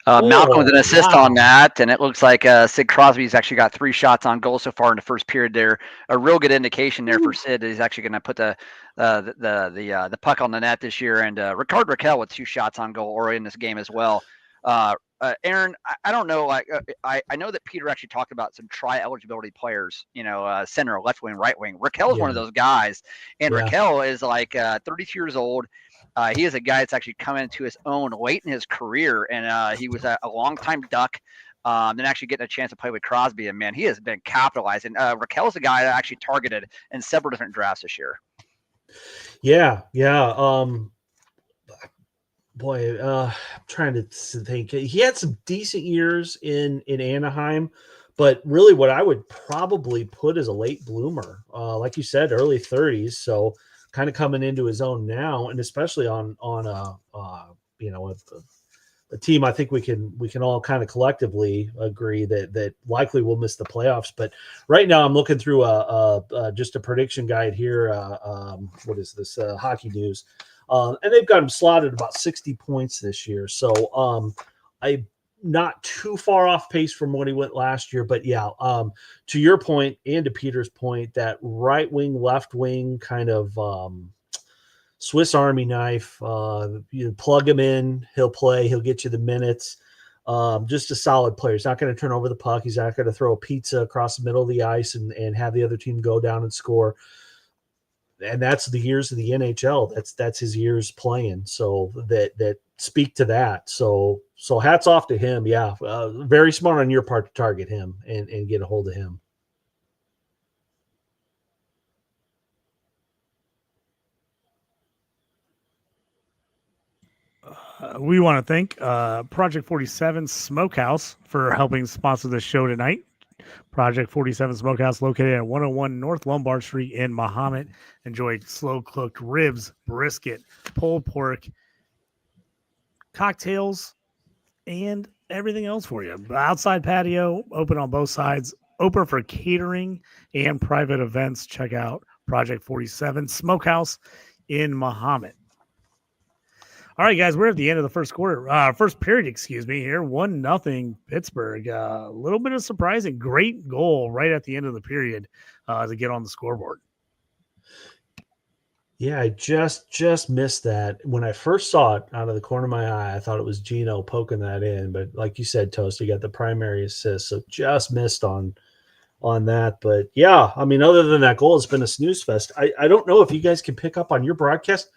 Malcolm with an assist on that, and it looks like Sid Crosby's actually got 3 shots on goal so far in the first period there. A real good indication there for Sid that he's actually going to put the puck on the net this year. And Ricard Raquel with 2 shots on goal or in this game as well. Aaron, I don't know. I know that Peter actually talked about some tri-eligibility players, center, left wing, right wing. Raquel's one of those guys, and Raquel is like 32 years old. He is a guy that's actually come into his own late in his career, and he was a long-time Duck, then actually getting a chance to play with Crosby. And, man, he has been capitalizing. Raquel's a guy that actually targeted in several different drafts this year. Yeah. Boy, I'm trying to think. He had some decent years in Anaheim, but really what I would probably put as a late bloomer, like you said, early 30s. So kind of coming into his own now, and especially on a team. I think we can all kind of collectively agree that likely will miss the playoffs. But right now, I'm looking through just a prediction guide here. What is this? Hockey News. And they've got him slotted about 60 points this year. So I not too far off pace from what he went last year. But yeah, to your point and to Peter's point, that right wing, left wing kind of Swiss Army knife. You plug him in, he'll play, he'll get you the minutes. Just a solid player. He's not going to turn over the puck. He's not going to throw a pizza across the middle of the ice and have the other team go down and score. And that's the years of the NHL. That's his years playing. So that speak to that. So hats off to him. Yeah. Very smart on your part to target him and get a hold of him. We want to thank Project 47 Smokehouse for helping sponsor the show tonight. Project 47 Smokehouse, located at 101 North Lombard Street in Mahomet. Enjoy slow-cooked ribs, brisket, pulled pork, cocktails, and everything else for you. Outside patio, open on both sides, open for catering and private events. Check out Project 47 Smokehouse in Mahomet. All right, guys, we're at the end of the first period, here. 1-0 Pittsburgh. A little bit of surprising. Great goal right at the end of the period to get on the scoreboard. Yeah, I just missed that. When I first saw it out of the corner of my eye, I thought it was Gino poking that in. But like you said, Toast, you got the primary assist, so just missed on that. But yeah, I mean, other than that goal, it's been a snooze fest. I don't know if you guys can pick up on your broadcast.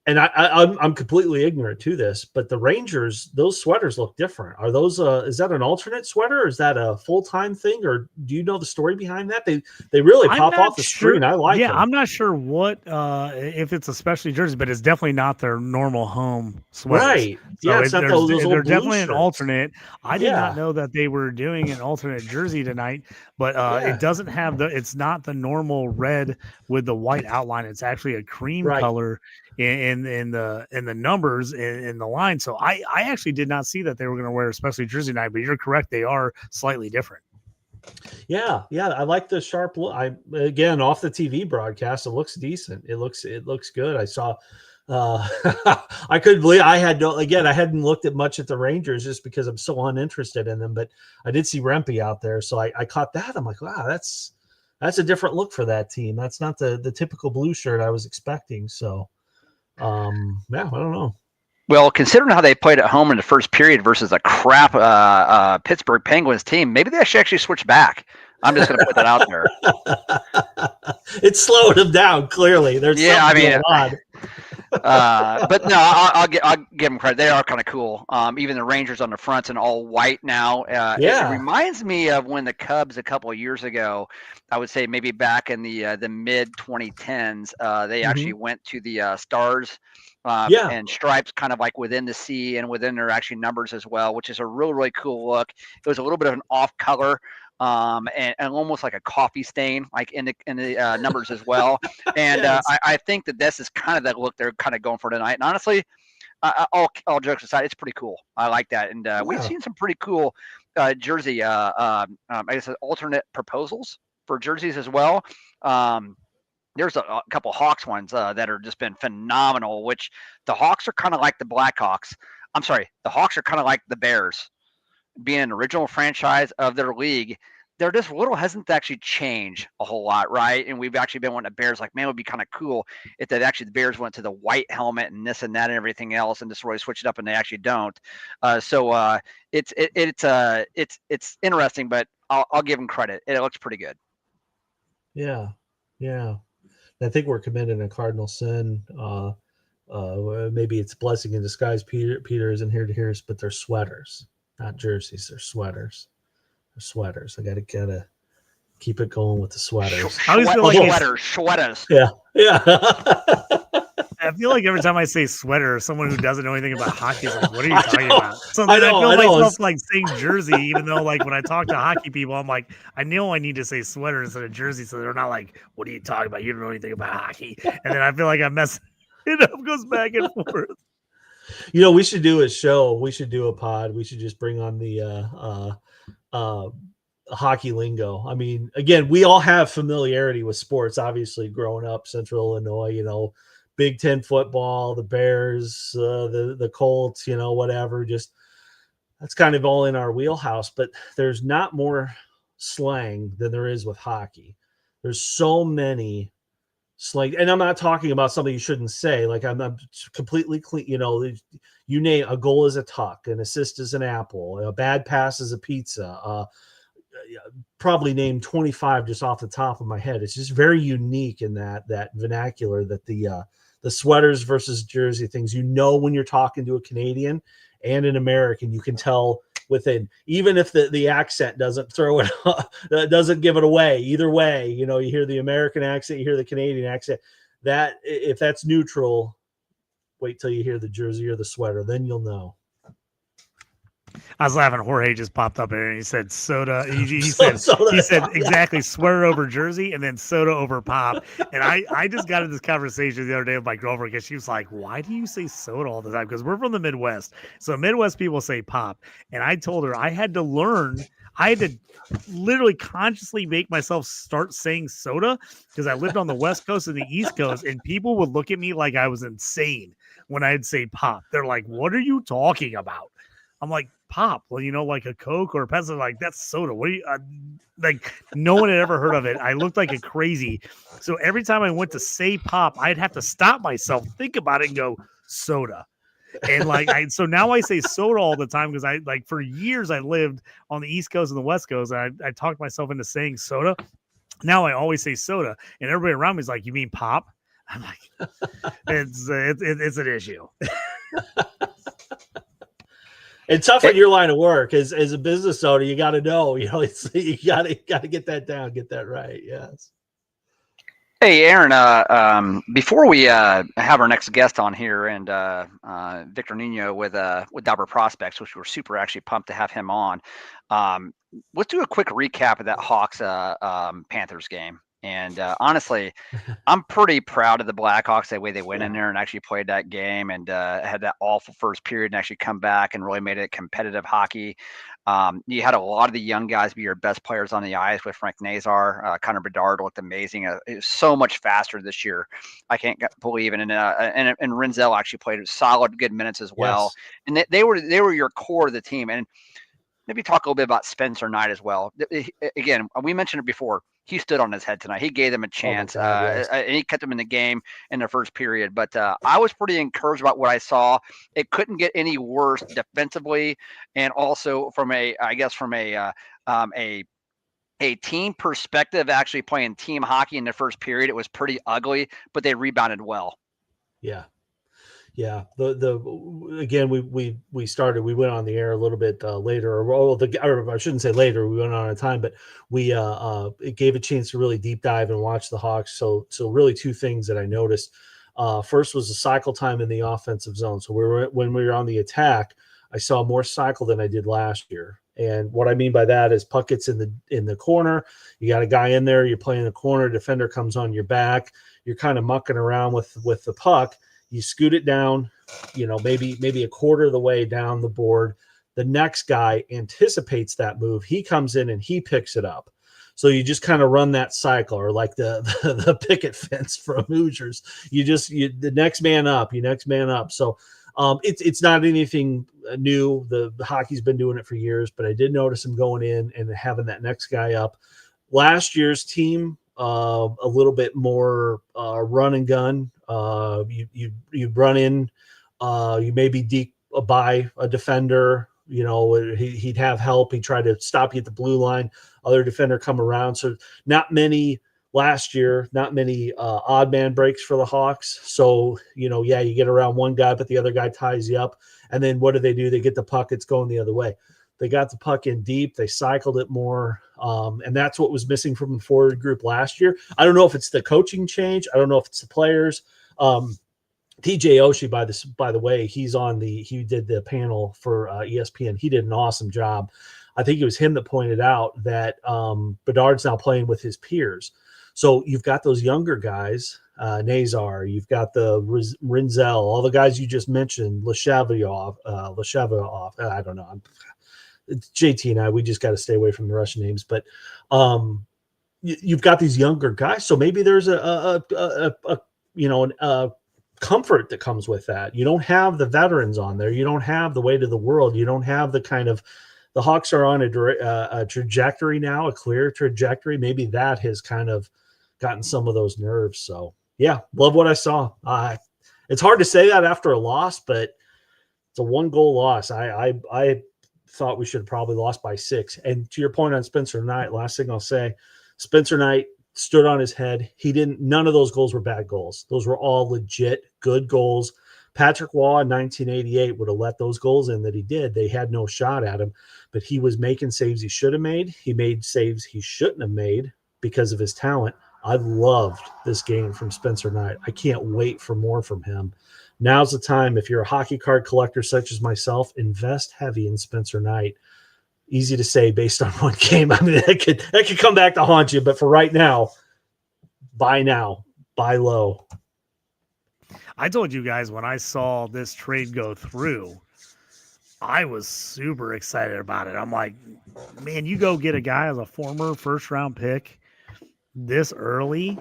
And I'm completely ignorant to this, but the Rangers, those sweaters look different. Are those is that an alternate sweater? Or is that a full-time thing? Or do you know the story behind that? They really pop off the screen. I like them. I'm not sure what if it's a specialty jersey, but it's definitely not their normal home sweaters. Right. So yeah, it's not those they're definitely shirts. An alternate. I did not know that they were doing an alternate jersey tonight, but it doesn't have it's not the normal red with the white outline. It's actually a cream color in the numbers in the line. So I actually did not see that they were going to wear a specialty jersey tonight, but you're correct. They are slightly different. Yeah. I like the sharp look. Again, off the TV broadcast, it looks decent. It looks good. I saw I couldn't believe I hadn't looked at much at the Rangers just because I'm so uninterested in them, but I did see Rempe out there. So I caught that. I'm like, wow, that's a different look for that team. That's not the typical blue shirt I was expecting. So I don't know. Well, considering how they played at home in the first period versus a crap Pittsburgh Penguins team, maybe they should actually switch back. I'm just going to put that out there. It slowed them down. Clearly, there's something odd. But no, I'll give them credit. They are kind of cool. Even the Rangers on the front's in all white now. It reminds me of when the Cubs a couple of years ago, I would say maybe back in the mid 2010s, they actually went to the stars and stripes kind of like within the C and within their actually numbers as well, which is a really, really cool look. It was a little bit of an off color. And almost like a coffee stain, like in the numbers as well. And I think that this is kind of that look they're kind of going for tonight. And honestly, all jokes aside, it's pretty cool. I like that. And we've seen some pretty cool jersey, I guess, alternate proposals for jerseys as well. There's a couple Hawks ones that are just been phenomenal, which the Hawks are kind of like the Blackhawks. I'm sorry, the Hawks are kind of like the Bears. Being an original franchise of their league, their just little hasn't actually changed a whole lot, right? And we've actually been wanting the Bears, like, man, it would be kind of cool if that actually the Bears went to the white helmet and this and that and everything else, and just really switch it up, and they actually don't. So it's interesting, but I'll give them credit. It looks pretty good. Yeah. I think we're committing a cardinal sin. Maybe it's a blessing in disguise. Peter isn't here to hear us, but they're sweaters. Not jerseys, they're sweaters. I gotta keep it going with the sweaters. I always feel like sweaters. Yeah. I feel like every time I say sweater, someone who doesn't know anything about hockey is like, "What are you talking about?" So I feel myself like saying jersey, even though like when I talk to hockey people, I'm like, I know I need to say sweater instead of jersey, so they're not like, "What are you talking about? You don't know anything about hockey." And then I feel like I'm messing it up, goes back and forth. We should do a show. We should do a pod. We should just bring on the hockey lingo. I mean, again, we all have familiarity with sports, obviously, growing up, Central Illinois, Big Ten football, the Bears, the Colts, whatever. Just that's kind of all in our wheelhouse, but there's not more slang than there is with hockey. There's so many slang, and I'm not talking about something you shouldn't say. Like I'm completely clean. You name a goal is a tuck, an assist is an apple, a bad pass is a pizza. Probably name 25 just off the top of my head. It's just very unique in that vernacular that the sweaters versus jersey things. When you're talking to a Canadian and an American, you can tell within, even if the accent doesn't throw it doesn't give it away. Either way, you hear the American accent, you hear the Canadian accent. That if that's neutral, wait till you hear the jersey or the sweater, then you'll know. I was laughing. Jorge just popped up here and he said soda. He said exactly sweater over jersey and then soda over pop. And I just got in this conversation the other day with my girlfriend because she was like, "Why do you say soda all the time?" Because we're from the Midwest, so Midwest people say pop. And I told her I had to literally consciously make myself start saying soda because I lived on the West Coast and the East Coast, and people would look at me like I was insane when I'd say pop. They're like, "What are you talking about?" I'm like, pop. Well, like a Coke or a Pepsi, like that's soda. What do you like? No one had ever heard of it. I looked like a crazy. So every time I went to say pop, I'd have to stop myself, think about it, and go soda. And so now I say soda all the time because for years I lived on the East Coast and the West Coast, and I talked myself into saying soda. Now I always say soda, and everybody around me is like, "You mean pop?" I'm like, it's an issue. It's tough in your line of work as a business owner. You got to know, you got to get that down, get that right. Yes. Hey, Aaron. Before we have our next guest on here, and Victor Nuno with Dauber Prospects, which we're super actually pumped to have him on. Let's do a quick recap of that Hawks Panthers game. And honestly, I'm pretty proud of the Blackhawks, the way they went in there and actually played that game and had that awful first period and actually come back and really made it competitive hockey. You had a lot of the young guys be your best players on the ice with Frank Nazar. Connor Bedard looked amazing. It was so much faster this year. I can't believe it. And Renzel actually played solid, good minutes as well. Yes. And they were your core of the team. And maybe talk a little bit about Spencer Knight as well. Again, we mentioned it before. He stood on his head tonight. He gave them a chance. Yes. And he kept them in the game in the first period. But I was pretty encouraged about what I saw. It couldn't get any worse defensively, and also from a team perspective, actually playing team hockey in the first period. It was pretty ugly, but they rebounded well. Yeah. Yeah, again, we went on the air a little bit later, or I shouldn't say later. We went on a time, but we it gave a chance to really deep dive and watch the Hawks. So really two things that I noticed. First was the cycle time in the offensive zone. So when we were on the attack, I saw more cycle than I did last year. And what I mean by that is puck gets in the corner. You got a guy in there. You're playing the corner. Defender comes on your back. You're kind of mucking around with the puck. You scoot it down, maybe a quarter of the way down the board. The next guy anticipates that move. He comes in and he picks it up. So you just kind of run that cycle, or like the picket fence from Hoosiers. The next man up, So it's not anything new. The hockey's been doing it for years, but I did notice him going in and having that next guy up. Last year's team, a little bit more run and gun. You run in, you maybe deep by a defender. He'd have help. He'd try to stop you at the blue line. Other defender come around. So not many last year. Not many odd man breaks for the Hawks. So you get around one guy, but the other guy ties you up. And then what do? They get the puck. It's going the other way. They got the puck in deep. They cycled it more. And that's what was missing from the forward group last year. I don't know if it's the coaching change. I don't know if it's the players. TJ Oshie, by the way, he did the panel for ESPN. He did an awesome job. I think it was him that pointed out that Bedard's now playing with his peers. So you've got those younger guys, Nazar, you've got the Renzel, all the guys you just mentioned, Lashavyov. I don't know. It's JT and I, we just got to stay away from the Russian names, but you've got these younger guys. So maybe there's a comfort that comes with that. You don't have the veterans on there. You don't have the weight of the world. You don't have the kind of the Hawks are on a trajectory now, a clear trajectory. Maybe that has kind of gotten some of those nerves. So yeah, love what I saw. It's hard to say that after a loss, but it's a 1-goal loss. I thought we should have probably lost by 6. And to your point on Spencer Knight, last thing I'll say, Spencer Knight stood on his head. None of those goals were bad goals. Those were all legit good goals. Patrick Waugh in 1988 would have let those goals in that he did. They had no shot at him, but he was making saves he should have made. He made saves he shouldn't have made because of his talent. I loved this game from Spencer Knight. I can't wait for more from him. Now's the time. If you're a hockey card collector such as myself, invest heavy in Spencer Knight. Easy to say based on one game. I mean, that could come back to haunt you, but for right now, buy now, buy low. I told you guys when I saw this trade go through, I was super excited about it. I'm like, man, you go get a guy as a former first-round pick this early.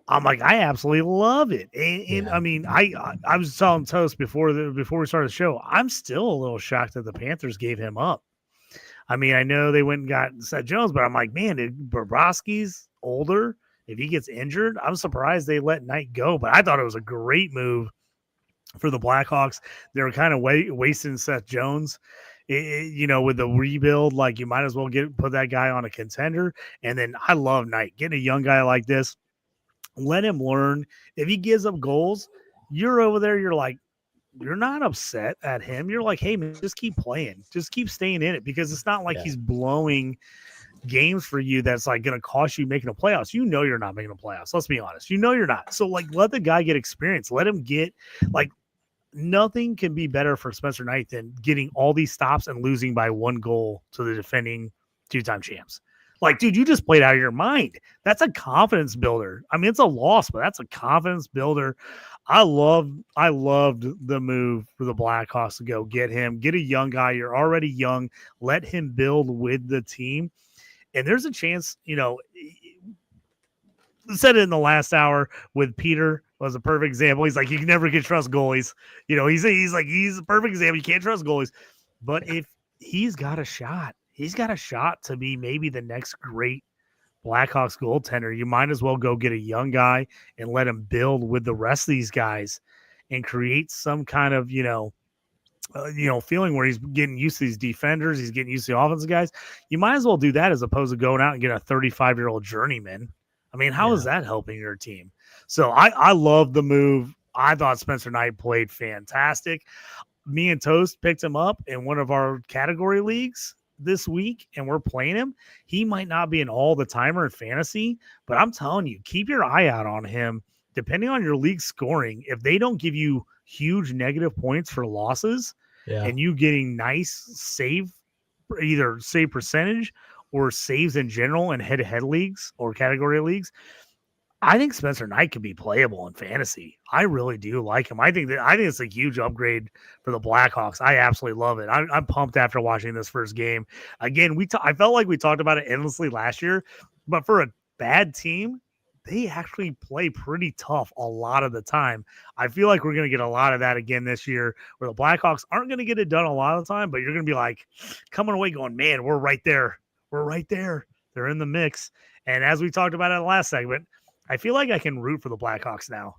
I'm like, I absolutely love it. And I mean, I was telling Toast before we started the show, I'm still a little shocked that the Panthers gave him up. I mean, I know they went and got Seth Jones, but I'm like, man, Bobrovsky's older. If he gets injured, I'm surprised they let Knight go. But I thought it was a great move for the Blackhawks. They were kind of wasting Seth Jones. With the rebuild, like you might as well put that guy on a contender. And then I love Knight. Getting a young guy like this, let him learn. If he gives up goals, you're over there, you're like, you're not upset at him. You're like, hey, man, just keep playing. Just keep staying in it because it's not like he's blowing games for you that's like going to cost you making the playoffs. You know you're not making the playoffs. Let's be honest. You know you're not. So, like, let the guy get experience. Let him get, like, nothing can be better for Spencer Knight than getting all these stops and losing by 1 goal to the defending 2-time champs. Like, dude, you just played out of your mind. That's a confidence builder. I mean, it's a loss, but that's a confidence builder. I loved the move for the Blackhawks to go get him, get a young guy. You're already young. Let him build with the team. And there's a chance, said it in the last hour with Peter was a perfect example. He's like, you never can trust goalies. He's a perfect example. You can't trust goalies. But if he's got a shot to be maybe the next great Blackhawks goaltender, you might as well go get a young guy and let him build with the rest of these guys and create some kind of, feeling where he's getting used to these defenders. He's getting used to the offensive guys. You might as well do that as opposed to going out and get a 35-year-old journeyman. I mean, how is that helping your team? So I love the move. I thought Spencer Knight played fantastic. Me and Toast picked him up in one of our category leagues this week, and we're playing him. He might not be an all-the-timer in fantasy, but I'm telling you, keep your eye out on him. Depending on your league scoring, if they don't give you huge negative points for losses and you getting nice either save percentage or saves in general in head-to-head leagues or category leagues, I think Spencer Knight can be playable in fantasy. I really do like him. I think it's a huge upgrade for the Blackhawks. I absolutely love it. I'm pumped after watching this first game. Again, I felt like we talked about it endlessly last year, but for a bad team, they actually play pretty tough a lot of the time. I feel like we're going to get a lot of that again this year where the Blackhawks aren't going to get it done a lot of the time, but you're going to be like coming away going, man, we're right there. We're right there. They're in the mix. And as we talked about in the last segment, I feel like I can root for the Blackhawks now.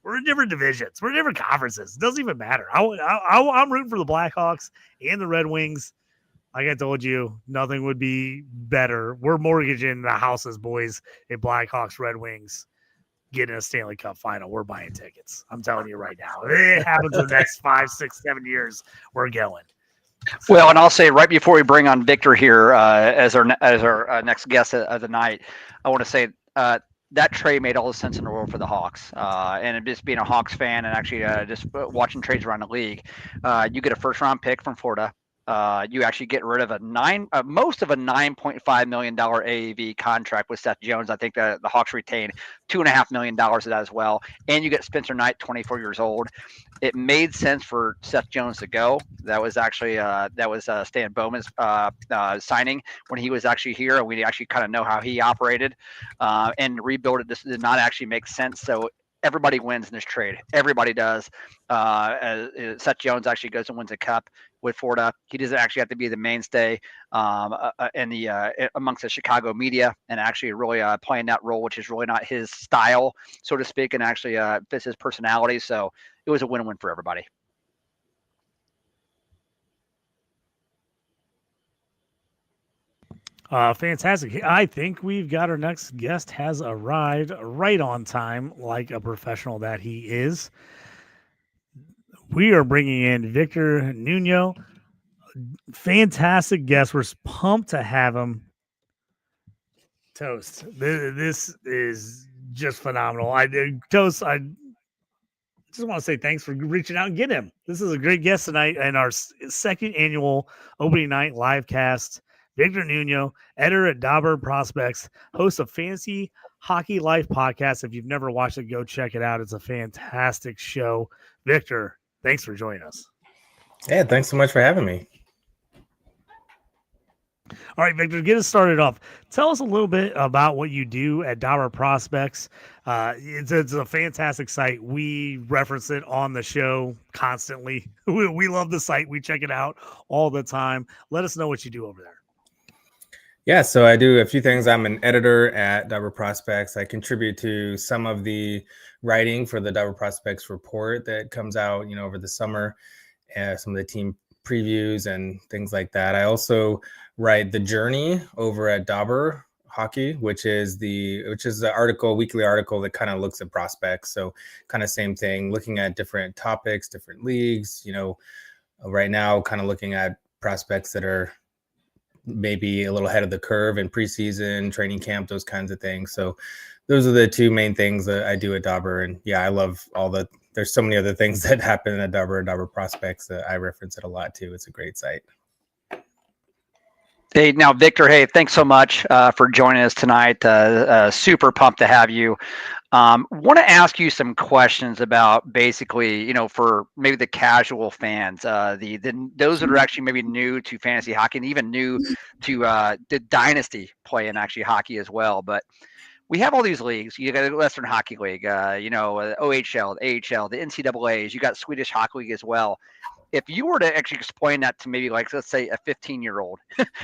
We're in different divisions. We're in different conferences. It doesn't even matter. I'm rooting for the Blackhawks and the Red Wings. Like I told you, nothing would be better. We're mortgaging the houses, boys, if Blackhawks, Red Wings get in a Stanley Cup final. We're buying tickets. I'm telling you right now. If it happens in the next 5, 6, 7 years, we're going. Well, and I'll say right before we bring on Victor here as our next guest of the night, I want to say that trade made all the sense in the world for the Hawks. And just being a Hawks fan and actually just watching trades around the league, you get a first-round pick from Florida. You actually get rid of most of a $9.5 million AAV contract with Seth Jones. I think the Hawks retain $2.5 million of that as well. And you get Spencer Knight, 24 years old. It made sense for Seth Jones to go. That was actually Stan Bowman's signing when he was actually here, and we actually kind of know how he operated. And rebuild it. This did not actually make sense. So everybody wins in this trade. Everybody does. Seth Jones actually goes and wins a cup with Florida. He doesn't actually have to be the mainstay in the amongst the Chicago media, and actually really playing that role, which is really not his style, so to speak, and actually fits his personality. So it was a win-win for everybody. Fantastic. I think we've got our next guest has arrived right on time, like a professional that he is. We are bringing in Victor Nuno. Fantastic guest. We're pumped to have him. Toast. This is just phenomenal. Toast, I just want to say thanks for reaching out and getting him. This is a great guest tonight and our second annual opening night live cast. Victor Nuno, editor at Dauber Prospects, host of Fantasy Hockey Life podcast. If you've never watched it, go check it out. It's a fantastic show. Victor, thanks for joining us. Yeah, thanks so much for having me. All right, Victor, get us started off. Tell us a little bit about what you do at Dauber Prospects. It's a fantastic site. We reference it on the show constantly. We love the site. We check it out all the time. Let us know what you do over there. Yeah, so I do a few things. I'm an editor at Dauber Prospects. I contribute to some of the writing for the Dauber Prospects report that comes out, over the summer, some of the team previews and things like that. I also write the Journey over at Dauber Hockey, which is the weekly article that kind of looks at prospects. So kind of same thing, looking at different topics, different leagues. Right now, kind of looking at prospects that are maybe a little ahead of the curve in preseason, training camp, those kinds of things. So those are the two main things that I do at Dauber. And yeah, I love there's so many other things that happen at Dauber and Dauber Prospects that I reference it a lot too. It's a great site. Hey, now, Victor, hey, thanks so much for joining us tonight. Super pumped to have you. Want to ask you some questions about basically, for maybe the casual fans, those that are actually maybe new to fantasy hockey and even new to the Dynasty playing actually hockey as well. But we have all these leagues. You got the Western Hockey League, OHL, the AHL, the NCAAs. You got Swedish Hockey League as well. If you were to actually explain that to maybe let's say a 15-year-old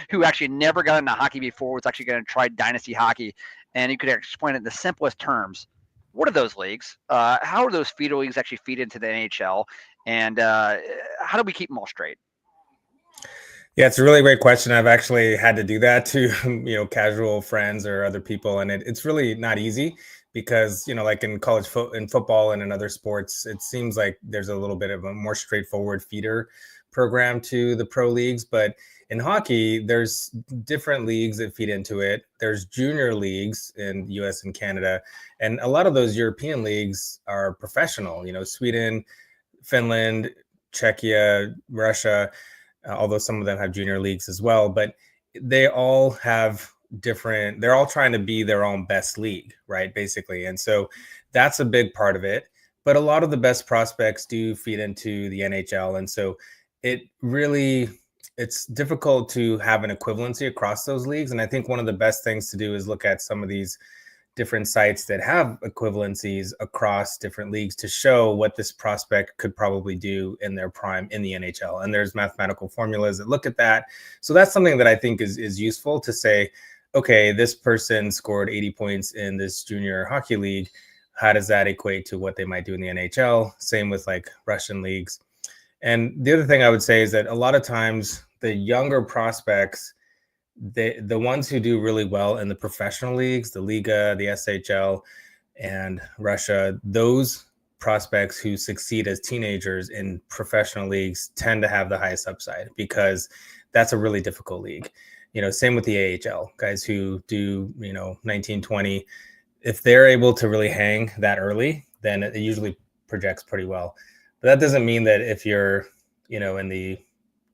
who actually never got into hockey before, was actually going to try Dynasty hockey, and you could explain it in the simplest terms, what are those leagues? How are those feeder leagues actually feed into the NHL? And how do we keep them all straight? Yeah, it's a really great question. I've actually had to do that to, casual friends or other people. And it's really not easy because, like in college in football and in other sports, it seems like there's a little bit of a more straightforward feeder program to the pro leagues. But in hockey, there's different leagues that feed into it. There's junior leagues in the US and Canada. And a lot of those European leagues are professional, Sweden, Finland, Czechia, Russia, although some of them have junior leagues as well. But they all have they're all trying to be their own best league, right? Basically. And so that's a big part of it. But a lot of the best prospects do feed into the NHL. And so it's difficult to have an equivalency across those leagues. And I think one of the best things to do is look at some of these different sites that have equivalencies across different leagues to show what this prospect could probably do in their prime in the NHL. And there's mathematical formulas that look at that. So that's something that I think is useful to say, okay, this person scored 80 points in this junior hockey league. How does that equate to what they might do in the NHL? Same with like Russian leagues. And the other thing I would say is that a lot of times the younger prospects, the ones who do really well in the professional leagues, the Liga, the SHL, and Russia, those prospects who succeed as teenagers in professional leagues tend to have the highest upside because that's a really difficult league. Same with the AHL, guys who do, 19, 20. If they're able to really hang that early, then it usually projects pretty well. But that doesn't mean that if you're, in the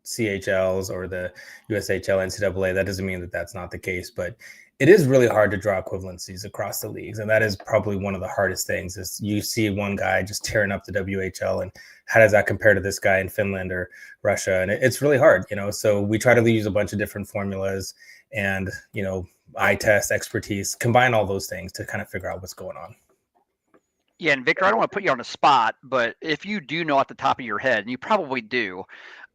CHLs or the USHL, NCAA, that doesn't mean that that's not the case. But it is really hard to draw equivalencies across the leagues. And that is probably one of the hardest things is you see one guy just tearing up the WHL and how does that compare to this guy in Finland or Russia? And it's really hard, so we try to use a bunch of different formulas and, eye test expertise, combine all those things to kind of figure out what's going on. Yeah, and Victor, I don't want to put you on the spot, but if you do know off the top of your head, and you probably do,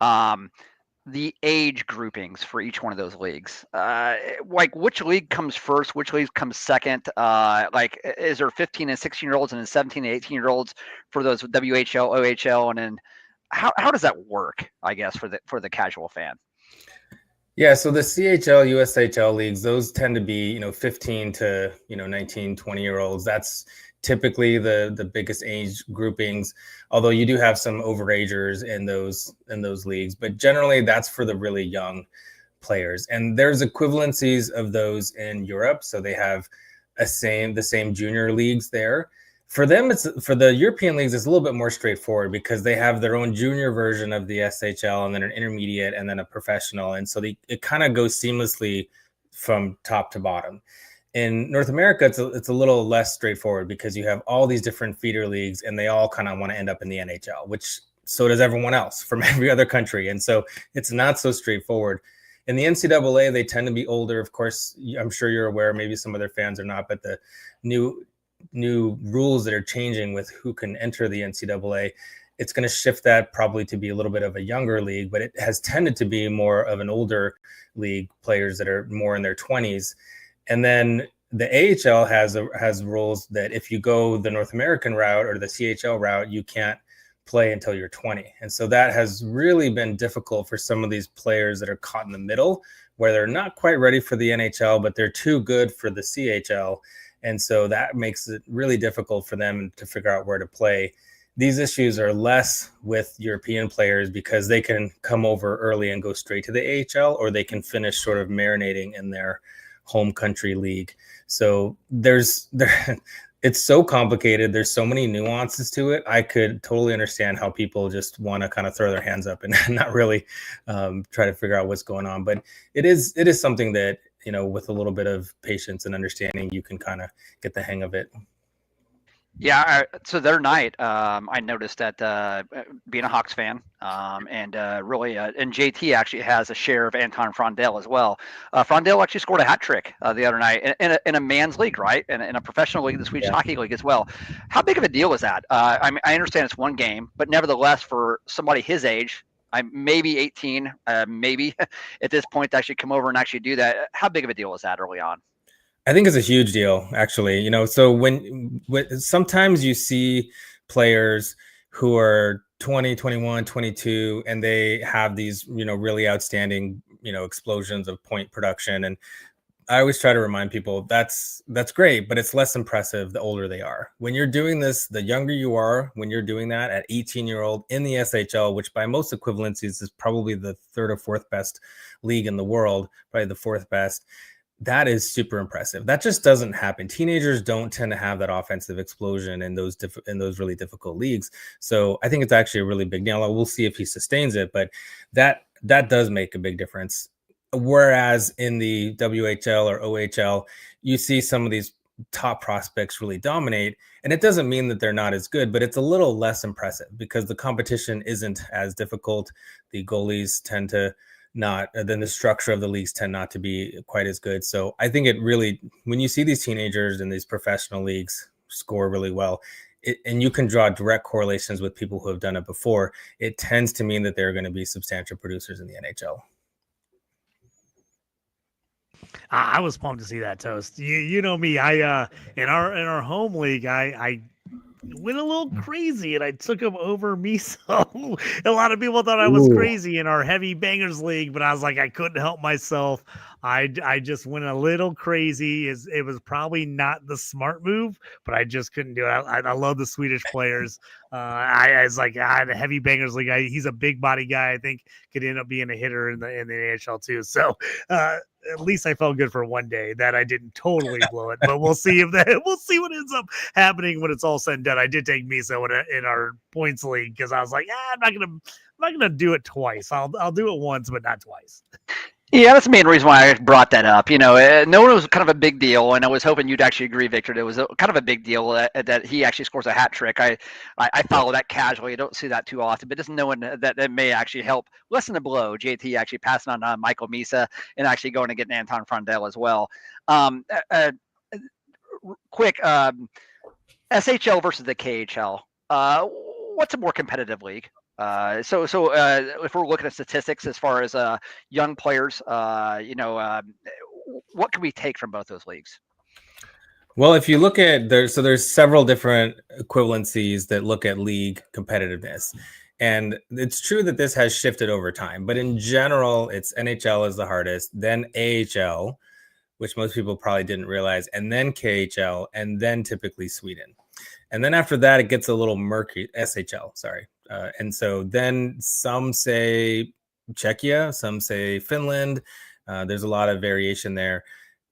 the age groupings for each one of those leagues, like which league comes first, which league comes second, like is there 15 and 16-year-olds and then 17 and 18-year-olds for those WHL, OHL, and then how does that work, I guess, for the casual fan? Yeah, so the CHL, USHL leagues, those tend to be, 15 to, 19, 20-year-olds. That's typically the biggest age groupings, although you do have some overagers in those leagues, but generally that's for the really young players. And there's equivalencies of those in Europe, so they have the same junior leagues there. For them, for the European leagues, it's a little bit more straightforward because they have their own junior version of the SHL and then an intermediate and then a professional. And so it kind of goes seamlessly from top to bottom. In North America, it's a little less straightforward because you have all these different feeder leagues and they all kind of want to end up in the NHL, which so does everyone else from every other country. And so it's not so straightforward. In the NCAA, they tend to be older. Of course, I'm sure you're aware, maybe some other fans are not, but the new rules that are changing with who can enter the NCAA, it's going to shift that probably to be a little bit of a younger league, but it has tended to be more of an older league, players that are more in their 20s. And then the AHL has rules that if you go the North American route or the CHL route, you can't play until you're 20. And so that has really been difficult for some of these players that are caught in the middle, where they're not quite ready for the NHL, but they're too good for the CHL. And so that makes it really difficult for them to figure out where to play. These issues are less with European players because they can come over early and go straight to the AHL, or they can finish sort of marinating in their home country league. So it's so complicated. There's so many nuances to it. I could totally understand how people just want to kind of throw their hands up and not really try to figure out what's going on. But it is something that, with a little bit of patience and understanding, you can kind of get the hang of it. Yeah, so the other night, I noticed that being a Hawks fan, and JT actually has a share of Anton Frondell as well. Frondell actually scored a hat trick the other night in a man's league, right? In a professional league, the Swedish Hockey League as well. How big of a deal is that? I understand it's one game, but nevertheless, for somebody his age, I'm maybe 18, maybe at this point to actually come over and actually do that. How big of a deal is that early on? I think it's a huge deal, actually. So when sometimes you see players who are 20, 21, 22, and they have these, really outstanding, explosions of point production. And I always try to remind people that's great, but it's less impressive the older they are. When you're doing this, the younger you are, when you're doing that at 18-year-old in the SHL, which by most equivalencies is probably the third or fourth best league in the world, probably the fourth best. That is super impressive. That just doesn't happen. Teenagers don't tend to have that offensive explosion in those really difficult leagues. So I think it's actually a really big deal. We'll see if he sustains it, but that does make a big difference. Whereas in the WHL or OHL, you see some of these top prospects really dominate, and it doesn't mean that they're not as good, but it's a little less impressive because the competition isn't as difficult. The goalies tend to not, then the structure of the leagues tend not to be quite as good. So I think it really, when you see these teenagers in these professional leagues score really well, and you can draw direct correlations with people who have done it before, it tends to mean that they're going to be substantial producers in the NHL. I was pumped to see that, Toast. You know me. I in our home league, I went a little crazy and I took him over Miso. A lot of people thought I was crazy in our heavy bangers league, but I was like, I couldn't help myself. I just went a little crazy. It was probably not the smart move, but I just couldn't do it. I love the Swedish players. I was like, the heavy bangers league. He's a big body guy. I think could end up being a hitter in the AHL too. So at least I felt good for one day that I didn't totally blow it. But we'll see we'll see what ends up happening when it's all said and done. I did take Miso in our points league because I was like, I'm not gonna do it twice. I'll do it once, but not twice. Yeah, that's the main reason why I brought that up. No one was kind of a big deal, and I was hoping you'd actually agree, Victor. It was kind of a big deal that he actually scores a hat trick. I follow that casually. I don't see that too often, but just knowing that may actually help lessen the blow. JT actually passing on Michael Misa and actually going to get Anton Frondell as well. Quick, SHL versus the KHL. What's a more competitive league? So if we're looking at statistics as far as young players, what can we take from both those leagues? Well, if you look at there's several different equivalencies that look at league competitiveness. And it's true that this has shifted over time, but in general, it's NHL is the hardest, then AHL, which most people probably didn't realize, and then KHL, and then typically Sweden. And then after that, it gets a little murky, SHL, sorry. And so then some say Czechia, some say Finland. There's a lot of variation there.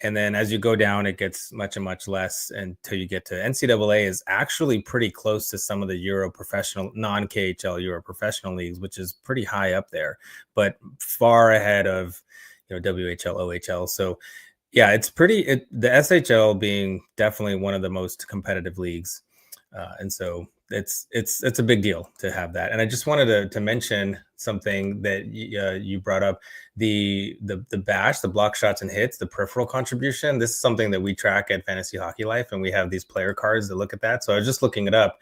And then as you go down, it gets much and much less until you get to NCAA is actually pretty close to some of the Euro professional, non-KHL Euro professional leagues, which is pretty high up there, but far ahead of WHL, OHL. So yeah, it's the SHL being definitely one of the most competitive leagues. And so it's a big deal to have that. And I just wanted to mention something that you brought up, the BASH, the block shots and hits, the peripheral contribution. This is something that we track at Fantasy Hockey Life, and we have these player cards that look at that. So I was just looking it up.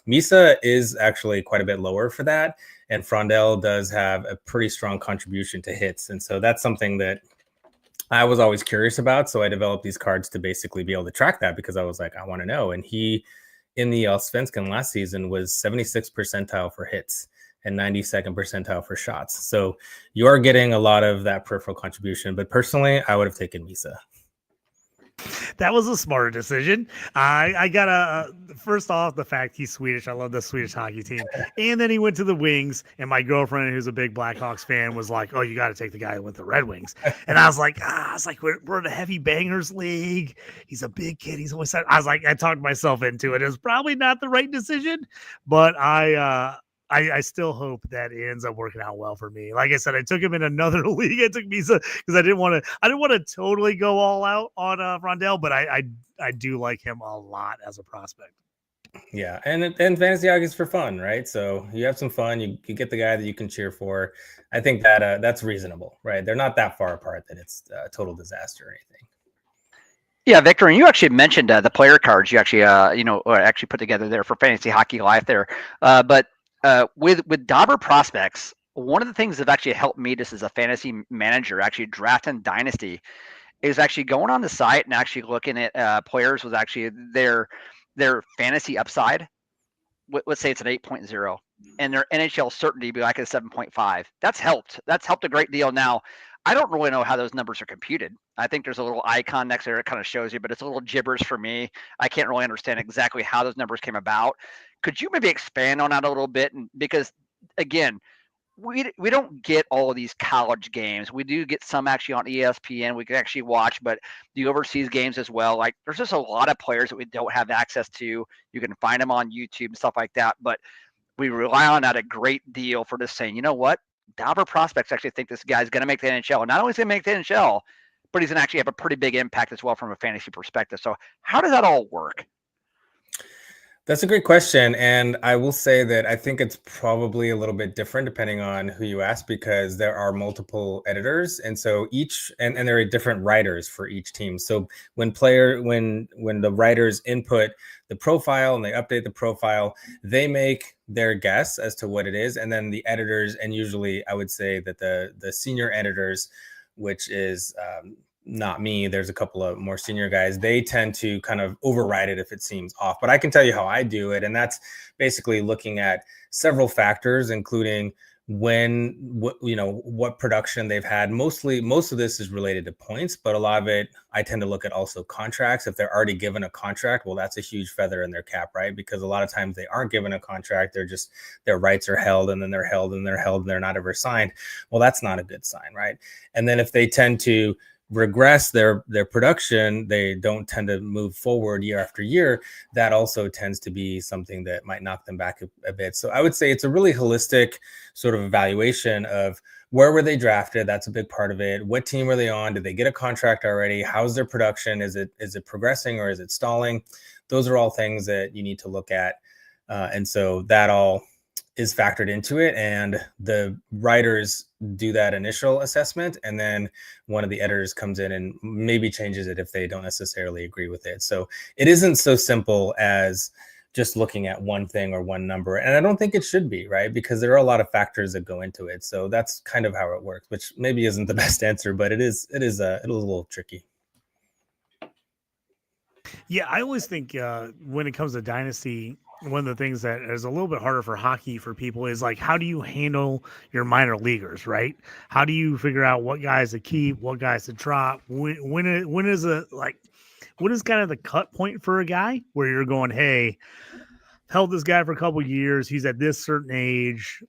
Misa is actually quite a bit lower for that, and Frondel does have a pretty strong contribution to hits. And so that's something that I was always curious about. So I developed these cards to basically be able to track that, because I was like, I want to know. And he, in the Allsvenskan last season, was 76th percentile for hits and 92nd percentile for shots. So you're getting a lot of that peripheral contribution. But personally, I would have taken Misa. That was a smarter decision. I got first off, the fact he's Swedish. I love the Swedish hockey team. And then he went to the Wings, and my girlfriend, who's a big Blackhawks fan, was like, "Oh, you got to take the guy who went to the Red Wings." And I was like, we're in a heavy bangers league. He's a big kid. He's always said, I was like, I talked myself into it. It was probably not the right decision, but I still hope that it ends up working out well for me. Like I said, I took him in another league. I took Misa because I didn't want to totally go all out on Rondell, but I do like him a lot as a prospect. Yeah, and fantasy hockey is for fun, right? So you have some fun. You get the guy that you can cheer for. I think that that's reasonable, right? They're not that far apart that it's a total disaster or anything. Yeah, Victor, and you actually mentioned the player cards you actually actually put together there for Fantasy Hockey Life there, but. With Dauber prospects, one of the things that actually helped me just as a fantasy manager, actually drafting Dynasty, is actually going on the site and actually looking at players with actually their fantasy upside. Let's say it's an 8.0, and their NHL certainty be like a 7.5. That's helped. That's helped a great deal. Now, I don't really know how those numbers are computed. I think there's a little icon next there that kind of shows you, but it's a little gibberish for me. I can't really understand exactly how those numbers came about. Could you maybe expand on that a little bit? And because again, we don't get all of these college games. We do get some actually on ESPN. We can actually watch, but the overseas games as well. Like there's just a lot of players that we don't have access to. You can find them on YouTube and stuff like that. But we rely on that a great deal for just saying, you know what? Dauber prospects actually think this guy's going to make the NHL. And not only is he going to make the NHL, but he's going to actually have a pretty big impact as well from a fantasy perspective. So how does that all work? That's a great question. And I will say that I think it's probably a little bit different depending on who you ask, because there are multiple editors. And so and there are different writers for each team. So when the writers input the profile and they update the profile, they make their guess as to what it is. And then the editors, and usually I would say that the senior editors, which is not me, there's a couple of more senior guys, they tend to kind of override it if it seems off. But I can tell you how I do it, and that's basically looking at several factors, including what production they've had. Most of this is related to points, but a lot of it I tend to look at also contracts. If they're already given a contract, well, that's a huge feather in their cap, right? Because a lot of times they aren't given a contract, their rights are held, and then they're held and they're held and they're not ever signed. Well, that's not a good sign, right? And then if they tend to regress their production, they don't tend to move forward year after year, that also tends to be something that might knock them back a bit. So I would say it's a really holistic sort of evaluation of where were they drafted. That's a big part of it. What team are they on? Did they get a contract already? How's their production? Is it progressing or is it stalling? Those are all things that you need to look at. And so that all is factored into it, and the writers do that initial assessment, and then one of the editors comes in and maybe changes it if they don't necessarily agree with it. So it isn't so simple as just looking at one thing or one number, and I don't think it should be, right? Because there are a lot of factors that go into it. So that's kind of how it works, which maybe isn't the best answer, but it is a little tricky. Yeah, I always think when it comes to Dynasty, one of the things that is a little bit harder for hockey for people is like, how do you handle your minor leaguers, right? How do you figure out what guys to keep, what guys to drop? When is kind of the cut point for a guy where you're going, hey, held this guy for a couple of years, he's at this certain age,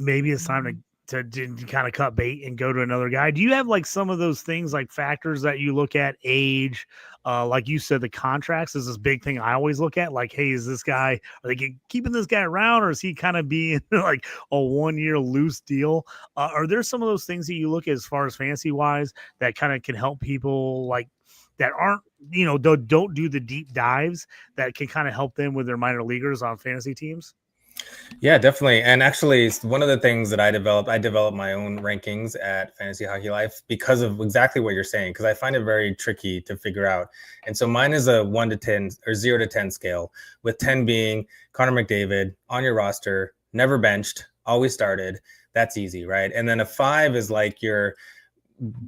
maybe it's time to kind of cut bait and go to another guy. Do you have like some of those things, like factors that you look at, age, like you said, the contracts is this big thing I always look at, like, hey, is this guy, are they keeping this guy around, or is he kind of being like a 1-year loose deal? Are there some of those things that you look at as far as fantasy wise that kind of can help people like that aren't, don't do the deep dives, that can kind of help them with their minor leaguers on fantasy teams? Yeah, definitely. And actually, one of the things that I developed my own rankings at Fantasy Hockey Life because of exactly what you're saying, because I find it very tricky to figure out. And so mine is a 1 to 10 or 0 to 10 scale, with 10 being Connor McDavid on your roster, never benched, always started. That's easy, right? And then a 5 is like your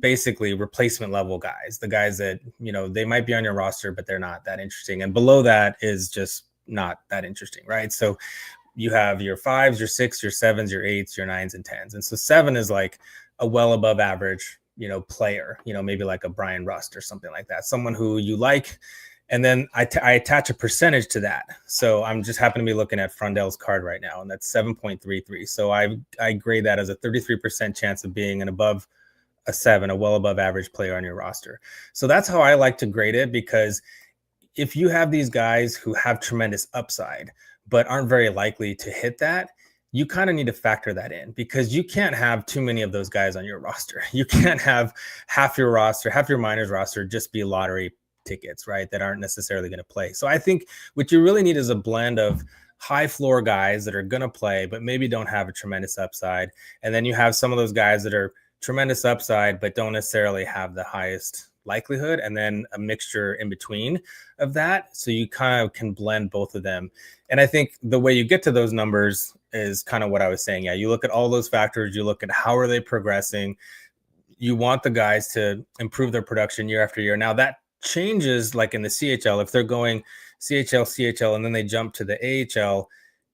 basically replacement level guys, the guys that, they might be on your roster, but they're not that interesting. And below that is just not that interesting, right? So you have your 5s, your 6s, your 7s, your 8s, your 9s, and 10s. And so 7 is like a well above average, player, maybe like a Bryan Rust or something like that, someone who you like. And then I attach a percentage to that. So I'm just happen to be looking at Frondell's card right now, and that's 7.33. So I grade that as a 33% chance of being an above a 7, a well above average player on your roster. So that's how I like to grade it, because if you have these guys who have tremendous upside but aren't very likely to hit that, you kind of need to factor that in, because you can't have too many of those guys on your roster. You can't have half your minors roster just be lottery tickets, right, that aren't necessarily going to play. So I think what you really need is a blend of high floor guys that are going to play but maybe don't have a tremendous upside, and then you have some of those guys that are tremendous upside but don't necessarily have the highest likelihood, and then a mixture in between of that, so you kind of can blend both of them. And I think the way you get to those numbers is kind of what I was saying. Yeah, you look at all those factors, you look at how are they progressing. You want the guys to improve their production year after year. Now that changes, like in the CHL, if they're going CHL, and then they jump to the AHL,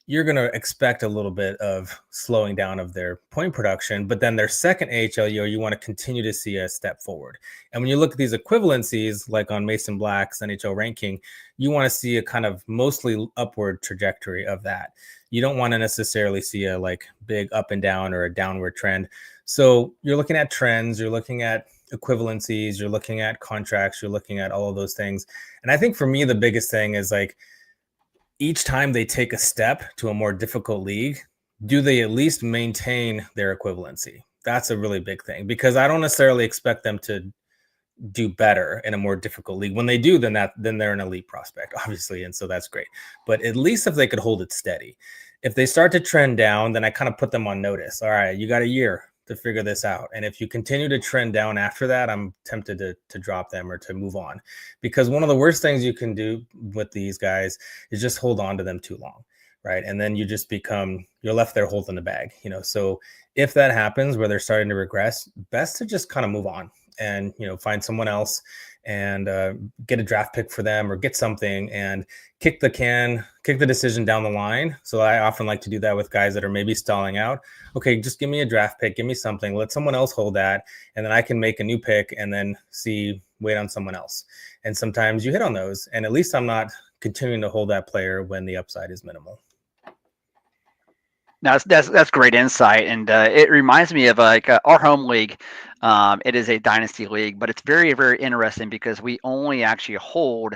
you're going to expect a little bit of slowing down of their point production, but then their second AHL year, you want to continue to see a step forward. And when you look at these equivalencies, like on Mason Black's NHL ranking, you want to see a kind of mostly upward trajectory of that. You don't want to necessarily see a like big up and down or a downward trend. So you're looking at trends, you're looking at equivalencies, you're looking at contracts, you're looking at all of those things. And I think for me, the biggest thing is like, each time they take a step to a more difficult league, do they at least maintain their equivalency? That's a really big thing, because I don't necessarily expect them to do better in a more difficult league. When they do, then they're an elite prospect, obviously, and so that's great. But at least if they could hold it steady. If they start to trend down, then I kind of put them on notice. All right, you got a year to figure this out. And if you continue to trend down after that, I'm tempted to drop them or to move on, because one of the worst things you can do with these guys is just hold on to them too long, right? And then you're left there holding the bag, So if that happens where they're starting to regress, best to just kind of move on and, find someone else and get a draft pick for them, or get something and kick the decision down the line. So I often like to do that with guys that are maybe stalling out. Okay, just give me a draft pick, give me something, let someone else hold that, and then I can make a new pick and then wait on someone else. And sometimes you hit on those, and at least I'm not continuing to hold that player when the upside is minimal. Now that's great insight, and it reminds me of our home league. It is a dynasty league, but it's very, very interesting because we only actually hold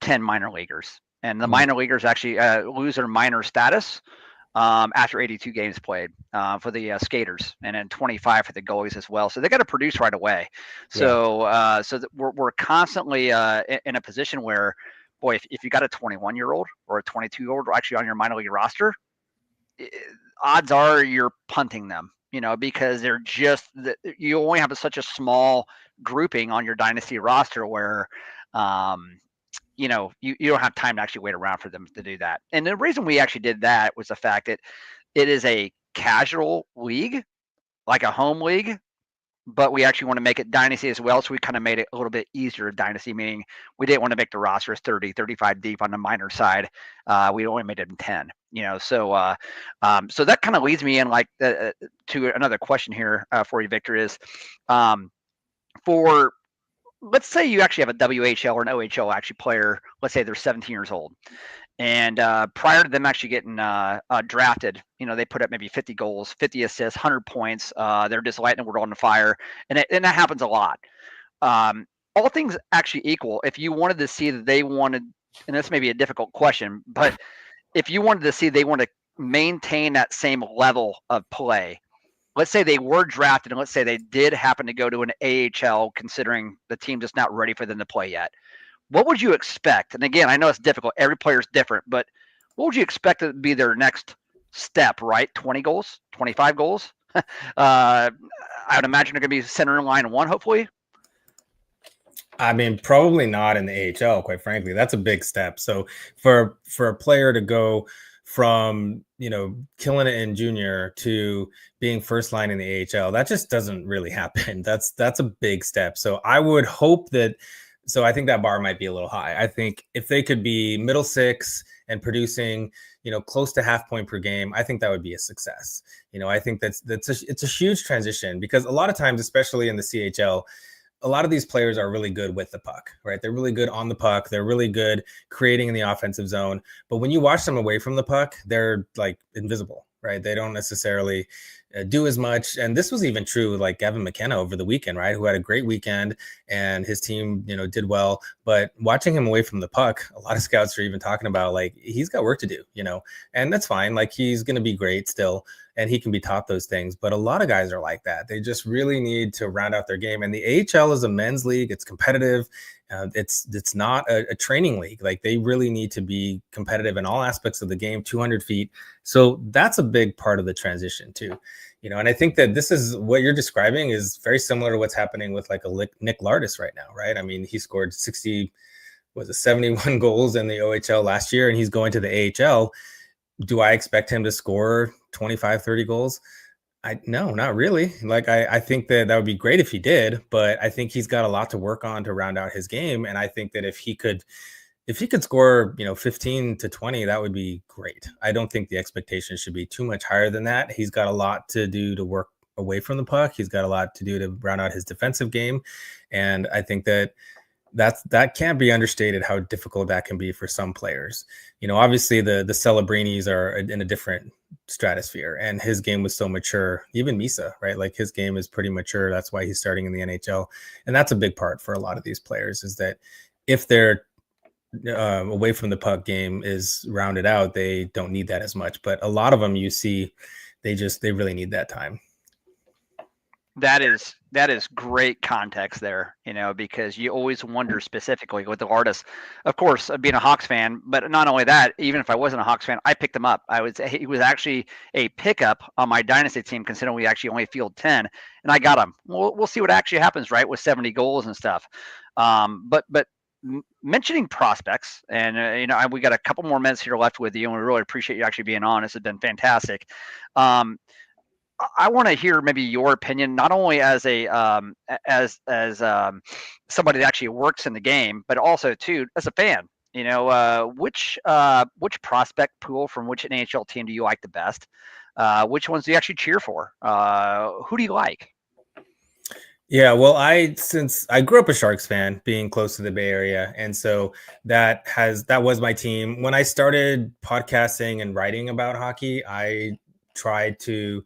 10 minor leaguers, and the minor leaguers actually lose their minor status after 82 games played for the skaters, and then 25 for the goalies as well. So they got to produce right away. So we're constantly in a position where, boy, if you got a 21-year-old or a 22-year-old actually on your minor league roster, odds are you're punting them, because they're you only have such a small grouping on your dynasty roster where, you don't have time to actually wait around for them to do that. And the reason we actually did that was the fact that it is a casual league, like a home league, but we actually want to make it dynasty as well. So we kind of made it a little bit easier dynasty, meaning we didn't want to make the rosters 30, 35 deep on the minor side. We only made it in 10, so that kind of leads me in to another question here for you, Victor, is for, let's say you actually have a WHL or an OHL actually player, let's say they're 17 years old. And prior to them actually getting drafted, they put up maybe 50 goals, 50 assists, 100 points. They're just lighting the world on fire. And that happens a lot. All things actually equal, if you wanted to see that they wanted, and this may be a difficult question, but if you wanted to see they want to maintain that same level of play, let's say they were drafted and let's say they did happen to go to an AHL, considering the team just not ready for them to play yet. What would you expect? And again, I know it's difficult. Every player is different, but what would you expect to be their next step, right? 20 goals, 25 goals? I would imagine they're going to be center in line one, hopefully. I mean, probably not in the AHL, quite frankly. That's a big step. So for a player to go from, killing it in junior to being first line in the AHL, that just doesn't really happen. That's a big step. So I would hope that. So I think that bar might be a little high. I think if they could be middle six and producing, close to half point per game, I think that would be a success. I think it's a huge transition, because a lot of times, especially in the CHL, a lot of these players are really good with the puck, right? They're really good on the puck. They're really good creating in the offensive zone. But when you watch them away from the puck, they're like invisible, right? They don't necessarily do as much. And this was even true with like Gavin McKenna over the weekend, right? Who had a great weekend and his team, did well. But watching him away from the puck, a lot of scouts are even talking about like, he's got work to do, and that's fine. Like, he's going to be great still, and he can be taught those things. But a lot of guys are like that. They just really need to round out their game. And the AHL is a men's league. It's competitive. It's not a training league. Like, they really need to be competitive in all aspects of the game, 200 feet. So that's a big part of the transition too. And I think that this is what you're describing is very similar to what's happening with like a Nick Lardis right now, right? I mean, he scored 71 goals in the OHL last year, and he's going to the AHL. Do I expect him to score 25, 30 goals? No, not really. Like, I think that would be great if he did, but I think he's got a lot to work on to round out his game. And I think that if he could score, 15 to 20, that would be great. I don't think the expectation should be too much higher than that. He's got a lot to do to work away from the puck. He's got a lot to do to round out his defensive game. And I think that can't be understated how difficult that can be for some players. Obviously the Celebrinis are in a different stratosphere, and his game was so mature. Even Misa, right? Like, his game is pretty mature. That's why he's starting in the NHL. And that's a big part for a lot of these players, is that if they're away from the puck game is rounded out, they don't need that as much. But a lot of them, you see, they really need that time. That is great context there, because you always wonder specifically with the artist, of course, being a Hawks fan, but not only that, even if I wasn't a Hawks fan, I picked him up. He was actually a pickup on my dynasty team, considering we actually only field 10, and I got him. We'll see what actually happens, right, with 70 goals and stuff. But mentioning prospects, and we got a couple more minutes here left with you, and we really appreciate you actually being on. This has been fantastic. I want to hear maybe your opinion, not only as a somebody that actually works in the game, but also too as a fan. Which prospect pool from which NHL team do you like the best? Which ones do you actually cheer for? Who do you like? Yeah, well, since I grew up a Sharks fan, being close to the Bay Area, and so that was my team. When I started podcasting and writing about hockey, I tried to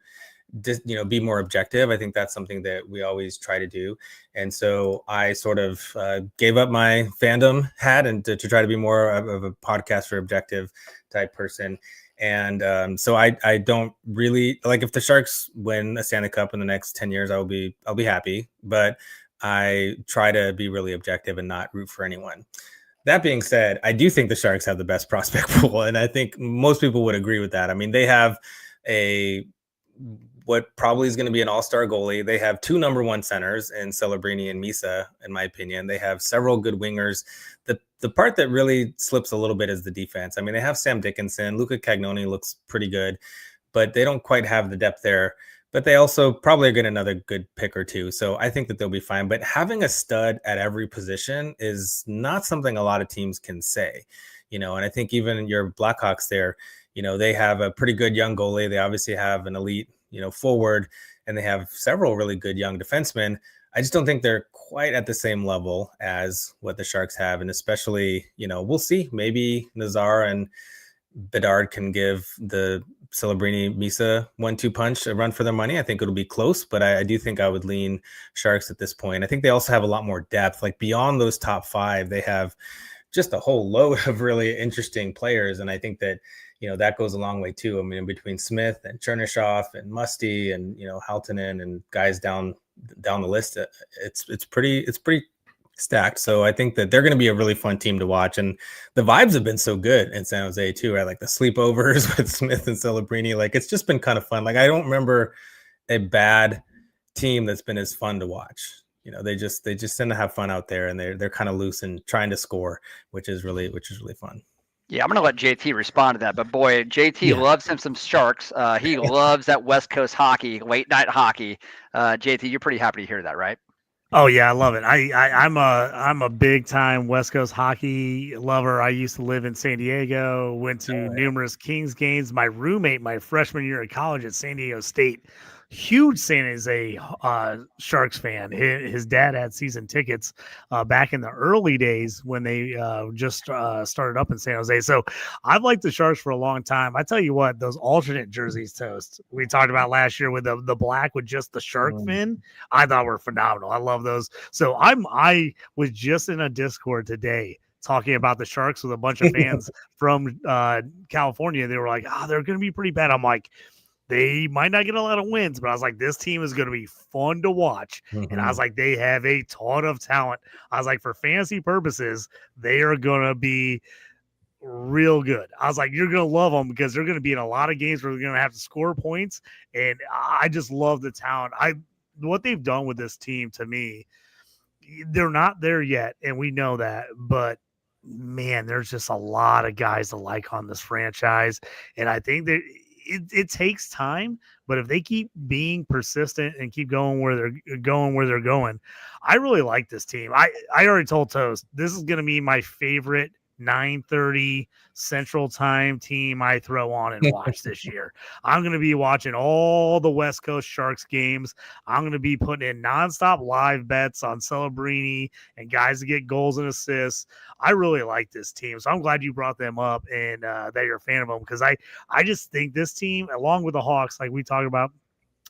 be more objective. I think that's something that we always try to do. And so I sort of gave up my fandom hat and to try to be more of a podcaster objective type person. And so I don't really like, if the Sharks win a Stanley Cup in the next 10 years, I'll be happy, but I try to be really objective and not root for anyone. That being said, I do think the Sharks have the best prospect pool, and I think most people would agree with that. I mean, they have what probably is going to be an all-star goalie. They have 2 number 1 centers in Celebrini and Misa, in my opinion. They have several good wingers. The part that really slips a little bit is the defense. I mean, they have Sam Dickinson. Luca Cagnoni looks pretty good, but they don't quite have the depth there. But they also probably get another good pick or two. So I think that they'll be fine. But having a stud at every position is not something a lot of teams can say, and I think even your Blackhawks there, they have a pretty good young goalie. They obviously have an elite, forward, and they have several really good young defensemen. I just don't think they're quite at the same level as what the Sharks have. And especially, we'll see. Maybe Nazar and Bedard can give the Celebrini Misa 1-2 punch a run for their money. I think it'll be close, but I do think I would lean Sharks at this point. I think they also have a lot more depth. Like beyond those top 5, they have just a whole load of really interesting players. And I think that, that goes a long way too. I mean, between Smith and Chernishoff and Musty and, Haltonen and guys down the list, it's pretty stacked. So I think that they're going to be a really fun team to watch. And the vibes have been so good in San Jose too, right? Like the sleepovers with Smith and Celebrini, like it's just been kind of fun. Like I don't remember a bad team that's been as fun to watch. They just tend to have fun out there, and they're kind of loose and trying to score, which is really fun. Yeah, I'm going to let JT respond to that. But boy, JT loves him some Sharks. He loves that West Coast hockey, late night hockey. JT, you're pretty happy to hear that, right? Oh yeah, I love it. I'm a big time West Coast hockey lover. I used to live in San Diego, went to numerous Kings games. My roommate, my freshman year of college at San Diego State, huge San Jose Sharks fan. His dad had season tickets back in the early days when they just started up in San Jose. So I've liked the Sharks for a long time. I tell you what, those alternate jerseys, Toast, we talked about last year with the black with just the shark fin, I thought were phenomenal. I love those. So I was just in a Discord today talking about the Sharks with a bunch of fans from California. They were like, they're going to be pretty bad. I'm like, they might not get a lot of wins, but I was like, this team is going to be fun to watch. Mm-hmm. And I was like, they have a ton of talent. I was like, for fantasy purposes, they are going to be real good. I was like, you're going to love them because they're going to be in a lot of games where they're going to have to score points. And I just love the talent. What they've done with this team, to me, they're not there yet, and we know that, but man, there's just a lot of guys to like on this franchise. And I think that it takes time, but if they keep being persistent and keep going where they're going, I really like this team. I already told Toast this is going to be my favorite 9:30 Central Time team I throw on and watch this year. I'm going to be watching all the West Coast Sharks games. I'm going to be putting in nonstop live bets on Celebrini and guys to get goals and assists. I really like this team, so I'm glad you brought them up and that you're a fan of them, because I just think this team, along with the Hawks, like we talked about,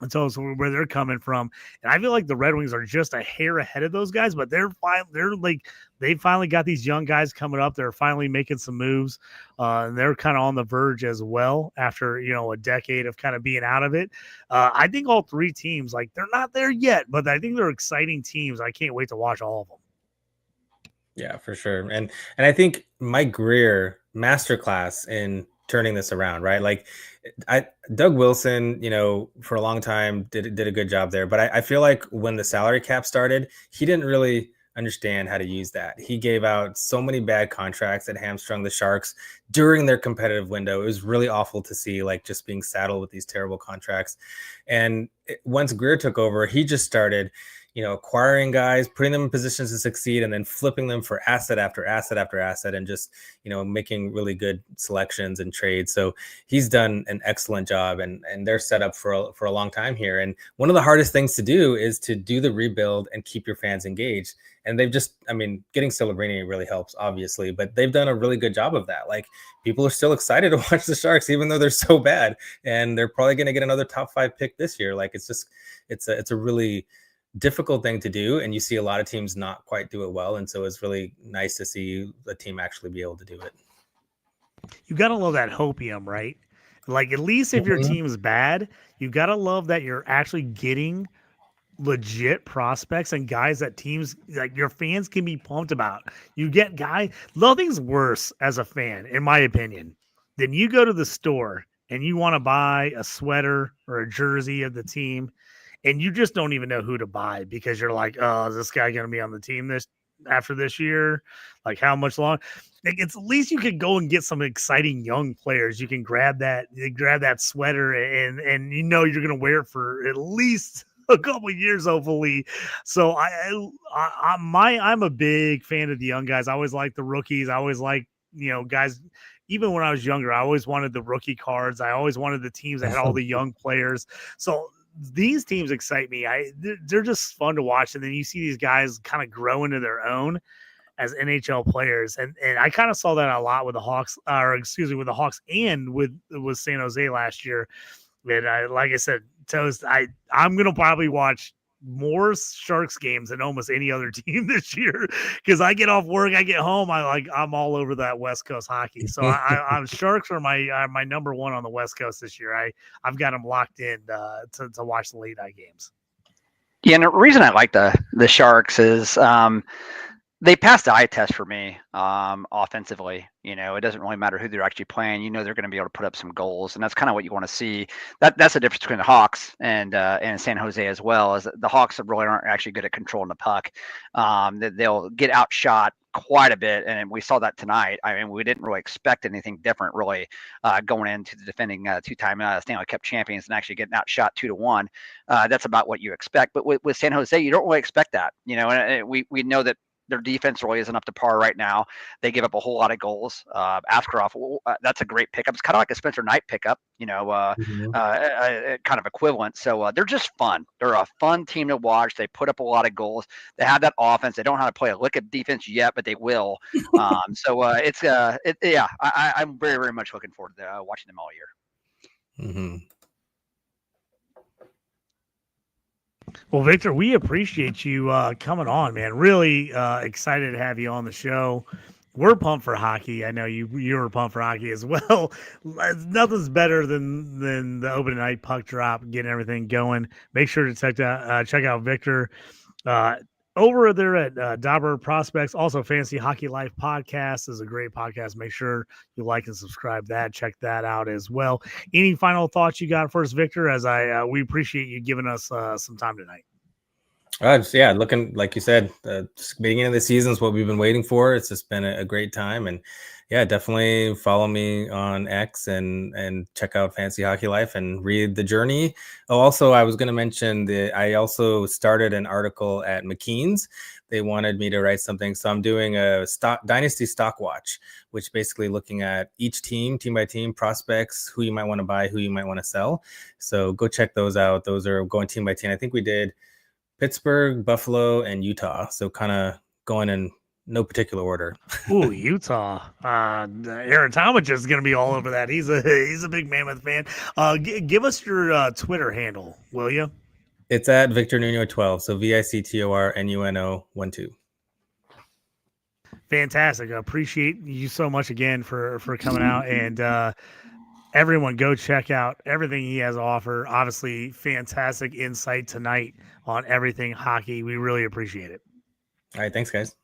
and tell us where they're coming from. And I feel like the Red Wings are just a hair ahead of those guys, but they finally got these young guys coming up. They're finally making some moves. And they're kind of on the verge as well after, a decade of kind of being out of it. I think all three teams, they're not there yet, but I think they're exciting teams. I can't wait to watch all of them. Yeah, for sure. And I think Mike Greer masterclass in turning this around, right? Doug Wilson, for a long time did a good job there, but I feel like when the salary cap started, he didn't really understand how to use that. He gave out so many bad contracts that hamstrung the Sharks during their competitive window. It was really awful to see, just being saddled with these terrible contracts. And once Greer took over, he just started acquiring guys, putting them in positions to succeed, and then flipping them for asset after asset after asset, and just, making really good selections and trades. So he's done an excellent job, and they're set up for a long time here. And one of the hardest things to do is to do the rebuild and keep your fans engaged. And they've getting Celebrini really helps, obviously, but they've done a really good job of that. People are still excited to watch the Sharks, even though they're so bad, and they're probably going to get another top 5 pick this year. It's a really difficult thing to do, and you see a lot of teams not quite do it well, and so it's really nice to see a team actually be able to do it. You gotta love that hopium, right? At least if your team is bad, you gotta love that you're actually getting legit prospects and guys that teams like your fans can be pumped about. You get nothing's worse as a fan, in my opinion, than you go to the store and you want to buy a sweater or a jersey of the team and you just don't even know who to buy because you're like, oh, is this guy going to be on the team after this year? Like how much longer? Like it's at least you can go and get some exciting young players. You can grab that sweater and you know you're going to wear it for at least a couple of years, hopefully. So I'm a big fan of the young guys. I always like the rookies. I always like, guys. Even when I was younger, I always wanted the rookie cards. I always wanted the teams that had all the young players. So these teams excite me. They're just fun to watch. And then you see these guys kind of grow into their own as NHL players. And I kind of saw that a lot with the Hawks, with the Hawks and with San Jose last year. And like I said, Toast, I'm going to probably watch more Sharks games than almost any other team this year because I get off work, I get home, I'm all over that West Coast hockey. So I'm Sharks are my number one on the West Coast this year. I've got them locked in to watch the late night games. Yeah, and the reason I like the Sharks is they passed the eye test for me offensively. It doesn't really matter who they're actually playing. They're going to be able to put up some goals, and that's kind of what you want to see. That's the difference between the Hawks and San Jose as well. Is the Hawks really aren't actually good at controlling the puck. They'll get outshot quite a bit, and we saw that tonight. I mean, we didn't really expect anything different really going into the defending two-time Stanley Cup champions and actually getting outshot 2-1. That's about what you expect. But with San Jose, you don't really expect that. And we know that their defense really isn't up to par right now. They give up a whole lot of goals. Askarov, that's a great pickup. It's kind of like a Spencer Knight pickup, kind of equivalent. So they're just fun. They're a fun team to watch. They put up a lot of goals. They have that offense. They don't know how to play a lick of defense yet, but they will. I'm very, very much looking forward to watching them all year. Mm-hmm. Well, Victor, we appreciate you coming on, man. Really excited to have you on the show. We're pumped for hockey. I know you were pumped for hockey as well. Nothing's better than the opening night puck drop, getting everything going. Make sure to check out Victor over there at Dauber Prospects. Also, Fantasy Hockey Life podcast is a great podcast. Make sure you like and subscribe that. Check that out as well. Any final thoughts you got for us, Victor? As we appreciate you giving us some time tonight. Looking like you said, the beginning of the season is what we've been waiting for. It's just been a great time, and definitely follow me on X and check out Fantasy Hockey Life and read the journey. Oh, also, I was going to mention that I also started an article at McGlynn's. They wanted me to write something, so I'm doing a Dynasty stock watch, which basically looking at each team by team, prospects, who you might want to buy, who you might want to sell. So go check those out. Those are going team by team. I think we did Pittsburgh, Buffalo, and Utah. So kind of going in no particular order. Ooh, Utah. Aaron Tometich is going to be all over that. He's a big Mammoth fan. Give us your Twitter handle, will you? It's at Victor Nuno 12. So VictorNuno 12. Fantastic. I appreciate you so much again for coming out, and everyone go check out everything he has to offer. Obviously, fantastic insight tonight on everything hockey. We really appreciate it. All right. Thanks, guys.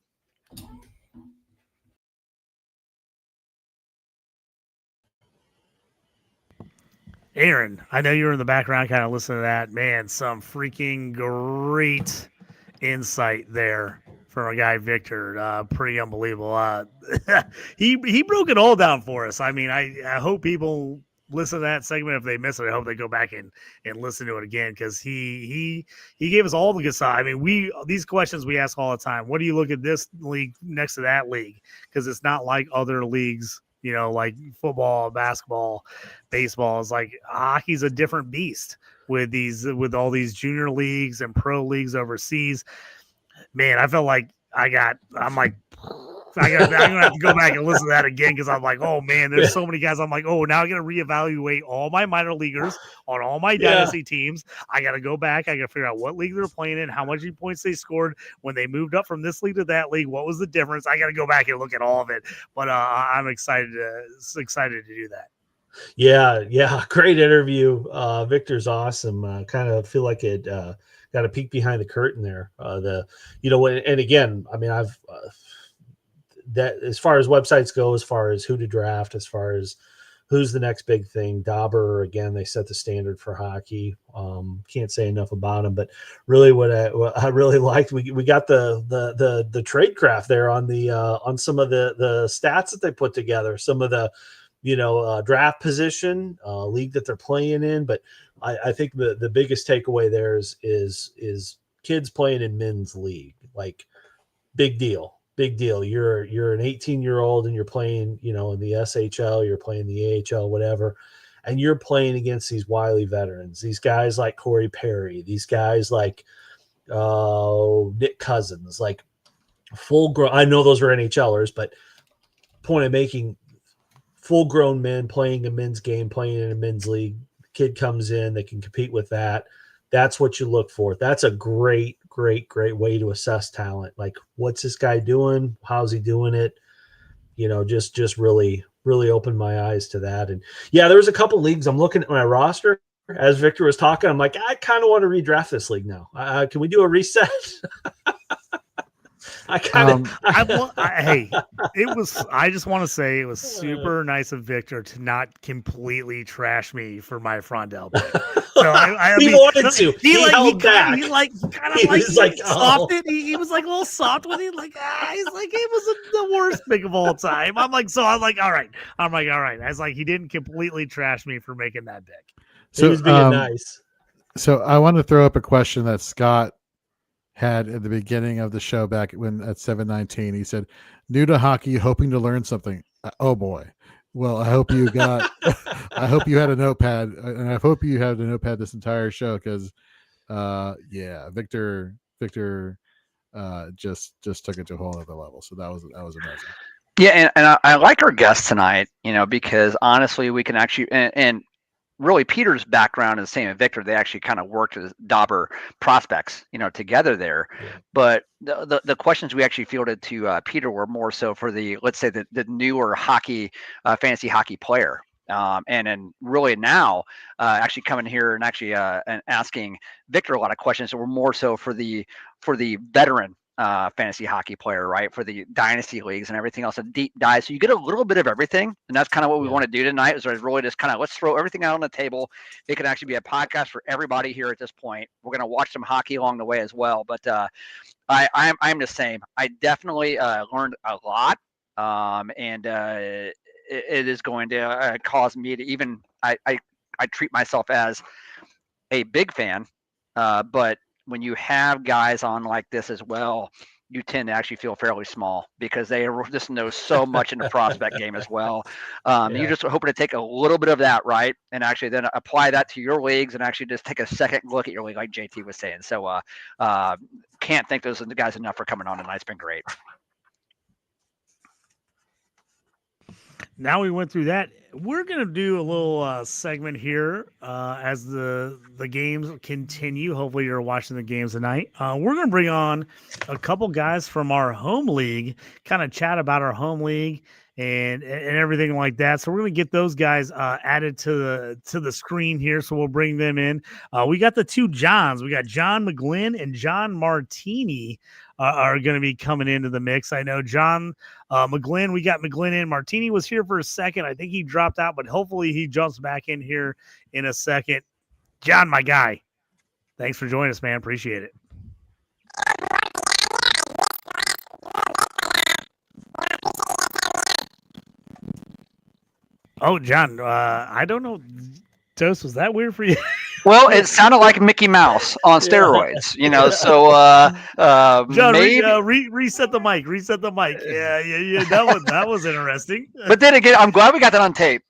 Aaron, I know you were in the background kind of listening to that. Man, some freaking great insight there from a guy, Victor. Pretty unbelievable. He broke it all down for us. I mean, I hope people listen to that segment. If they miss it, I hope they go back and listen to it again, because he gave us all the good stuff. I mean, these questions we ask all the time. What do you look at this league next to that league? Because it's not like other leagues, like football, basketball, baseball. It's like hockey's a different beast with all these junior leagues and pro leagues overseas. Man, I felt like I'm gonna have to go back and listen to that again, because I'm like, oh man, there's so many guys. I'm like, oh, now I got to reevaluate all my minor leaguers on all my dynasty teams. I got to go back. I got to figure out what league they're playing in, how much points they scored when they moved up from this league to that league. What was the difference? I got to go back and look at all of it. But I'm excited to do that. Yeah, great interview. Victor's awesome. Kind of feel like it got got a peek behind the curtain there. And again, I mean, I've that as far as websites go, as far as who to draft, as far as who's the next big thing, Dauber, again, they set the standard for hockey. Can't say enough about him, but really what I really liked, we got the trade craft there on the on some of the stats that they put together, some of the draft position, league that they're playing in. But I think the biggest takeaway there is kids playing in men's league. Like, big deal. You're an 18-year-old and you're playing, in the SHL, you're playing the AHL, whatever, and you're playing against these wily veterans, these guys like Corey Perry, these guys like Nick Cousins, like full grown. I know those are NHLers, but point of making, full grown men playing a men's game, playing in a men's league. Kid comes in, they can compete with that. That's what you look for. That's a great way to assess talent. Like, what's this guy doing? How's he doing it? Just really opened my eyes to that. And yeah, there was a couple leagues. I'm looking at my roster as Victor was talking. I'm like, I kind of want to redraft this league now. Can we do a reset? I just want to say it was super nice of Victor to not completely trash me for my Frondell pick. So he wanted to. He held back. He was a little soft with it. He's like, it was the worst pick of all time. I'm like, all right. I was like, he didn't completely trash me for making that pick. So he was being nice. So I want to throw up a question that Scott had at the beginning of the show back when at 7:19. He said, "New to hockey, hoping to learn something." Oh boy. Well, I hope you got. I hope you had a notepad, and I hope you had a notepad this entire show because, Victor just took it to a whole other level. So that was amazing. Yeah, and I like our guest tonight, because honestly, we can actually and really Peter's background is the same as Victor. They actually kind of worked as Dauber prospects, together there. Yeah. But the questions we actually fielded to Peter were more so for let's say the newer hockey, fantasy hockey player. And then really now actually coming here and actually and asking Victor a lot of questions that were more so for the veteran fantasy hockey player, right? For the dynasty leagues and everything else, a deep dive. So you get a little bit of everything. And that's kind of what we want to do tonight, is really just kind of, let's throw everything out on the table. It could actually be a podcast for everybody here at this point. We're going to watch some hockey along the way as well. But I'm the same. I definitely learned a lot. And it is going to cause me to even, I treat myself as a big fan, but when you have guys on like this as well, you tend to actually feel fairly small because they just know so much in the prospect game as well. You're just hoping to take a little bit of that, right? And actually then apply that to your leagues and actually just take a second look at your league, like JT was saying. So can't thank those guys enough for coming on tonight. It's been great. Now we went through that. We're going to do a little segment here as the games continue. Hopefully you're watching the games tonight. We're going to bring on a couple guys from our home league, kind of chat about our home league and everything like that. So we're going to get those guys added to the screen here. So we'll bring them in. We got the two Johns. We got John McGlynn and John Martinie are going to be coming into the mix. I know John McGlynn, we got McGlynn in. Martinie was here for a second. I think he dropped out, but hopefully he jumps back in here in a second. John, my guy, thanks for joining us, man. Appreciate it. Oh, John, I don't know. Toast, was that weird for you? Well, it sounded like Mickey Mouse on steroids, so John, maybe reset the mic. Reset the mic. Yeah. That was interesting. But then again, I'm glad we got that on tape.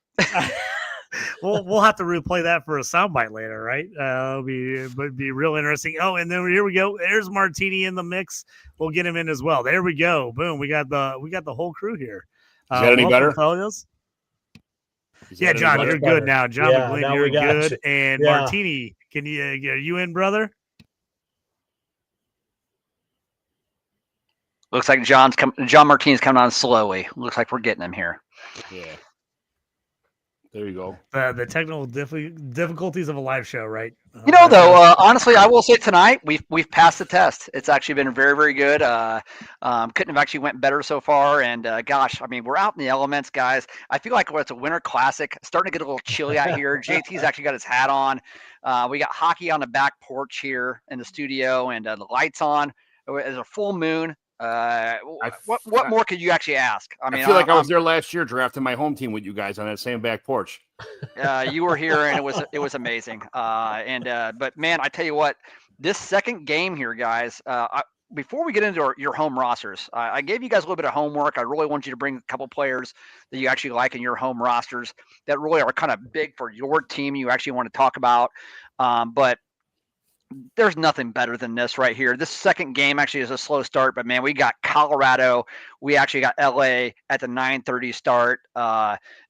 We'll have to replay that for a soundbite later, right? It'll be real interesting. Oh, and then here we go. There's Martinie in the mix. We'll get him in as well. There we go. Boom. We got the whole crew here. Is that any better? Fellas? Yeah, John, you're good now. John McGlynn, you're good. You. And Martinie, are you in, brother? Looks like John Martinie's coming on slowly. Looks like we're getting him here. Yeah. There you go. The technical difficulties of a live show, right? You know, though, honestly, I will say tonight we've passed the test. It's actually been very, very good. Couldn't have actually went better so far. And gosh, I mean, we're out in the elements, guys. I feel like it's a winter classic. Starting to get a little chilly out here. JT's actually got his hat on. We got hockey on the back porch here in the studio, and the lights on. There's a full moon. What more could you actually ask? I mean, I feel like I was there last year drafting my home team with you guys on that same back porch. You were here, and it was amazing. But man, I tell you what, this second game here, guys. Before we get into your home rosters, I gave you guys a little bit of homework. I really want you to bring a couple players that you actually like in your home rosters that really are kind of big for your team. You actually want to talk about, but. There's nothing better than this right here. This second game actually is a slow start, but man, we got Colorado. We actually got LA at the 9:30 start.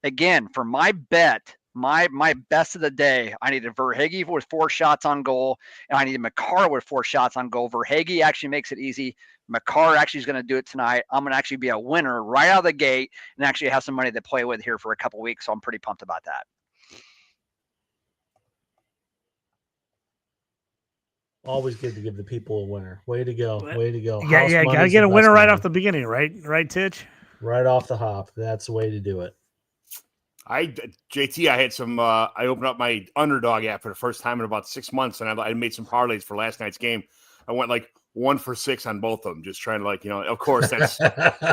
Again, for my bet, my best of the day, I needed Verhaeghe with 4 shots on goal, and I needed Makar with 4 shots on goal. Verhaeghe actually makes it easy. Makar actually is going to do it tonight. I'm going to actually be a winner right out of the gate and actually have some money to play with here for a couple weeks, so I'm pretty pumped about that. Always good to give the people a winner. Way to go. Way to go. Yeah, got to get a winner right off the beginning, right? Right, Titch? Right off the hop. That's the way to do it. JT, I had some, I opened up my Underdog app for the first time in about 6 months, and I made some parlays for last night's game. I went like 1 for 6 on both of them, just trying to of course, that's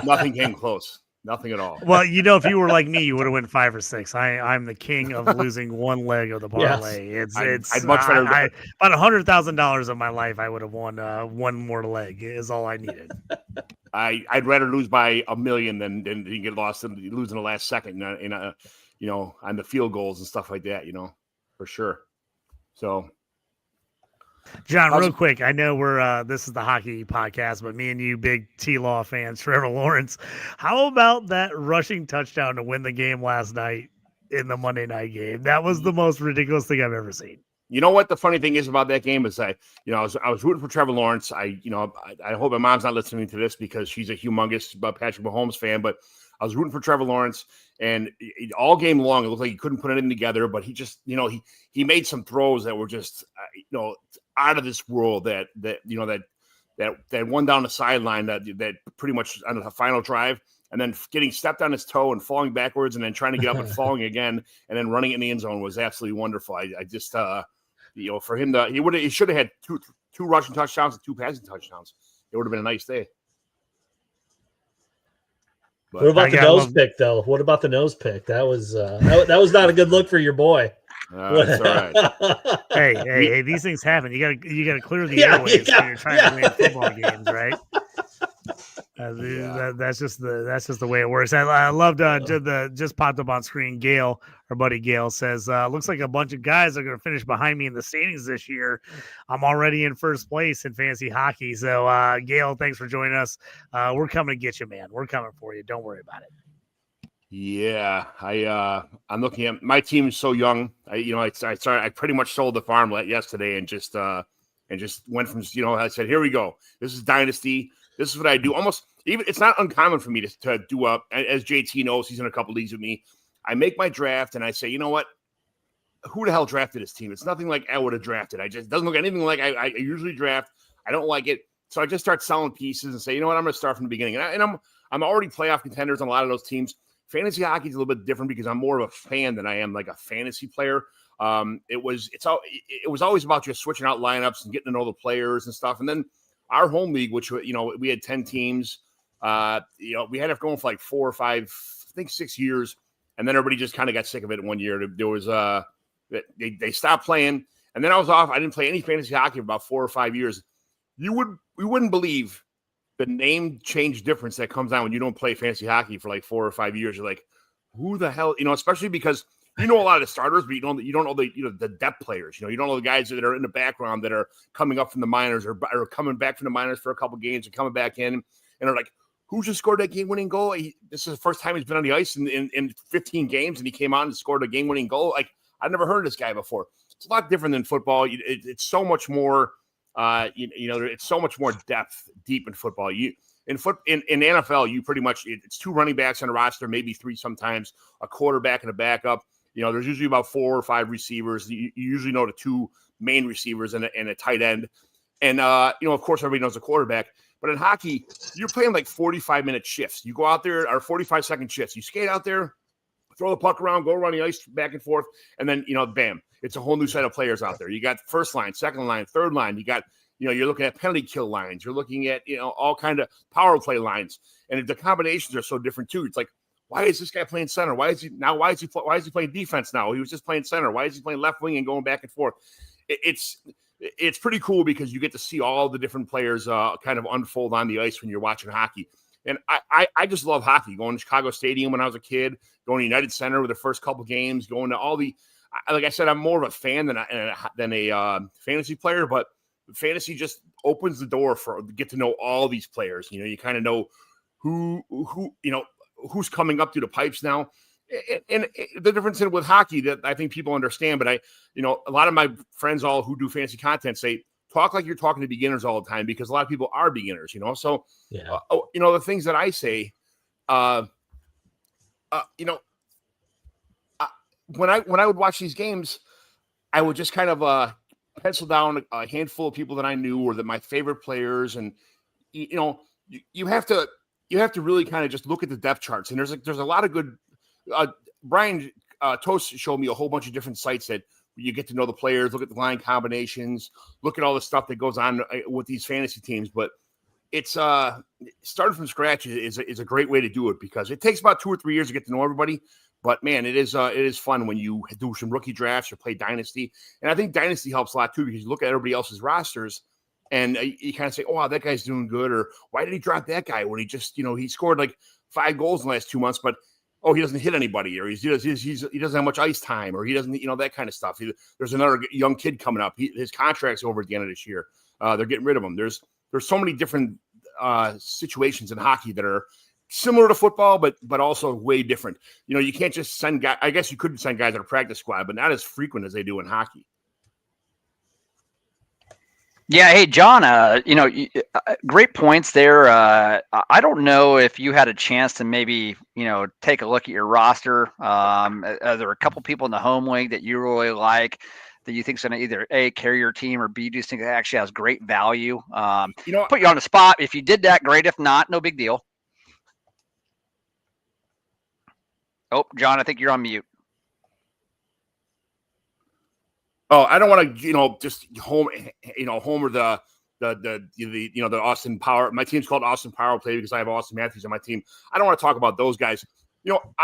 nothing came close. Nothing at all. Well, if you were like me, you would have went 5 or 6. I'm the king of losing one leg of the parlay. Yes. I'd much rather about $100,000 of my life. I would have won one more leg. Is all I needed. I'd rather lose by $1 million than get lost and lose in the last second on the field goals and stuff like that. For sure. So. John, real quick, I know we're this is the hockey podcast, but me and you, big T-Law fans, Trevor Lawrence. How about that rushing touchdown to win the game last night in the Monday night game? That was the most ridiculous thing I've ever seen. You know what the funny thing is about that game is I was rooting for Trevor Lawrence. I hope my mom's not listening to this because she's a humongous Patrick Mahomes fan, but I was rooting for Trevor Lawrence, and all game long it looked like he couldn't put anything together. But he just, he made some throws that were just, out of this world. That one down the sideline that pretty much on the final drive, and then getting stepped on his toe and falling backwards, and then trying to get up and falling again, and then running in the end zone was absolutely wonderful. I just, for him he should have had two rushing touchdowns and 2 passing touchdowns. It would have been a nice day. But what about the nose pick, though? What about the nose pick? That was that was not a good look for your boy. That's all right. Hey, these things happen. You gotta clear the airwaves when you're trying to win football games, right? That's just the way it works. I loved just popped up on screen. Gail, our buddy Gail, says looks like a bunch of guys are going to finish behind me in the standings this year. I'm already in first place in fantasy hockey. So Gail, thanks for joining us. We're coming to get you, man. We're coming for you. Don't worry about it. Yeah, I'm looking at my team is so young. I pretty much sold the farm yesterday and just went from I said, here we go. This is Dynasty. This is what I do. Almost even it's not uncommon for me to do as JT knows, he's in a couple leagues with me. I make my draft and I say, you know what? Who the hell drafted this team? It's nothing like I would have drafted. It doesn't look anything like I usually draft. I don't like it. So I just start selling pieces and say, you know what? I'm going to start from the beginning. And I'm already playoff contenders on a lot of those teams. Fantasy hockey is a little bit different because I'm more of a fan than I am like a fantasy player. It was always about just switching out lineups and getting to know the players and stuff. And then our home league, which, we had 10 teams, we had it going for like 4 or 5, I think 6 years. And then everybody just kind of got sick of it in 1 year. There was, they stopped playing. And then I was off. I didn't play any fantasy hockey for about 4 or 5 years. We wouldn't believe the name change difference that comes down when you don't play fantasy hockey for like 4 or 5 years. You're like, who the hell, especially because you know a lot of the starters, but you don't know the depth players. You don't know the guys that are in the background that are coming up from the minors or coming back from the minors for a couple games and coming back in and are like, who just scored that game-winning goal? This is the first time he's been on the ice in 15 games, and he came on and scored a game-winning goal. Like, I've never heard of this guy before. It's a lot different than football. It's so much more. It's so much more deep in football. In the NFL, you pretty much it's 2 running backs on a roster, maybe 3 sometimes, a quarterback and a backup. There's usually about 4 or 5 receivers. You usually know the 2 main receivers and a tight end. And, of course, everybody knows the quarterback. But in hockey, you're playing like 45-minute shifts. You go out there, or 45-second shifts. You skate out there, throw the puck around, go around the ice back and forth, and then, bam, it's a whole new set of players out there. You got first line, second line, third line. You got, you're looking at penalty kill lines. You're looking at, all kind of power play lines. And the combinations are so different, too. It's like, why is this guy playing center? Why is he playing defense now? He was just playing center. Why is he playing left wing and going back and forth? It's pretty cool because you get to see all the different players kind of unfold on the ice when you're watching hockey. And I just love hockey. Going to Chicago Stadium when I was a kid, going to United Center with the first couple games, going to all the – like I said, I'm more of a fan than a fantasy player, but fantasy just opens the door for get to know all these players. You kind of know who's coming up through the pipes now. And the difference with hockey that I think people understand, but a lot of my friends who do fantasy content say, talk like you're talking to beginners all the time because a lot of people are beginners, So, yeah. The things that I say, when I would watch these games, I would just kind of pencil down a handful of people that I knew or that my favorite players, and you have to really kind of just look at the depth charts, and there's a lot of good. Bryan Toast showed me a whole bunch of different sites that you get to know the players, look at the line combinations, look at all the stuff that goes on with these fantasy teams. But it's starting from scratch is a great way to do it because it takes about 2 or 3 years to get to know everybody. But man, it is fun when you do some rookie drafts or play Dynasty. And I think Dynasty helps a lot too because you look at everybody else's rosters and you kind of say, oh, wow, that guy's doing good. Or why did he drop that guy when he just, he scored like 5 goals in the last 2 months, but he doesn't hit anybody, or he doesn't have much ice time, or he doesn't, that kind of stuff. There's another young kid coming up. His contract's over at the end of this year. They're getting rid of him. There's so many different situations in hockey that are similar to football, but also way different. You can't just send guys. I guess you could send guys on a practice squad, but not as frequent as they do in hockey. Yeah. Hey, John, great points there. I don't know if you had a chance to maybe, take a look at your roster. Are there a couple people in the home league that you really like that you think is going to either A, carry your team, or B, just think it actually has great value? Put you on the spot. If you did that, great. If not, no big deal. Oh, John, I think you're on mute. Oh, I don't want to, just homer the Austin Power. My team's called Austin Power Play because I have Austin Matthews on my team. I don't want to talk about those guys. I'm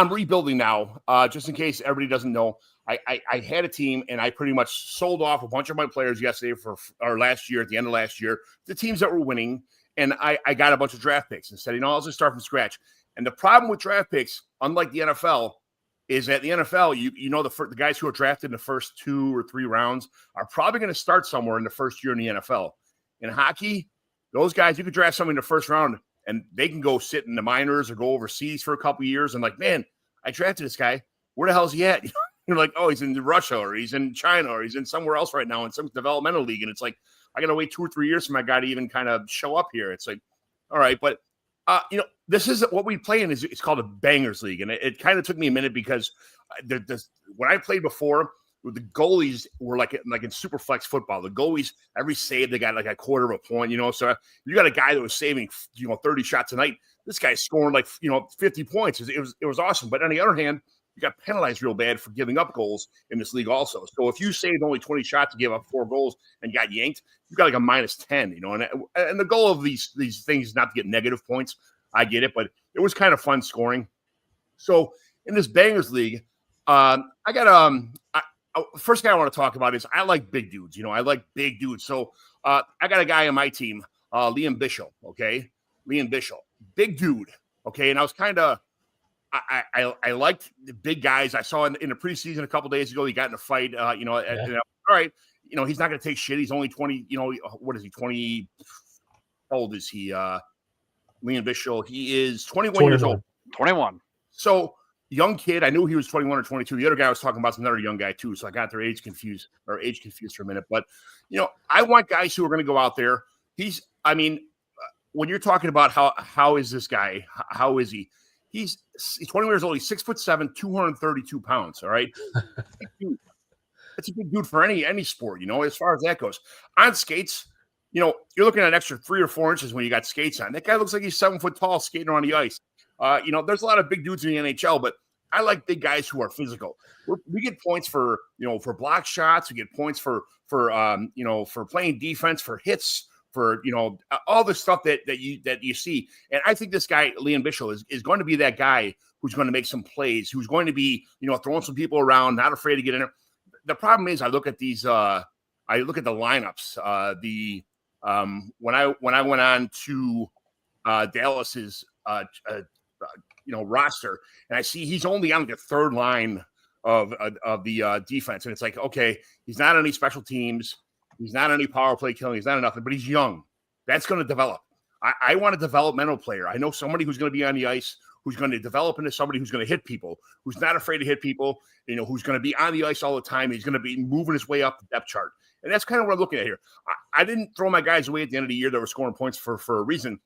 rebuilding now, just in case everybody doesn't know. I had a team and I pretty much sold off a bunch of my players yesterday last year, at the end of last year, the teams that were winning. And I got a bunch of draft picks and said, I'll just start from scratch. And the problem with draft picks, unlike the NFL, is that the NFL, the guys who are drafted in the first 2 or 3 rounds are probably going to start somewhere in the first year in the NFL. In hockey, those guys, you could draft somebody in the first round and they can go sit in the minors or go overseas for a couple of years and like, man, I drafted this guy. Where the hell is he at? You're like, oh, he's in Russia or he's in China or he's in somewhere else right now in some developmental league. And it's like, I got to wait 2 or 3 years for my guy to even kind of show up here. It's like, all right, but this is what we play in. It's called a bangers league, and it kind of took me a minute because when I played before, the goalies were like in super flex football. The goalies, every save they got like a quarter of a point. So you got a guy that was saving 30 shots a night. This guy's scoring like 50 points. It was awesome. But on the other hand, you got penalized real bad for giving up goals in this league also. So if you saved only 20 shots to give up 4 goals and got yanked, you got like a -10, and the goal of these things is not to get negative points. I get it, but it was kind of fun scoring. So in this bangers league, I got first guy I want to talk about is I like big dudes. I like big dudes. So I got a guy on my team, Liam Bishop. Okay, Liam Bishop, big dude. Okay, and I was kind of I liked the big guys. I saw in the preseason a couple days ago he got in a fight. All right, he's not going to take shit. He's only 20. What is he? 20. How old is he? Liam Bishop. He is 21 years old. 21. So young kid. I knew he was 21 or 22. The other guy I was talking about is another young guy too. So I got their age confused for a minute. But I want guys who are going to go out there. When you're talking about how is this guy? How is he? He's 21 years old. He's 6'7", 232 pounds. All right. That's a big dude for any sport, as far as that goes. On skates, you're looking at an extra 3 or 4 inches when you got skates on. That guy looks like he's 7 foot tall skating on the ice. There's a lot of big dudes in the NHL, but I like big guys who are physical. We get points for block shots. We get points for playing defense, for hits, for all the stuff that you see. And I think this guy Liam Bichsel is going to be that guy who's going to make some plays, who's going to be throwing some people around, not afraid to get in there. The problem is I look at the lineups. When I went on to Dallas's roster, and I see he's only on the third line of the defense, and it's like, okay, he's not on any special teams, he's not on any power play killing, he's not on nothing, but he's young. That's going to develop. I want a developmental player. I know somebody who's going to be on the ice, who's going to develop into somebody who's going to hit people, who's not afraid to hit people, who's going to be on the ice all the time. He's going to be moving his way up the depth chart. And that's kind of what I'm looking at here. I didn't throw my guys away at the end of the year that were scoring points for a reason.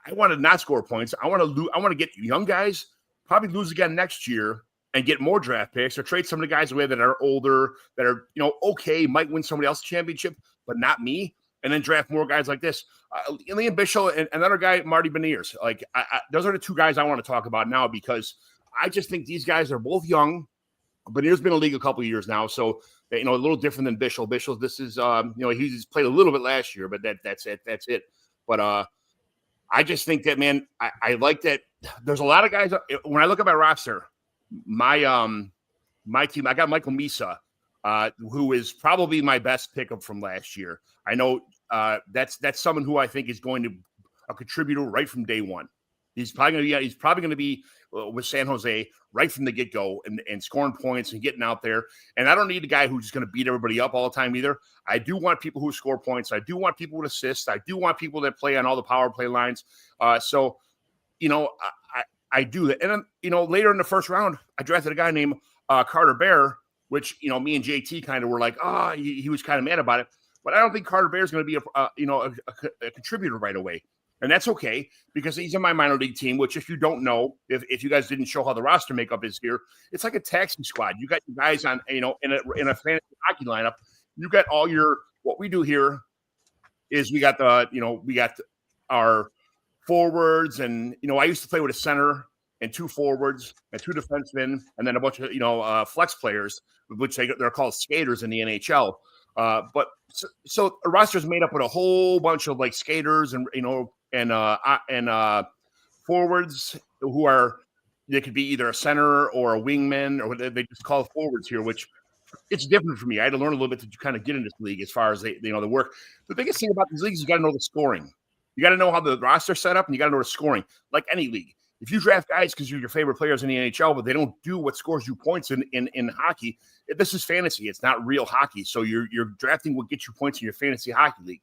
I want to not score points. I want to get young guys, probably lose again next year, and get more draft picks, or trade some of the guys away that are older, that are, okay, might win somebody else's championship, but not me. And then draft more guys like this. Liam Bichsel and another guy, Marty Beniers. Like, those are the 2 guys I want to talk about now, because I just think these guys are both young. Beniers been in the league a couple of years now, so a little different than Bichsel. Bichsel, this is he's played a little bit last year, but that's it. But I just think that, man, I like that. There's a lot of guys. When I look at my roster, my team, I got Michael Misa, who is probably my best pickup from last year. I know that's someone who I think is going to a contributor right from day one. He's probably going to be with San Jose right from the get-go and scoring points and getting out there. And I don't need a guy who's just going to beat everybody up all the time either. I do want people who score points. I do want people with assists. I do want people that play on all the power play lines. I do that. And then, later in the first round, I drafted a guy named Carter Bear, which, me and JT kind of were like, he was kind of mad about it. But I don't think Carter Bear is going to be a contributor right away. And that's okay, because he's in my minor league team, which, if you don't know, if you guys didn't show how the roster makeup is here, it's like a taxi squad. You got you guys on, in a fantasy hockey lineup. You got all your, what we do here is we got our forwards, and, I used to play with a center and 2 forwards and 2 defensemen, and then a bunch of, flex players, which they're called skaters in the NHL. But so a roster is made up with a whole bunch of like skaters and forwards who are, they could be either a center or a wingman, or they just call forwards here, which it's different for me. I had to learn a little bit to kind of get in this league as far as the work. The biggest thing about these leagues is you got to know the scoring. You got to know how the roster's set up, and you got to know the scoring, like any league. If you draft guys because you're your favorite players in the NHL, but they don't do what scores you points in hockey, this is fantasy. It's not real hockey. So you're drafting what gets you points in your fantasy hockey league.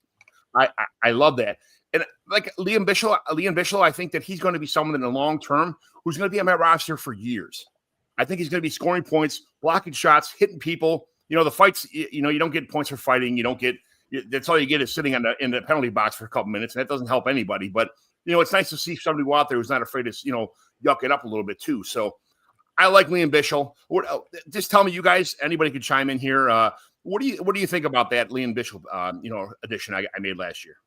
I love that. And like Liam Bichsel, I think that he's going to be someone in the long term who's going to be on my roster for years. I think he's going to be scoring points, blocking shots, hitting people. The fights, you don't get points for fighting. You don't get, that's all you get is sitting in the penalty box for a couple minutes. And that doesn't help anybody. But, it's nice to see somebody go out there who's not afraid to, yuck it up a little bit too. So I like Liam Bichsel. Just tell me, you guys, anybody could chime in here. What do you think about that Liam Bichsel, addition I made last year?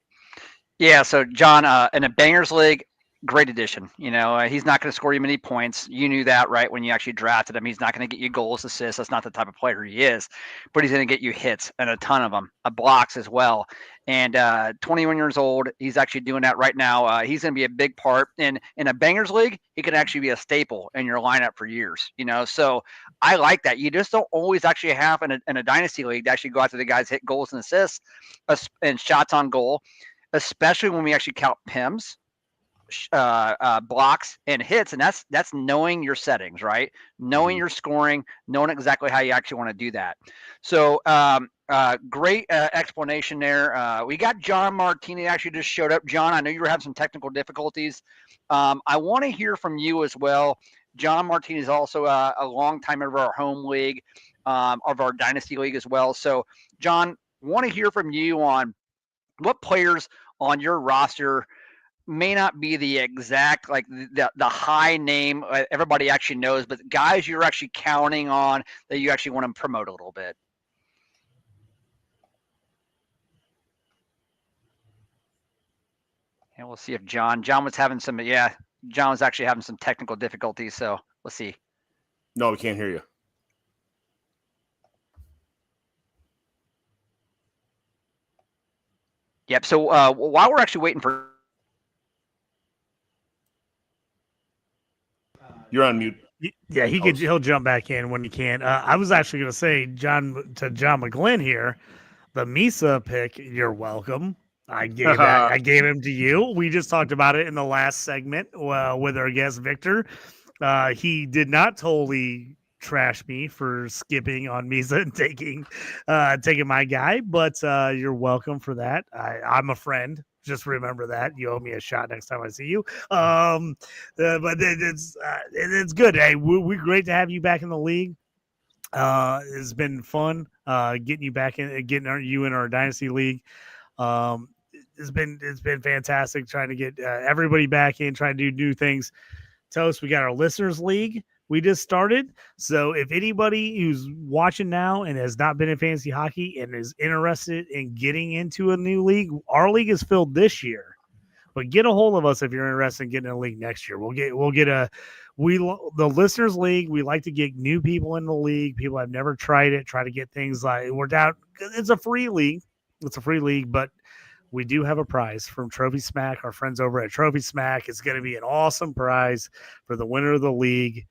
Yeah. So John, in a bangers league, great addition. He's not going to score you many points. You knew that, right? When you actually drafted him, he's not going to get you goals, assists. That's not the type of player he is, but he's going to get you hits, and a ton of them, blocks as well. And 21 years old, he's actually doing that right now. He's going to be a big part in a bangers league. He can actually be a staple in your lineup for years, so I like that. You just don't always actually have in a dynasty league to actually go after the guys, hit goals and assists and shots on goal, especially when we actually count PIMs, blocks and hits, and that's knowing your settings, right? Knowing your scoring, knowing exactly how you actually want to do that. So great explanation there. We got John Martinie actually just showed up. John, I know you were having some technical difficulties. I want to hear from you as well. John Martinie is also a long-time member of our home league, of our dynasty league as well. So John, want to hear from you on what players on your roster may not be the exact, like the high name everybody actually knows, but guys you're actually counting on that you actually want to promote a little bit. And we'll see if John was having some, John was actually having some technical difficulties. So let's see. No, we can't hear you. Yep. So while we're actually waiting for, you're on mute. Yeah, he'll jump back in when he can. I was actually going to say, John McGlynn here, the Misa pick. You're welcome. I gave him to you. We just talked about it in the last segment with our guest Victor. He did not totally trash me for skipping on Misa and taking my guy, but you're welcome for that. I'm a friend. Just remember that. You owe me a shot next time I see you. But it's good. Hey, we're great to have you back in the league. It's been fun getting you back in, you in our Dynasty league. It's been fantastic trying to get everybody back in, trying to do new things. Toast, we got our listeners league we just started. So if anybody who's watching now and has not been in fantasy hockey and is interested in getting into a new league, our league is filled this year. But get a hold of us if you're interested in getting in a league next year. The listeners league. We like to get new people in the league. People have never tried it. Try to get things like worked out. It's a free league. But we do have a prize from Trophy Smack, our friends over at Trophy Smack. It's going to be an awesome prize for the winner of the league.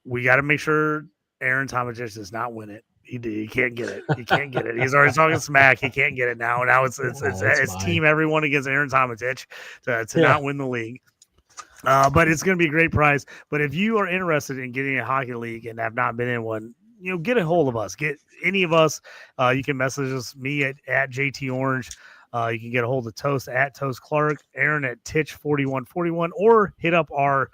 We got to make sure Aaron Tometich does not win it. He can't get it. He can't get it. He's already talking smack. He can't get it now. Now it's team everyone against Aaron Tometich to not win the league. But it's going to be a great prize. But if you are interested in getting a hockey league and have not been in one, get a hold of us. Get any of us. You can message us, me at JT Orange. You can get a hold of Toast at Toast Clark, Aaron at Titch4141, or hit up our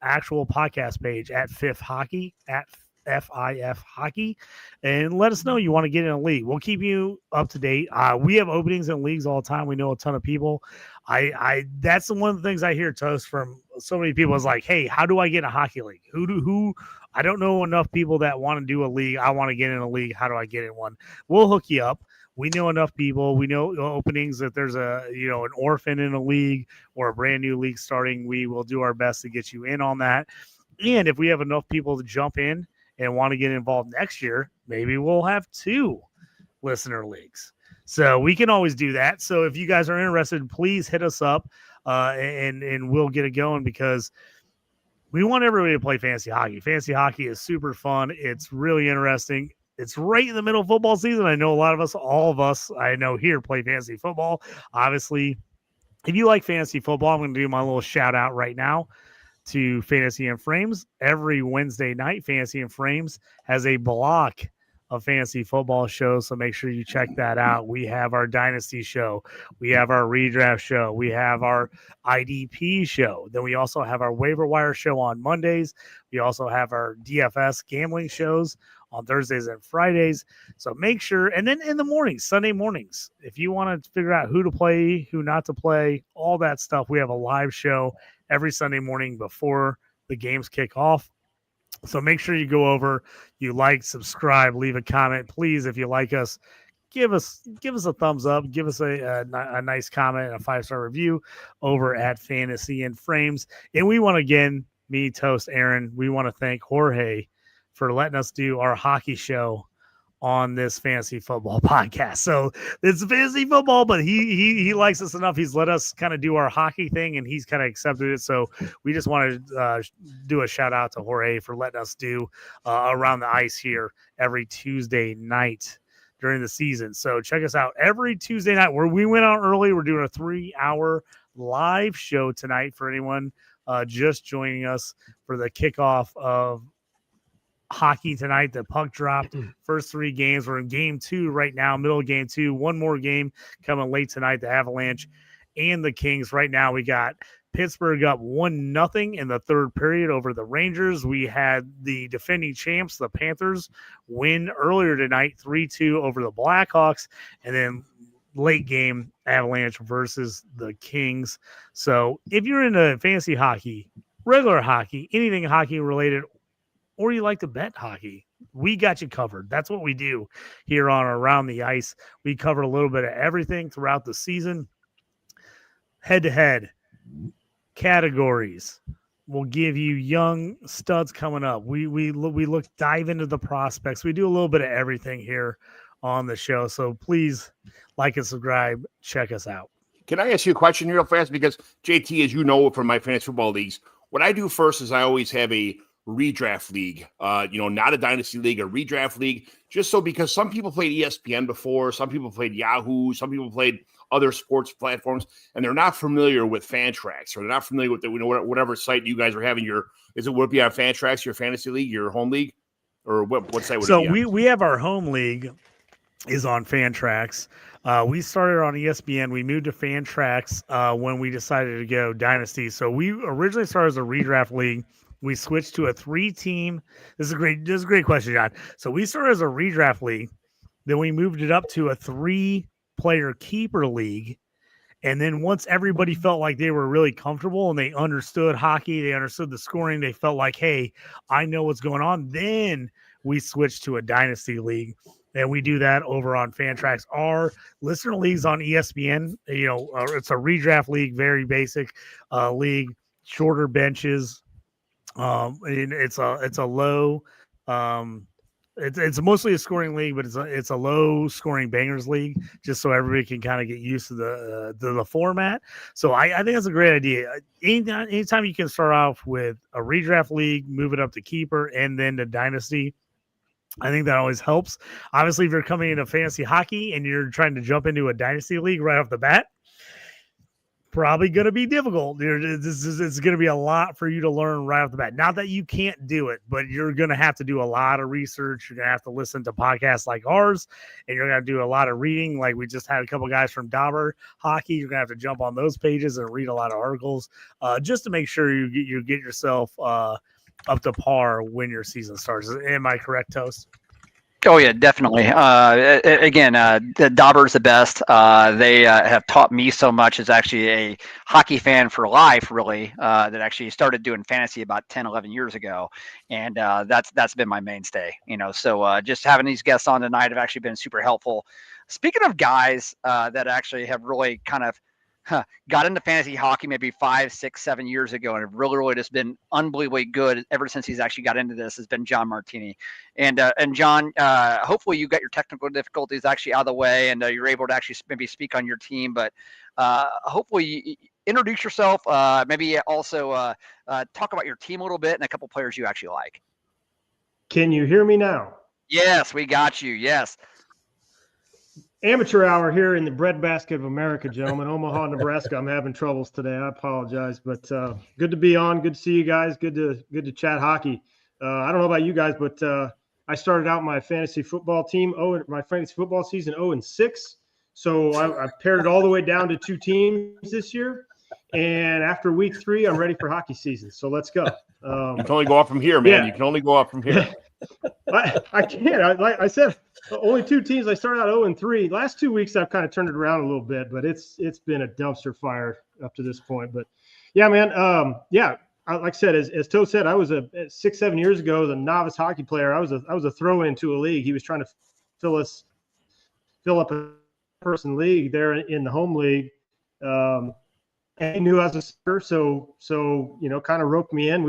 actual podcast page at Fifth Hockey, at FIF Hockey, and let us know you want to get in a league. We'll keep you up to date. We have openings in leagues all the time. We know a ton of people. That's one of the things I hear, Toast, from so many people is like, hey, how do I get in a hockey league? Who I don't know enough people that want to do a league. I want to get in a league. How do I get in one? We'll hook you up. We know enough people. We know openings that there's an orphan in a league or a brand new league starting. We will do our best to get you in on that. And if we have enough people to jump in and want to get involved next year, maybe we'll have 2 listener leagues. So we can always do that. So if you guys are interested, please hit us up and we'll get it going, because we want everybody to play fantasy hockey. Fantasy hockey is super fun. It's really interesting. It's right in the middle of football season. I know all of us I know here play fantasy football. Obviously, if you like fantasy football, I'm going to do my little shout out right now to Fantasy and Frames. Every Wednesday night, Fantasy and Frames has a block of fantasy football shows, so make sure you check that out. We have our Dynasty show. We have our Redraft show. We have our IDP show. Then we also have our Waiver Wire show on Mondays. We also have our DFS gambling shows on Thursdays and Fridays. So make sure, and then in the mornings, Sunday mornings, if you want to figure out who to play, who not to play, all that stuff, we have a live show every Sunday morning before the games kick off. So make sure you go over, you like, subscribe, leave a comment. Please, if you like us, give us a thumbs up, give us a nice comment, a 5-star review over at Fantasy and Frames. And we want to, again, me, Toast, Aaron, we want to thank Jorge for letting us do our hockey show on this fantasy football podcast. So it's fantasy football, but he likes us enough. He's let us kind of do our hockey thing, and he's kind of accepted it. So we just want to do a shout out to Jorge for letting us do Around the Ice here every Tuesday night during the season. So check us out every Tuesday night, where we went out early. We're doing a 3-hour live show tonight for anyone just joining us for the kickoff of hockey tonight. The puck dropped. First 3 games. We're in game 2 right now, middle of game 2. One more game coming late tonight, the Avalanche and the Kings. Right now we got Pittsburgh up 1-0 in the third period over the Rangers. We had the defending champs, the Panthers, win earlier tonight 3-2 over the Blackhawks. And then late game Avalanche versus the Kings. So if you're into fantasy hockey, regular hockey, anything hockey related, or you like to bet hockey, we got you covered. That's what we do here on Around the Ice. We cover a little bit of everything throughout the season. Head-to-head categories. We'll give you young studs coming up. We dive into the prospects. We do a little bit of everything here on the show. So please like and subscribe. Check us out. Can I ask you a question real fast? Because JT, as you know from my fantasy football leagues, what I do first is I always have a redraft league, not a dynasty league, a redraft league, just so because some people played ESPN before, some people played Yahoo, some people played other sports platforms, and they're not familiar with Fantrax, or they're not familiar with whatever site you guys are having would it be on Fantrax, your fantasy league, your home league, or what site would it be on? we have our home league is on Fantrax. We started on ESPN. We moved to Fantrax when we decided to go Dynasty. So we originally started as a redraft league. We switched to a 3-team. This is a great question, John. So we started as a redraft league. Then we moved it up to a 3-player keeper league. And then once everybody felt like they were really comfortable and they understood hockey, they understood the scoring, they felt like, hey, I know what's going on. Then we switched to a dynasty league. And we do that over on Fantrax. Our listener leagues on ESPN, it's a redraft league, very basic league, shorter benches. And it's a low, it's mostly a scoring league, but it's a low scoring bangers league, just so everybody can kind of get used to the format. So I think that's a great idea. Anytime you can start off with a redraft league, move it up to keeper, and then to dynasty, I think that always helps. Obviously, if you're coming into fantasy hockey and you're trying to jump into a dynasty league right off the bat, probably going to be difficult. It's going to be a lot for you to learn right off the bat. Not that you can't do it, but you're going to have to do a lot of research. You're going to have to listen to podcasts like ours, and you're going to do a lot of reading. Like we just had a couple guys from Dauber Hockey. You're going to have to jump on those pages and read a lot of articles just to make sure you get yourself up to par when your season starts. Am I correct, Toast? Oh yeah, definitely. Again, the Dauber's the best. They have taught me so much as actually a hockey fan for life, really, that actually started doing fantasy about 10, 11 years ago. And that's been my mainstay, so just having these guests on tonight have actually been super helpful. Speaking of guys that actually have really kind of got into fantasy hockey maybe 5, 6, 7 years ago and have really just been unbelievably good ever since he's actually got into this has been John Martinie. And John, hopefully you got your technical difficulties actually out of the way and you're able to actually maybe speak on your team, but hopefully you introduce yourself, maybe also talk about your team a little bit and a couple players you actually like. Can you hear me now? Yes, we got you. Yes. Amateur hour here in the breadbasket of America, gentlemen. Omaha, Nebraska. I'm having troubles today. I apologize, but good to be on. Good to see you guys. Good to chat hockey. I don't know about you guys, but I started out my fantasy football team. My fantasy football season 0-6. So I pared it all the way down to 2 teams this year. And after week 3, I'm ready for hockey season. So let's go. You can only go up from here, man. Yeah. You can only go up from here. I can't. Like I said, only 2 teams. I started out 0-3. Last 2 weeks, I've kind of turned it around a little bit, but it's been a dumpster fire up to this point. But yeah, man. Like I said, as Toe said, I was 6, 7 years ago, the novice hockey player. I was a throw-in to a league. He was trying to fill up a person league there in the home league. And he knew I was a sucker, so kind of roped me in.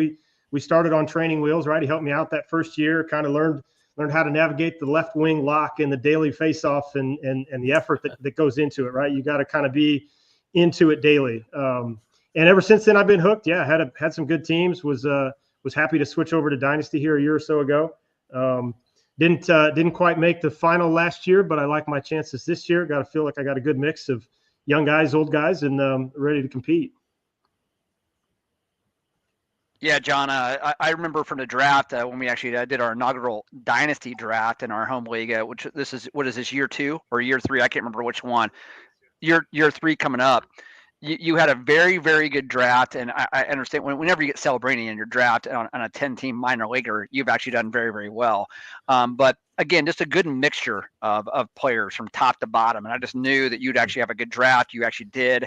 We started on training wheels, right? He helped me out that first year, kind of learned how to navigate the left wing lock and the daily face-off and the effort that goes into it, right? You got to kind of be into it daily. And ever since then, I've been hooked. Yeah, had some good teams. Was happy to switch over to Dynasty here a year or so ago. Didn't quite make the final last year, but I like my chances this year. Got to feel like I got a good mix of young guys, old guys, and ready to compete. Yeah, John, I remember from the draft when we actually did our inaugural Dynasty draft in our home league, what is this, year 2 or year 3? I can't remember which one. Year 3 coming up. you had a very, very good draft, and I understand whenever you get Celebrini in your draft on a 10-team minor leaguer, you've actually done very, very well. But again, just a good mixture of players from top to bottom, and I just knew that you'd actually have a good draft. You actually did.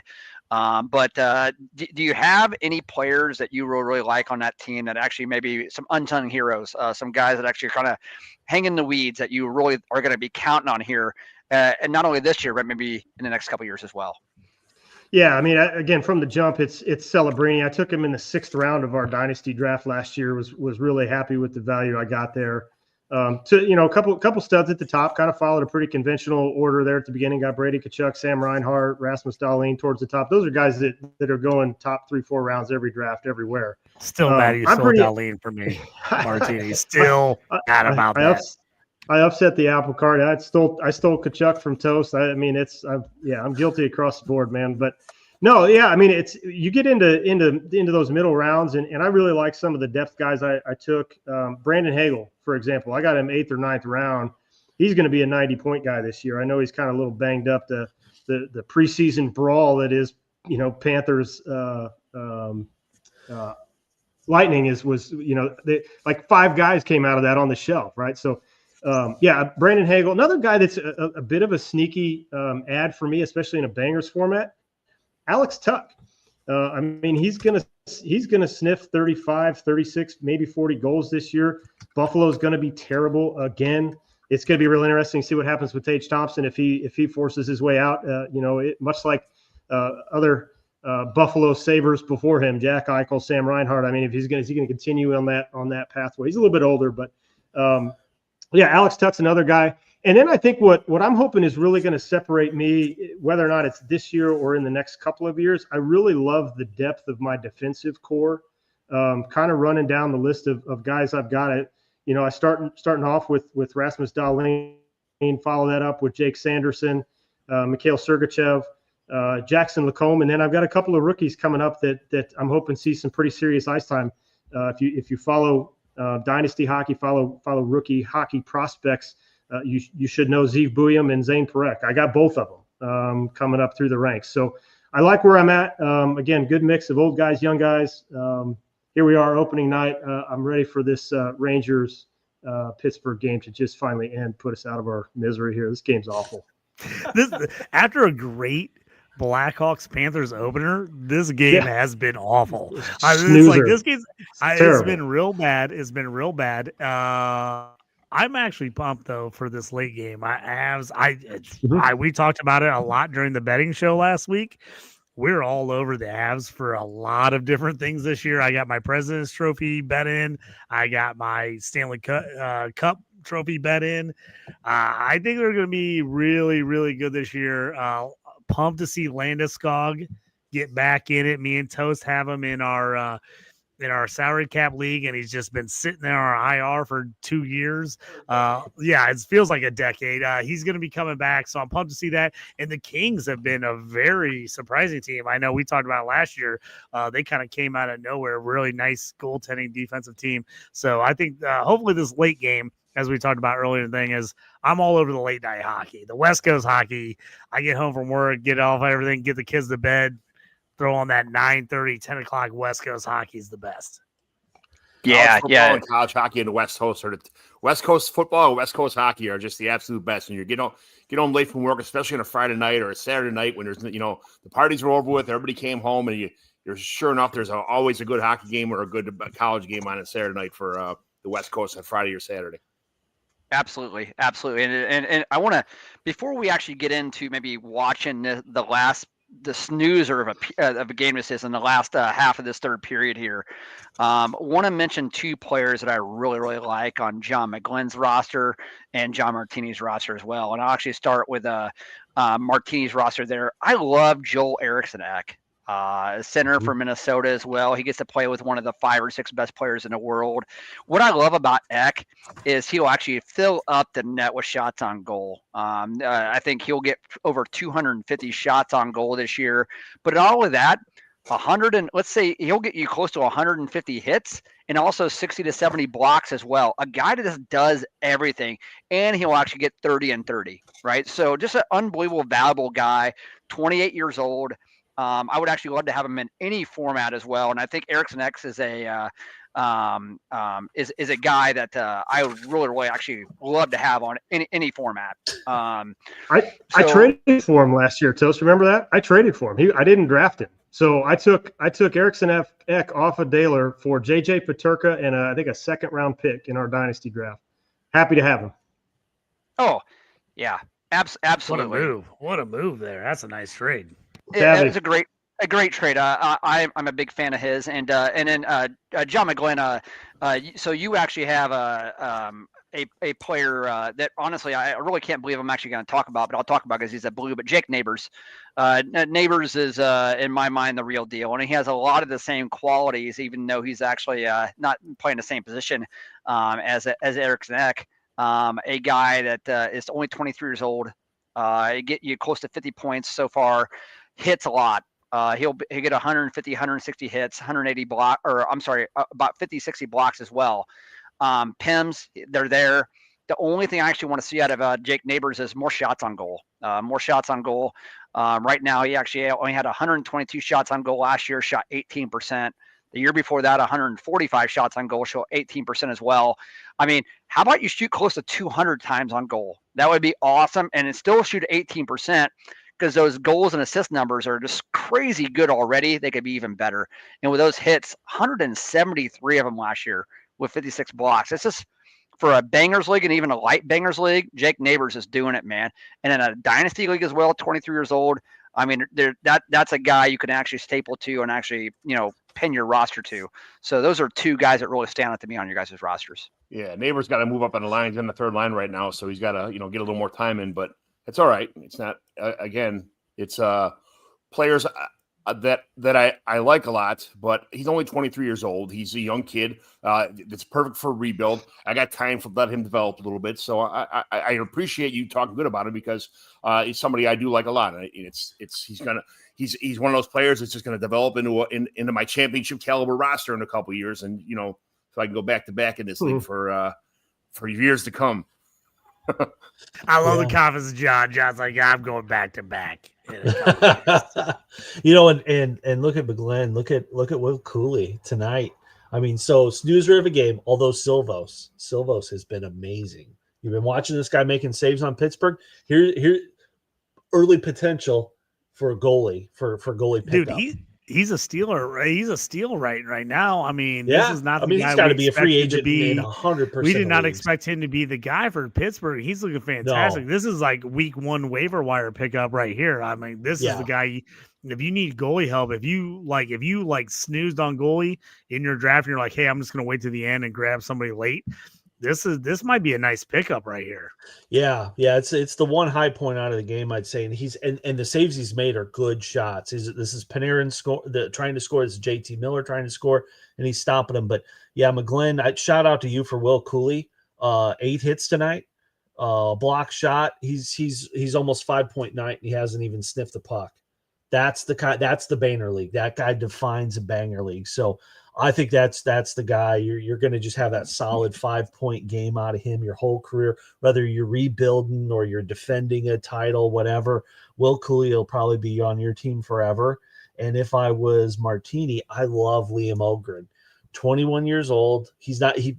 But do you have any players that you really, really like on that team that actually maybe some unsung heroes, some guys that actually kind of hang in the weeds that you really are going to be counting on here, and not only this year, but maybe in the next couple of years as well? Yeah, I mean, again, from the jump, it's Celebrini. I took him in the 6th round of our Dynasty draft last year. Was really happy with the value I got there. So a couple studs at the top. Kind of followed a pretty conventional order there at the beginning. Got Brady Tkachuk, Sam Reinhart, Rasmus Dahlin towards the top. Those are guys that are going top 3-4 rounds every draft everywhere. Still mad you sold Dahlin for me, Martinie. Still mad about that. I upset the apple cart. I stole Tkachuk from Toast. I'm guilty across the board, man. But no, yeah, I mean, it's you get into those middle rounds, and I really like some of the depth guys I took. Brandon Hagel, for example, I got him 8th or 9th round. He's going to be a 90-point guy this year. I know he's kind of a little banged up. The preseason brawl that is, Panthers Lightning was like 5 guys came out of that on the shelf, right? So. Brandon Hagel, another guy that's a bit of a sneaky ad for me, especially in a bangers format. Alex Tuck. I mean, he's gonna sniff 35, 36, maybe 40 goals this year. Buffalo's gonna be terrible again. It's gonna be real interesting to see what happens with Tage Thompson if he forces his way out. Much like other Buffalo Sabres before him, Jack Eichel, Sam Reinhart. I mean, is he gonna continue on that pathway? He's a little bit older, but. Alex Tuck's another guy. And then I think what I'm hoping is really going to separate me, whether or not it's this year or in the next couple of years, I really love the depth of my defensive core. Kind of running down the list of guys I've got it. I starting off with Rasmus Dahlin, follow that up with Jake Sanderson, Mikhail Sergachev, Jackson Lacombe, and then I've got a couple of rookies coming up that I'm hoping see some pretty serious ice time. If you follow Dynasty hockey, follow rookie hockey prospects. You should know Zeev Buyam and Zane Parekh. I got both of them coming up through the ranks. So I like where I'm at. Again, good mix of old guys, young guys. Here we are, opening night. I'm ready for this Rangers Pittsburgh game to just finally end, put us out of our misery here. This game's awful. After a great Blackhawks Panthers opener, this game has been awful. This game's it's been real bad. It's been real bad. I'm actually pumped though for this late game. We talked about it a lot during the betting show last week. We're all over the Avs for a lot of different things this year. I got my President's Trophy bet in. I got my Stanley Cup Trophy bet in. I think they're going to be really, really good this year. Pumped to see Landeskog get back in it. Me and Toast have him in our salary cap league, and he's just been sitting there on IR for 2 years. It feels like a decade. He's going to be coming back, so I'm pumped to see that. And the Kings have been a very surprising team. I know we talked about it last year. They kind of came out of nowhere. Really nice goaltending defensive team. So I think hopefully this late game, as we talked about earlier, the thing is I'm all over the late night hockey, the West Coast hockey. I get home from work, get off everything, get the kids to bed, throw on that 9:30, 10 o'clock West Coast hockey is the best. And college hockey in the West Coast, or the West Coast football and West Coast hockey are just the absolute best. And you get home late from work, especially on a Friday night or a Saturday night when there's the parties are over with, everybody came home, and you're sure enough there's always a good hockey game or a good college game on a Saturday night for the West Coast on Friday or Saturday. Absolutely. And I want to, before we actually get into maybe watching the snoozer of a game this is in the last half of this third period here, want to mention 2 players that I really, really like on John McGlynn's roster and John Martinie's roster as well. And I'll actually start with Martinie's roster there. I love Joel Eriksson-Ek. Center for Minnesota as well. He gets to play with one of the 5 or 6 best players in the world. What I love about Ek is he'll actually fill up the net with shots on goal. I think he'll get over 250 shots on goal this year. But all of that, let's say he'll get you close to 150 hits and also 60 to 70 blocks as well. A guy that just does everything, and he'll actually get 30 and 30, right? So just an unbelievable, valuable guy, 28 years old. I would actually love to have him in any format as well. And I think Erickson X is a guy that I would really actually love to have on any format. I traded for him last year, Toast. Remember that? I traded for him. I didn't draft him. So I took Erickson Eck off of Daler for JJ Paterka and I think a second-round pick in our Dynasty draft. Happy to have him. Oh, yeah, absolutely. What a move there. That's a nice trade. It was a great trade. I'm a big fan of his, and then John McGlynn. So you actually have a player that honestly I really can't believe I'm actually going to talk about, but I'll talk about because he's a blue. But Jake Neighbors, Neighbors is in my mind the real deal, and he has a lot of the same qualities, even though he's actually not playing the same position as Erickson Eck. A guy that is only 23 years old. Get you close to 50 points so far. Hits a lot. He'll get 150, 160 hits, 180 about 50, 60 blocks as well. PIMs, they're there. The only thing I actually want to see out of Jake Neighbors is more shots on goal. Right now, he actually only had 122 shots on goal last year, shot 18%. The year before that, 145 shots on goal, shot 18% as well. I mean, how about you shoot close to 200 times on goal? That would be awesome. And it still shoot 18%. Because those goals and assist numbers are just crazy good already. They could be even better. And with those hits, 173 of them last year with 56 blocks. It's just for a bangers league and even a light bangers league, Jake Neighbors is doing it, man. And in a dynasty league as well, 23 years old. I mean, that's a guy you can actually staple to and actually, pin your roster to. So those are two guys that really stand out to me on your guys' rosters. Yeah, Neighbors got to move up on the lines in the third line right now, so he's got to, get a little more time in, but it's all right. It's not again. It's players that I like a lot, but he's only 23 years old. He's a young kid. That's perfect for a rebuild. I got time to let him develop a little bit. So I appreciate you talking good about him because he's somebody I do like a lot. He's one of those players that's just gonna develop into my championship caliber roster in a couple of years, and so I can go back to back in this league for years to come. I love the confidence of John. John's like, I'm going back to back. And look at McGlynn. Look at Will Cooley tonight. I mean, so snoozer of a game. Although Silvos has been amazing. You've been watching this guy making saves on Pittsburgh. Here, early potential for a goalie for goalie pickup. Dude, he's a stealer. He's a steal right now. I mean, this is not the guy. He's got to be a free agent in 100%. We did not expect him to be the guy for Pittsburgh. He's looking fantastic. No. This is like week 1 waiver wire pickup right here. I mean, this is the guy. If you need goalie help, if you snoozed on goalie in your draft, and you're like, hey, I'm just going to wait to the end and grab somebody late. This might be a nice pickup right here. Yeah. It's the one high point out of the game, I'd say, and the saves he's made are good shots. This is Panarin trying to score. This is JT Miller trying to score, and he's stopping him. But yeah, McGlynn, I shout out to you for Will Cooley. 8 hits tonight, block shot. He's almost 5.9. He hasn't even sniffed the puck. That's the Banger League. That guy defines a Banger League. So I think that's the guy. You're going to just have that solid 5-point game out of him your whole career, whether you're rebuilding or you're defending a title, whatever. Will Cooley will probably be on your team forever. And if I was Martinie, I love Liam Ogren, 21 years old.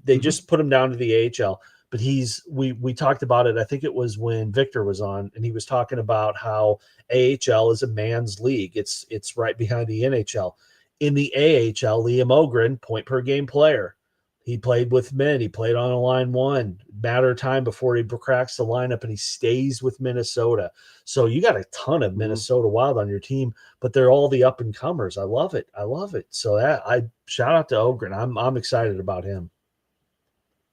They just put him down to the AHL, but we talked about it. I think it was when Victor was on, and he was talking about how AHL is a man's league. It's right behind the NHL. In the AHL, Liam Ogren, point per game player. He played with men. He played on a line 1. Matter of time before he cracks the lineup, and he stays with Minnesota. So you got a ton of Minnesota Wild on your team, but they're all the up and comers. I love it. So I shout out to Ogren. I'm excited about him.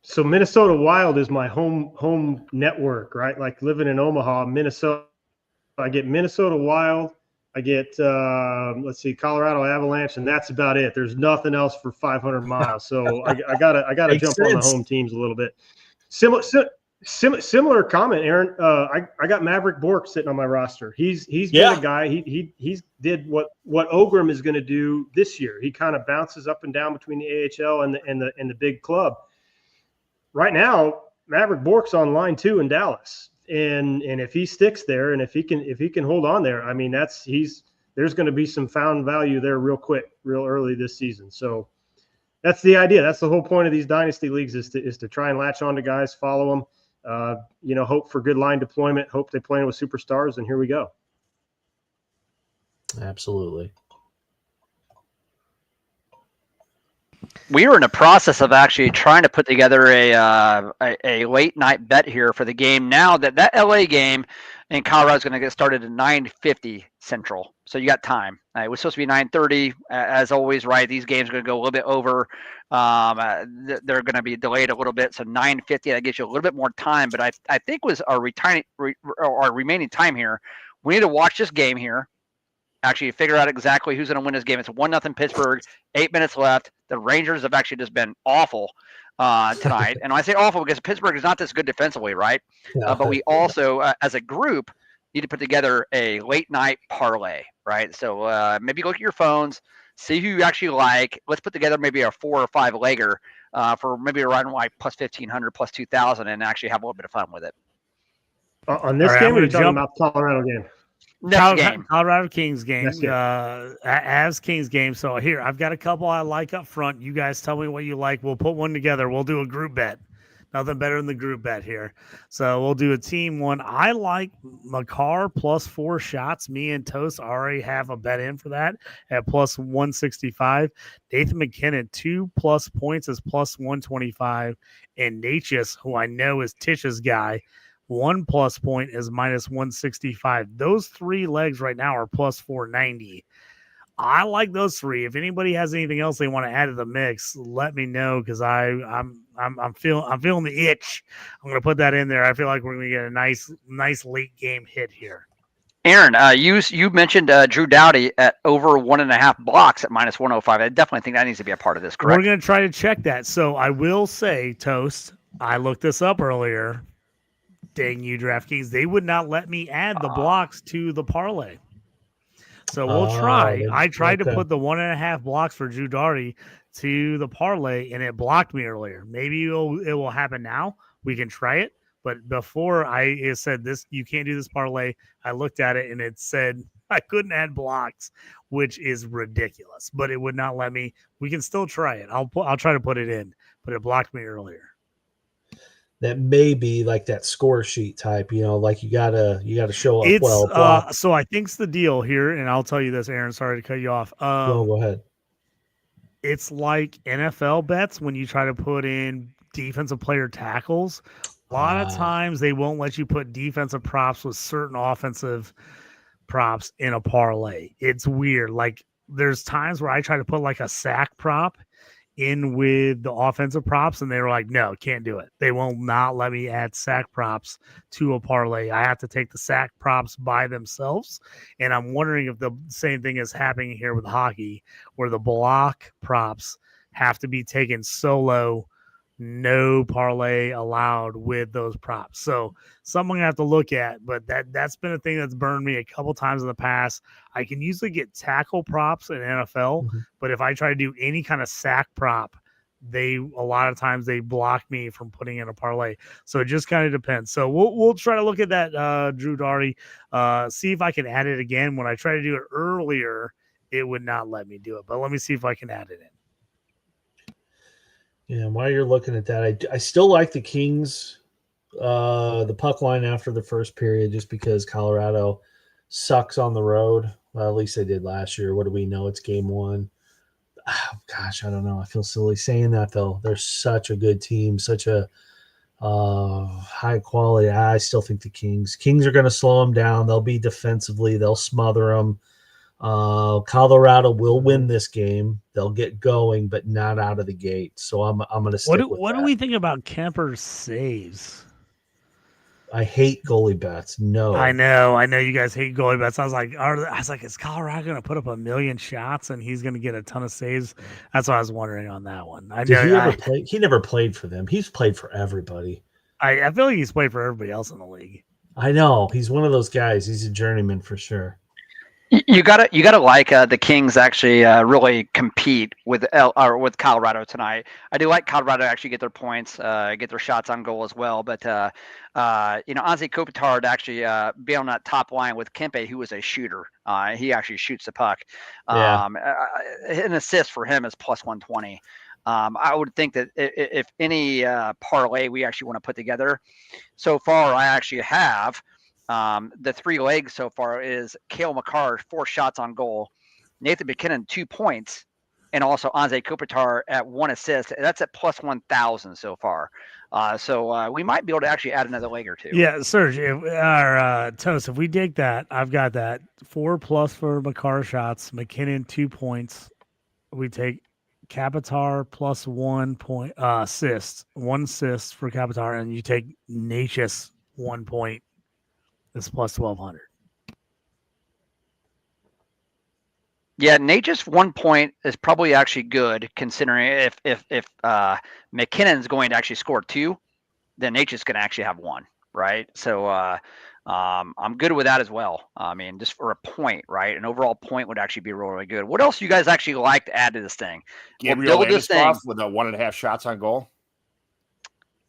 So Minnesota Wild is my home network, right? Like living in Omaha, Minnesota. I get Minnesota Wild. I get, Colorado Avalanche, and that's about it. There's nothing else for 500 miles. So I gotta jump on the home teams a little bit. Similar comment, Aaron. I got Maverick Bork sitting on my roster. He's been a guy. He did what Ogren is going to do this year. He kind of bounces up and down between the AHL and the big club. Right now, Maverick Bork's on line 2 in Dallas. And if he sticks there, and if he can hold on there, I mean, there's going to be some found value there real quick, real early this season. So that's the idea. That's the whole point of these dynasty leagues is to try and latch on to guys, follow them, hope for good line deployment, hope they play with superstars, and here we go. Absolutely. We were in the process of actually trying to put together a late night bet here for the game. Now that LA game in Colorado is going to get started at 9:50 Central, so you got time. It was supposed to be 9:30, as always, right? These games are going to go a little bit over. They're going to be delayed a little bit, so 9:50 that gives you a little bit more time. But I think was our remaining time here. We need to watch this game here. Actually figure out exactly who's going to win this game. It's 1-0 Pittsburgh, 8 minutes left. The Rangers have actually just been awful tonight. And I say awful because Pittsburgh is not this good defensively, right? Yeah. But we also, as a group, need to put together a late night parlay, right? So maybe look at your phones, see who you actually like. Let's put together maybe a 4 or 5 legger for maybe around like plus 1,500, plus 2,000, and actually have a little bit of fun with it. On this All right, game, I'm or are you gonna talking jump- about Colorado game? Next game. Colorado Kings game. Next game. As Kings game. So here, I've got a couple I like up front. You guys tell me what you like. We'll put one together. We'll do a group bet. Nothing better than the group bet here. So we'll do a team one. I like McCarr plus 4 shots. Me and Toast already have a bet in for that at plus 165. Nathan McKinnon, 2+ points is plus 125. And Natchez, who I know is Tish's guy, 1+ point is minus 165. Those 3 legs right now are plus 490. I like those 3. If anybody has anything else they want to add to the mix, let me know because I'm feeling the itch. I'm going to put that in there. I feel like we're going to get a nice late game hit here. Aaron, you mentioned Drew Doughty at over 1.5 blocks at minus 105. I definitely think that needs to be a part of this, correct? We're going to try to check that. So I will say, Toast, I looked this up earlier. Dang you, DraftKings. They would not let me add the blocks to the parlay. So we'll try. I tried to put the 1.5 blocks for Drew Doughty to the parlay, and it blocked me earlier. Maybe it will happen now. We can try it. But before it said this, you can't do this parlay. I looked at it, and it said I couldn't add blocks, which is ridiculous. But it would not let me. We can still try it. I'll try to put it in, but it blocked me earlier. That may be like that score sheet type, like you gotta show up So I think's the deal here, and I'll tell you this, Aaron. Sorry to cut you off. Go ahead. It's like NFL bets when you try to put in defensive player tackles. A lot of times they won't let you put defensive props with certain offensive props in a parlay. It's weird. Like there's times where I try to put like a sack prop in with the offensive props, and they were like, no, can't do it. They will not let me add sack props to a parlay. I have to take the sack props by themselves. And I'm wondering if the same thing is happening here with hockey, where the block props have to be taken solo, no parlay allowed with those props. So something I have to look at, but that's been a thing that's burned me a couple times in the past. I can usually get tackle props in NFL, but if I try to do any kind of sack prop, a lot of times they block me from putting in a parlay. So it just kind of depends. So we'll try to look at that, Drew Doughty, see if I can add it again. When I tried to do it earlier, it would not let me do it, but let me see if I can add it in. Yeah, while you're looking at that, I still like the Kings, the puck line after the first period, just because Colorado sucks on the road. Well, at least they did last year. What do we know? It's game 1. Oh, gosh, I don't know. I feel silly saying that, though. They're such a good team, such a high quality. I still think the Kings are going to slow them down. They'll be defensively. They'll smother them. Colorado will win this game. They'll get going, but not out of the gate. So I'm going to stick with What that. do we think about Kemper's saves? I hate goalie bets. No, I know you guys hate goalie bets. I was like, is Colorado going to put up 1 million shots and he's going to get a ton of saves? That's what I was wondering on that one. Did he ever play? He never played for them. He's played for everybody. I feel like he's played for everybody else in the league. I know. He's one of those guys. He's a journeyman for sure. You gotta like the Kings actually really compete with with Colorado tonight. I do like Colorado to actually get their points, get their shots on goal as well. But Anze Kopitar to actually be on that top line with Kempe, who is a shooter. He actually shoots the puck. Yeah. An assist for him is plus 120. I would think that if any parlay we actually want to put together, so far I actually have. The 3 legs so far is Cale Makar, 4 shots on goal, Nathan McGlynn, 2 points, and also Anze Kopitar at 1 assist. That's at plus 1,000 so far. So we might be able to actually add another leg or 2. Yeah, Serge, Toast, if we dig that, I've got that 4+ for Makar shots, McKinnon 2 points. We take Kapitar plus 1 point assist, 1 assist for Kapitar, and you take Natchez 1 point. It's plus 1,200. Yeah, Natchez 1 point is probably actually good considering if McKinnon's going to actually score 2, then Natchez going to actually have 1, right? So I'm good with that as well. I mean, just for a point, right? An overall point would actually be really, really good. What else do you guys actually like to add to this thing? Gabriel we'll build this thing with a 1.5 shots on goal.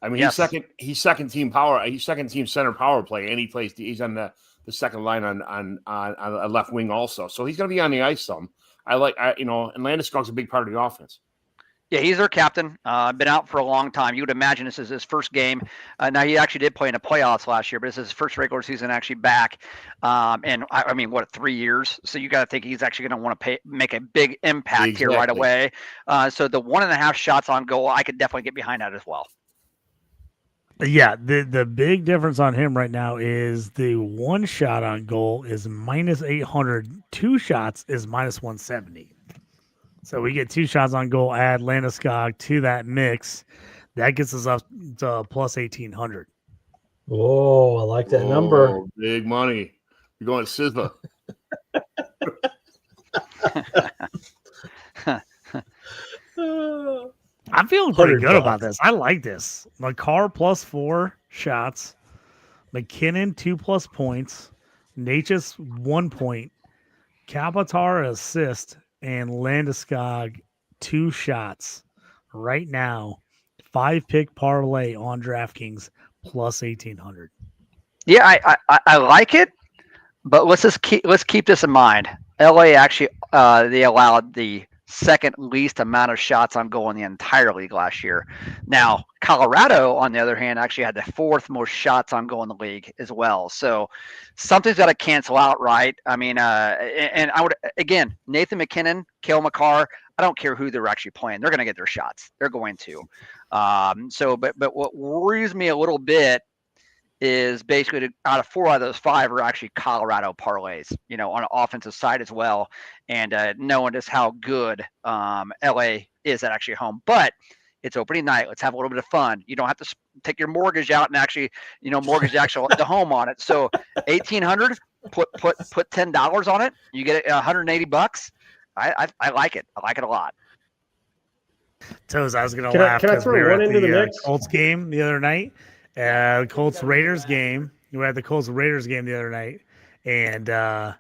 I mean, Yes. he's second team power. He's second team center power play, and he's on the second line on a left wing also. So he's going to be on the ice some. And Landeskog's a big part of the offense. Yeah, he's their captain. Been out for a long time. You would imagine this is his first game. Now, he actually did play in the playoffs last year, but this is his first regular season actually back. And I mean, 3 years? So you got to think he's actually going to want to make a big impact here right away. So the 1.5 shots on goal, I could definitely get behind that as well. Yeah, the big difference on him right now is the 1 shot on goal is minus 800. 2 shots is minus 170. So we get 2 shots on goal, add Landeskog to that mix. That gets us up to plus 1,800. Oh, I like that number. Big money. You're going to Sizzler. I'm feeling pretty good about this. I like this. Makar plus 4 shots. McKinnon 2+ points. Natchez 1 point. Kapitar assist. And Landeskog 2 shots. Right now, 5-pick parlay on DraftKings plus 1,800. Yeah, I like it, but let's keep this in mind. LA actually they allowed the second least amount of shots on goal in the entire league last year. Now, Colorado, on the other hand, actually had the 4th most shots on goal in the league as well. So something's got to cancel out, right? I mean, and I would, again, Nathan McKinnon, Cale Makar, I don't care who they're actually playing. They're going to get their shots. They're going to. But what worries me a little bit is basically out of 4 out of those 5 are actually Colorado parlays, on the offensive side as well. And knowing just how good LA is at actually home. But it's opening night. Let's have a little bit of fun. You don't have to take your mortgage out and actually, mortgage the home on it. So 1,800, put $10 on it. You get $180. I like it. I like it a lot. Toes, I was going to laugh. Can I throw one into the mix? Colts game the other night. Colts Raiders game. We had the Colts Raiders game the other night, and I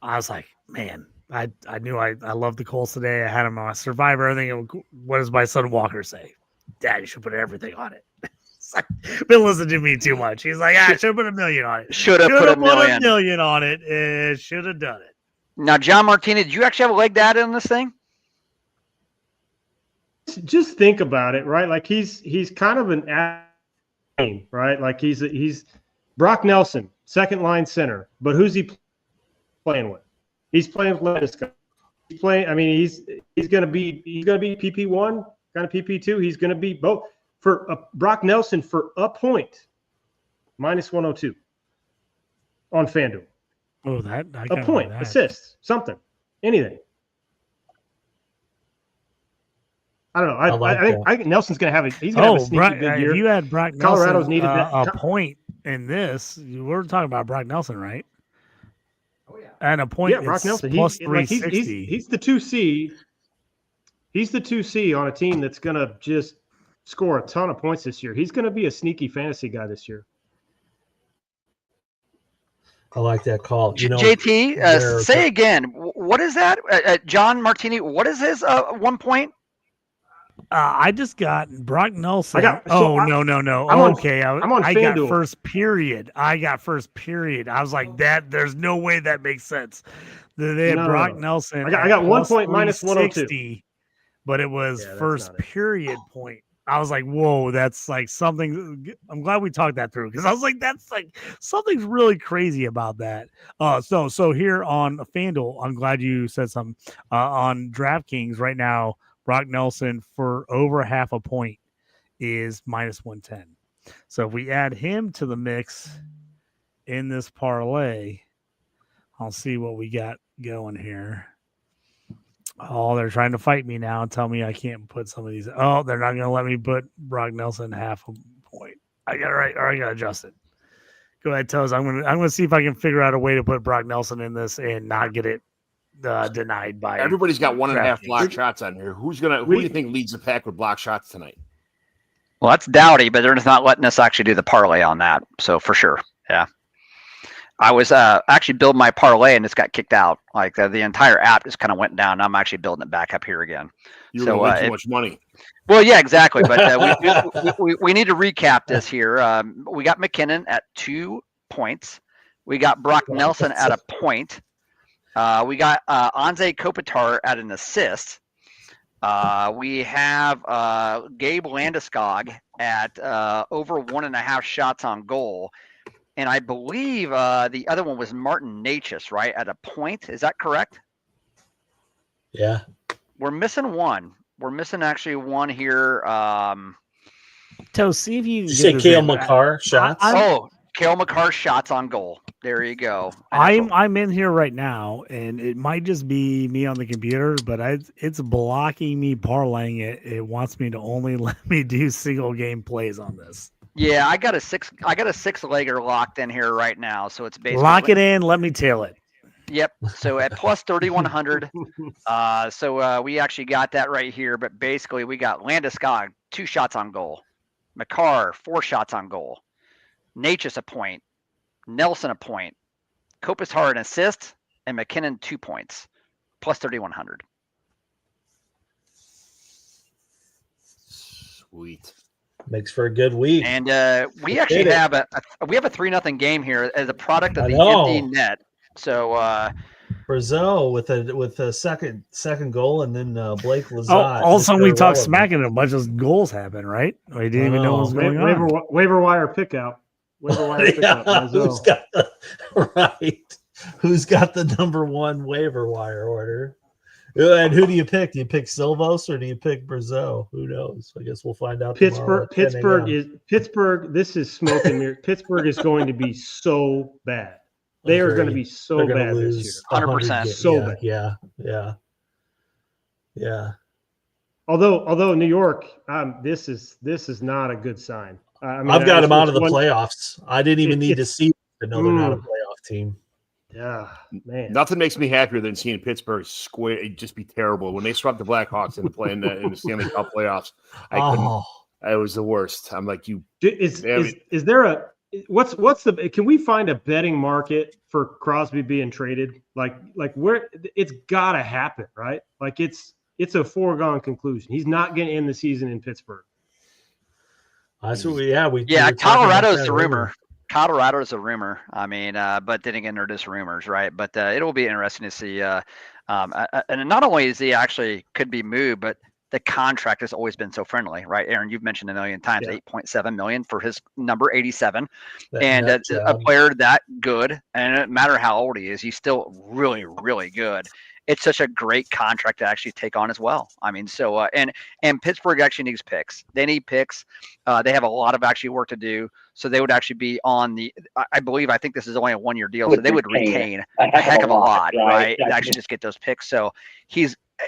was like, man, I knew I loved the Colts today. I had them on Survivor. I think what does my son Walker say? Dad, you should put everything on it. It's like, been listening to me too much. He's like, I should have put $1 million on it. Should have put $1 million on it. Should have done it. Now, John Martinie, did you actually have a leg to add in this thing? Just think about it, right? Like he's kind of an right? Like he's Brock Nelson, second line center, but who's he playing with? He's playing with Landeskog. He's playing. I mean, he's going to be PP1, kind of PP2. He's going to be both for Brock Nelson for a point, minus 102 on FanDuel. Oh, that a point, assist, something, anything. I don't know. I think Nelson's going to have a. He's going to have a sneaky good year. If you had Brock Nelson, Colorado's needed a point in this. We're talking about Brock Nelson, right? Oh yeah. And a point. Yeah, Brock Nelson. Plus 360. He's the 2C. He's the 2C on a team that's going to just score a ton of points this year. He's going to be a sneaky fantasy guy this year. I like that call. You know, JT, they're- say again. What is that? John Martinie, what is his 1 point? I just got Brock Nelson. no. I'm okay. I'm on I got FanDuel. first period. I was like, that. There's no way that makes sense. They had Brock Nelson. I got 1 point minus 160, but it was Yeah, that's first not it. period point. I was like, whoa, that's like something. I'm glad we talked that through because I was like, that's like something's really crazy about that. So here on FanDuel, I'm glad you said something. On DraftKings right now, Brock Nelson for over half a point is minus 110. So if we add him to the mix in this parlay, I'll see what we got going here. Oh, they're trying to fight me now and tell me I can't put some of these. Oh, they're not going to let me put Brock Nelson half a point. I got to adjust it. Go ahead, Toes. I'm gonna see if I can figure out a way to put Brock Nelson in this and not get it denied by. Everybody's got 1.5 DraftKings. block shots on here. Who do you think leads the pack with block shots tonight? Well, that's Dowdy, but they're just not letting us actually do the parlay on that. So for sure, yeah. I was actually building my parlay and it's got kicked out. Like the entire app just kind of went down. I'm actually building it back up here again. You're going to win too much money. Well, yeah, exactly. But we need to recap this here. We got McGlynn at 2 points. We got Brock Nelson at a point. We got Anze Kopitar at an assist. We have Gabe Landeskog at over 1.5 shots on goal. And I believe the other one was Martinie, right, at a point. Is that correct? Yeah. We're missing one. We're missing actually one here. To see if you can Did you say get Kale this in. McCarr shots? Kale McCarr shots on goal. There you go. I'm in here right now, and it might just be me on the computer, but it's blocking me parlaying it. It wants me to only let me do single game plays on this. Yeah, I got a six legger locked in here right now, so it's basically Lock it in. Let me tail it. Yep. So at plus 3,100. So we actually got that right here, but basically we got Landeskog 2 shots on goal, McCarr 4 shots on goal, Natchez a point, Nelson a point, Kopitar an assist, and McGlynn 2 points, plus 3,100. Sweet. Makes for a good week. And we actually have a 3-0 game here as a product of the empty net. So Brazil with a second goal, and then Blake Lazat. All of a sudden we talk smack and a bunch of goals happen, right? We didn't even know what was going on. Waiver wire pickout. Waiver wire pickup. Who's got the number 1 waiver wire order? And who do you pick? Do you pick Silvos or do you pick Brazil? Who knows? I guess we'll find out. Pittsburgh. This is smoke and mirror. Pittsburgh is going to be so bad. They are going to be so bad this year. 100%. So bad. Yeah. Although New York, this is not a good sign. I've got them out of the playoffs. I didn't even need to see to know they're not a playoff team. Yeah, man. Nothing makes me happier than seeing Pittsburgh square. It'd just be terrible when they swept the Blackhawks in the Stanley Cup playoffs. It was the worst. I'm like, is there what's the? Can we find a betting market for Crosby being traded? Like where it's got to happen, right? Like it's a foregone conclusion. He's not going to end the season in Pittsburgh. That's what Colorado's the rumor. Colorado is a rumor. I mean, but then again, they're just rumors, right? But it will be interesting to see. And not only is he actually could be moved, but the contract has always been so friendly, right? Aaron, you've mentioned a million times, $8.7 million for his number 87, and a player that good, and it doesn't matter how old he is, he's still really, really good. It's such a great contract to actually take on as well. I mean, so and Pittsburgh actually needs picks. They need picks. They have a lot of actually work to do. So they would actually be on the. I think this is only a 1-year deal, so they would retain a heck of a lot, right? And actually just get those picks. So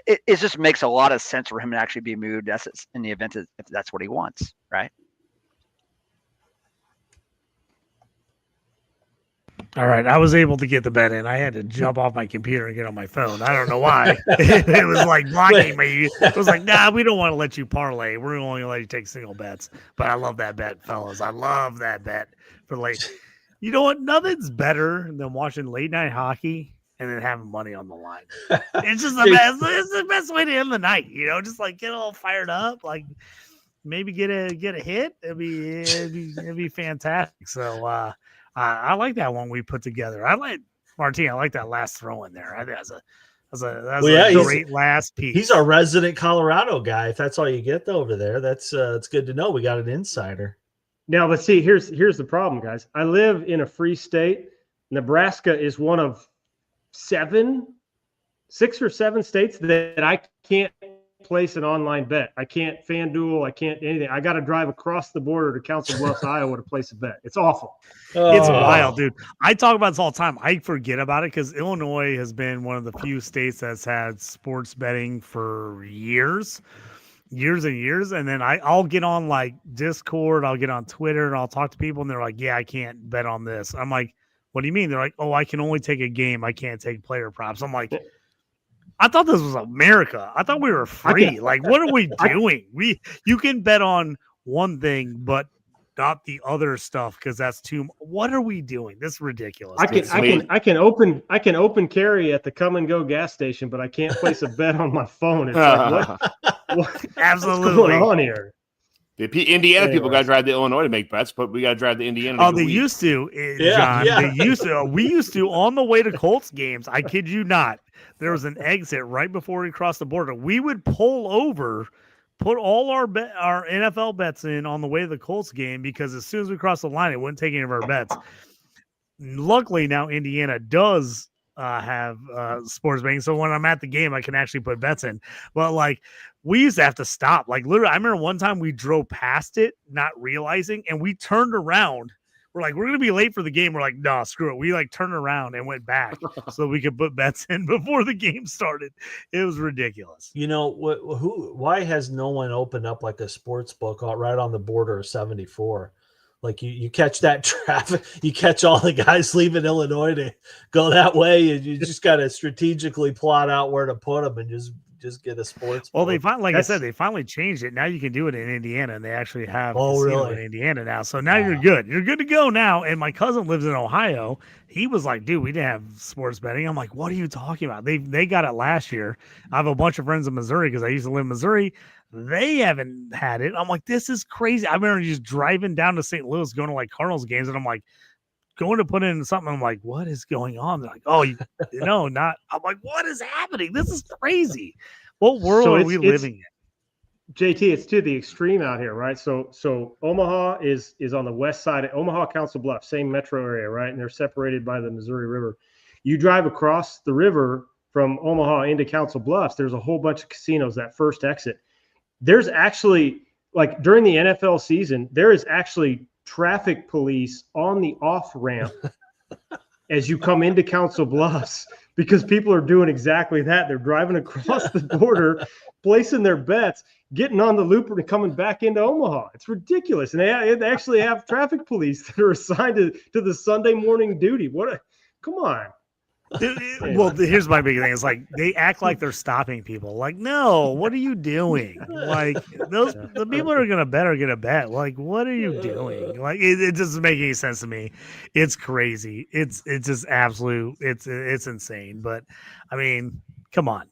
it just makes a lot of sense for him to actually be moved in the event if that's what he wants, right? All right, I was able to get the bet in. I had to jump off my computer and get on my phone. I don't know why. It was like blocking me. It was like, nah, we don't want to let you parlay. We're only going to let you take single bets. But I love that bet, fellas. I love that bet for late. You know what? Nothing's better than watching late night hockey and then having money on the line. It's just the best. It's the best way to end the night. Just like get all fired up, like maybe get a hit. It'd be fantastic. So I like that one we put together. I like Martinie. I like that last throw in there. I think that's a great last piece. He's our resident Colorado guy. If that's all you get over there, that's it's good to know. We got an insider. Now, but see, here's the problem, guys. I live in a free state. Nebraska is one of 6 or 7 states that I can't place an online bet. I can't FanDuel. I can't anything. I got to drive across the border to Council Bluffs, Iowa to place a bet. It's awful. It's wild, dude. I talk about this all the time. I forget about it because Illinois has been one of the few states that's had sports betting for years and years. And then I'll get on like Discord, I'll get on Twitter, and I'll talk to people, and they're like, yeah, I can't bet on this. I'm like, what do you mean? They're like, oh, I can only take a game. I can't take player props. I'm like, I thought this was America. I thought we were free. Like, what are we doing? You can bet on one thing, but not the other stuff because that's too. What are we doing? This is ridiculous. I can open carry at the come and go gas station, but I can't place a bet on my phone. It's like what Absolutely. What's going on here? The Indiana people got to drive to Illinois to make bets, but we got to drive to Indiana. Oh, they used to, John. They used to. We used to on the way to Colts games. I kid you not. There was an exit right before we crossed the border. We would pull over, put all our NFL bets in on the way to the Colts game because as soon as we crossed the line, it wouldn't take any of our bets. Luckily, now Indiana does have sports betting, so when I'm at the game, I can actually put bets in. But like, we used to have to stop. Like literally, I remember one time we drove past it, not realizing, and we turned around. We're like, we're gonna be late for the game. We're like, no, screw it. We like turned around and went back so we could put bets in before the game started. It was ridiculous. Why has no one opened up like a sports book right on the border of 74? Like you catch that traffic, you catch all the guys leaving Illinois to go that way, and you just got to strategically plot out where to put them and just get a sports. Well, they finally changed it. Now you can do it in Indiana, and they actually have casino in Indiana now. So now you're good. You're good to go now. And my cousin lives in Ohio. He was like, dude, we didn't have sports betting. I'm like, what are you talking about? They got it last year. I have a bunch of friends in Missouri because I used to live in Missouri. They haven't had it. I'm like, this is crazy. I remember just driving down to St. Louis, going to like Cardinals games, and I'm like, going to put in something. I'm like, what is going on? They're like, oh, not. I'm like, what is happening? This is crazy. What world are we living in? JT, it's to the extreme out here, right? So Omaha is on the west side of Omaha, Council Bluffs, same metro area, right? And they're separated by the Missouri River. You drive across the river from Omaha into Council Bluffs, there's a whole bunch of casinos, that first exit. There's actually, like during the NFL season, there is actually traffic police on the off ramp as you come into Council Bluffs because people are doing exactly that. They're driving across the border, placing their bets, getting on the looper and coming back into Omaha. It's ridiculous. And they actually have traffic police that are assigned to the Sunday morning duty. Come on. Well, here's my big thing. It's like they act like they're stopping people. Like, no, what are you doing? Like the people that are gonna bet. Like, what are you doing? Like, it doesn't make any sense to me. It's crazy. It's just absolute. It's insane. But I mean, come on.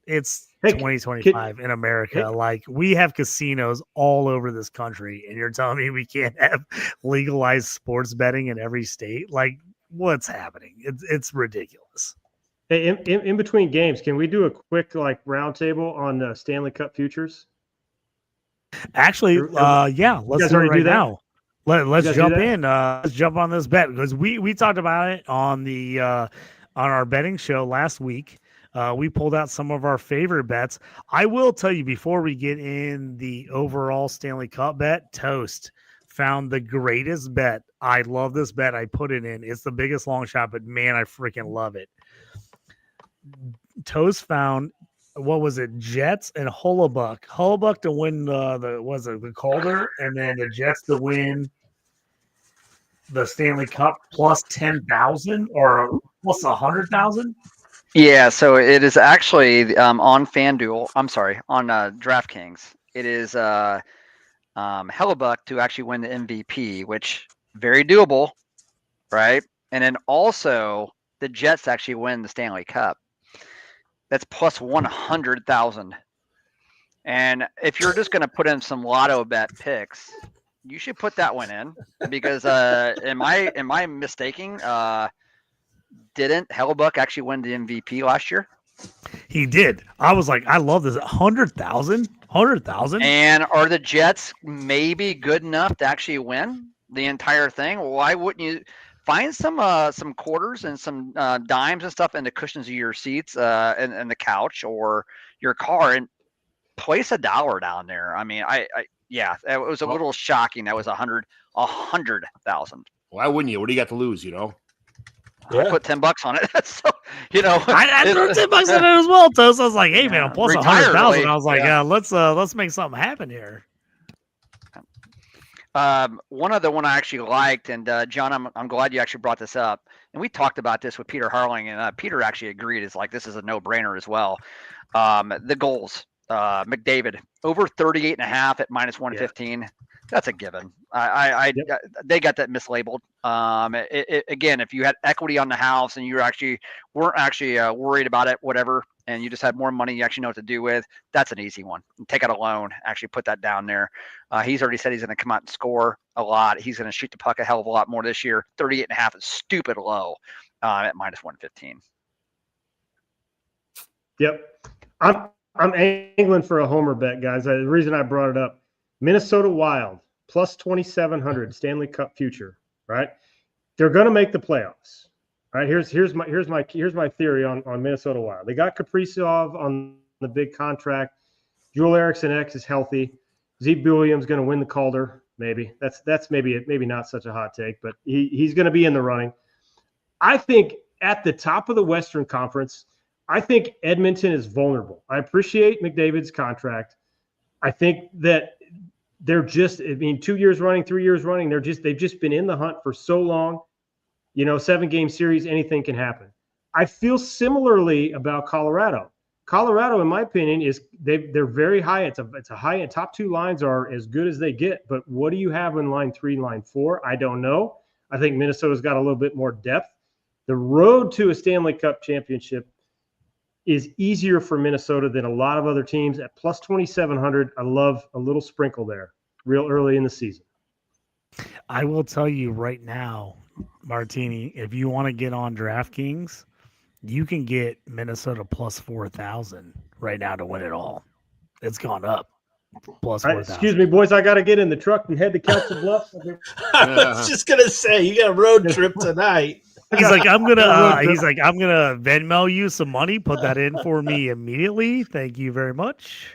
It's 2025 in America. Like, we have casinos all over this country, and you're telling me we can't have legalized sports betting in every state? Like, what's happening? It's ridiculous. Hey, in between games, can we do a quick roundtable on the Stanley Cup futures? Actually, yeah, let's do it right now. Let's jump in. Let's jump on this bet because we talked about it on the on our betting show last week. We pulled out some of our favorite bets. I will tell you before we get in the overall Stanley Cup bet, Toast found the greatest bet. I love this bet. I put it in. It's the biggest long shot, but man, I freaking love it. Toast found, what was it? Jets and Hellebuyck. Hellebuyck to win the Calder, and then the Jets to win the Stanley Cup plus 10,000 or plus 100,000. Yeah, so it is actually on FanDuel. I'm sorry, on DraftKings. It is Hellebuyck to actually win the MVP, which very doable. right? And then also the Jets actually win the Stanley Cup. That's plus 100,000. And if you're just going to put in some lotto bet picks, you should put that one in because am I mistaking? Didn't Hellebuck actually win the MVP last year? He did. I was like, I love this. 100,000. And are the Jets maybe good enough to actually win the entire thing? Why wouldn't you find some quarters and some dimes and stuff in the cushions of your seats and the couch or your car and place $1 down there? I mean, yeah, it was a little shocking. That was 100,000. Why wouldn't you? What do you got to lose? You know. I put $10 on it. So, you know, I threw $10 on it as well, Toast. I was like, hey man, I'm plus 100,000. I was like, let's make something happen here. One other one I actually liked, and John, I'm glad you actually brought this up. And we talked about this with Peter Harling, and Peter actually agreed. It's like this is a no-brainer as well. The goals, McDavid over 38.5 at minus 115. Yeah. That's a given. They got that mislabeled. Again, if you had equity on the house and you weren't actually worried about it, whatever, and you just had more money you actually know what to do with, that's an easy one. Take out a loan, actually put that down there. He's already said he's going to come out and score a lot. He's going to shoot the puck a hell of a lot more this year. 38.5 is stupid low at minus 115. Yep. I'm angling for a homer bet, guys. The reason I brought it up, Minnesota Wild plus 2,700 Stanley Cup future, right? They're going to make the playoffs. Right, here's my theory on Minnesota Wild. They got Kaprizov on the big contract. Joel Eriksson X is healthy. Zeke Williams going to win the Calder. Maybe that's maybe not such a hot take, but he's going to be in the running. I think at the top of the Western Conference, I think Edmonton is vulnerable. I appreciate McDavid's contract. I think that they're just, 2 years running, 3 years running, they've just been in the hunt for so long. 7-game series, anything can happen. I feel similarly about Colorado. Colorado, in my opinion, they're very high. It's a high end. Top two lines are as good as they get. But what do you have in line 3 and line 4? I don't know. I think Minnesota's got a little bit more depth. The road to a Stanley Cup championship is easier for Minnesota than a lot of other teams. At plus 2,700, I love a little sprinkle there real early in the season. I will tell you right now, Martinie, if you want to get on DraftKings, you can get Minnesota plus 4,000 right now to win it all. It's gone up. Plus 4,000. Excuse me, boys. I got to get in the truck and head to Council Bluffs. I was just going to say, you got a road trip tonight. He's like, I'm gonna Venmo you some money. Put that in for me immediately. Thank you very much.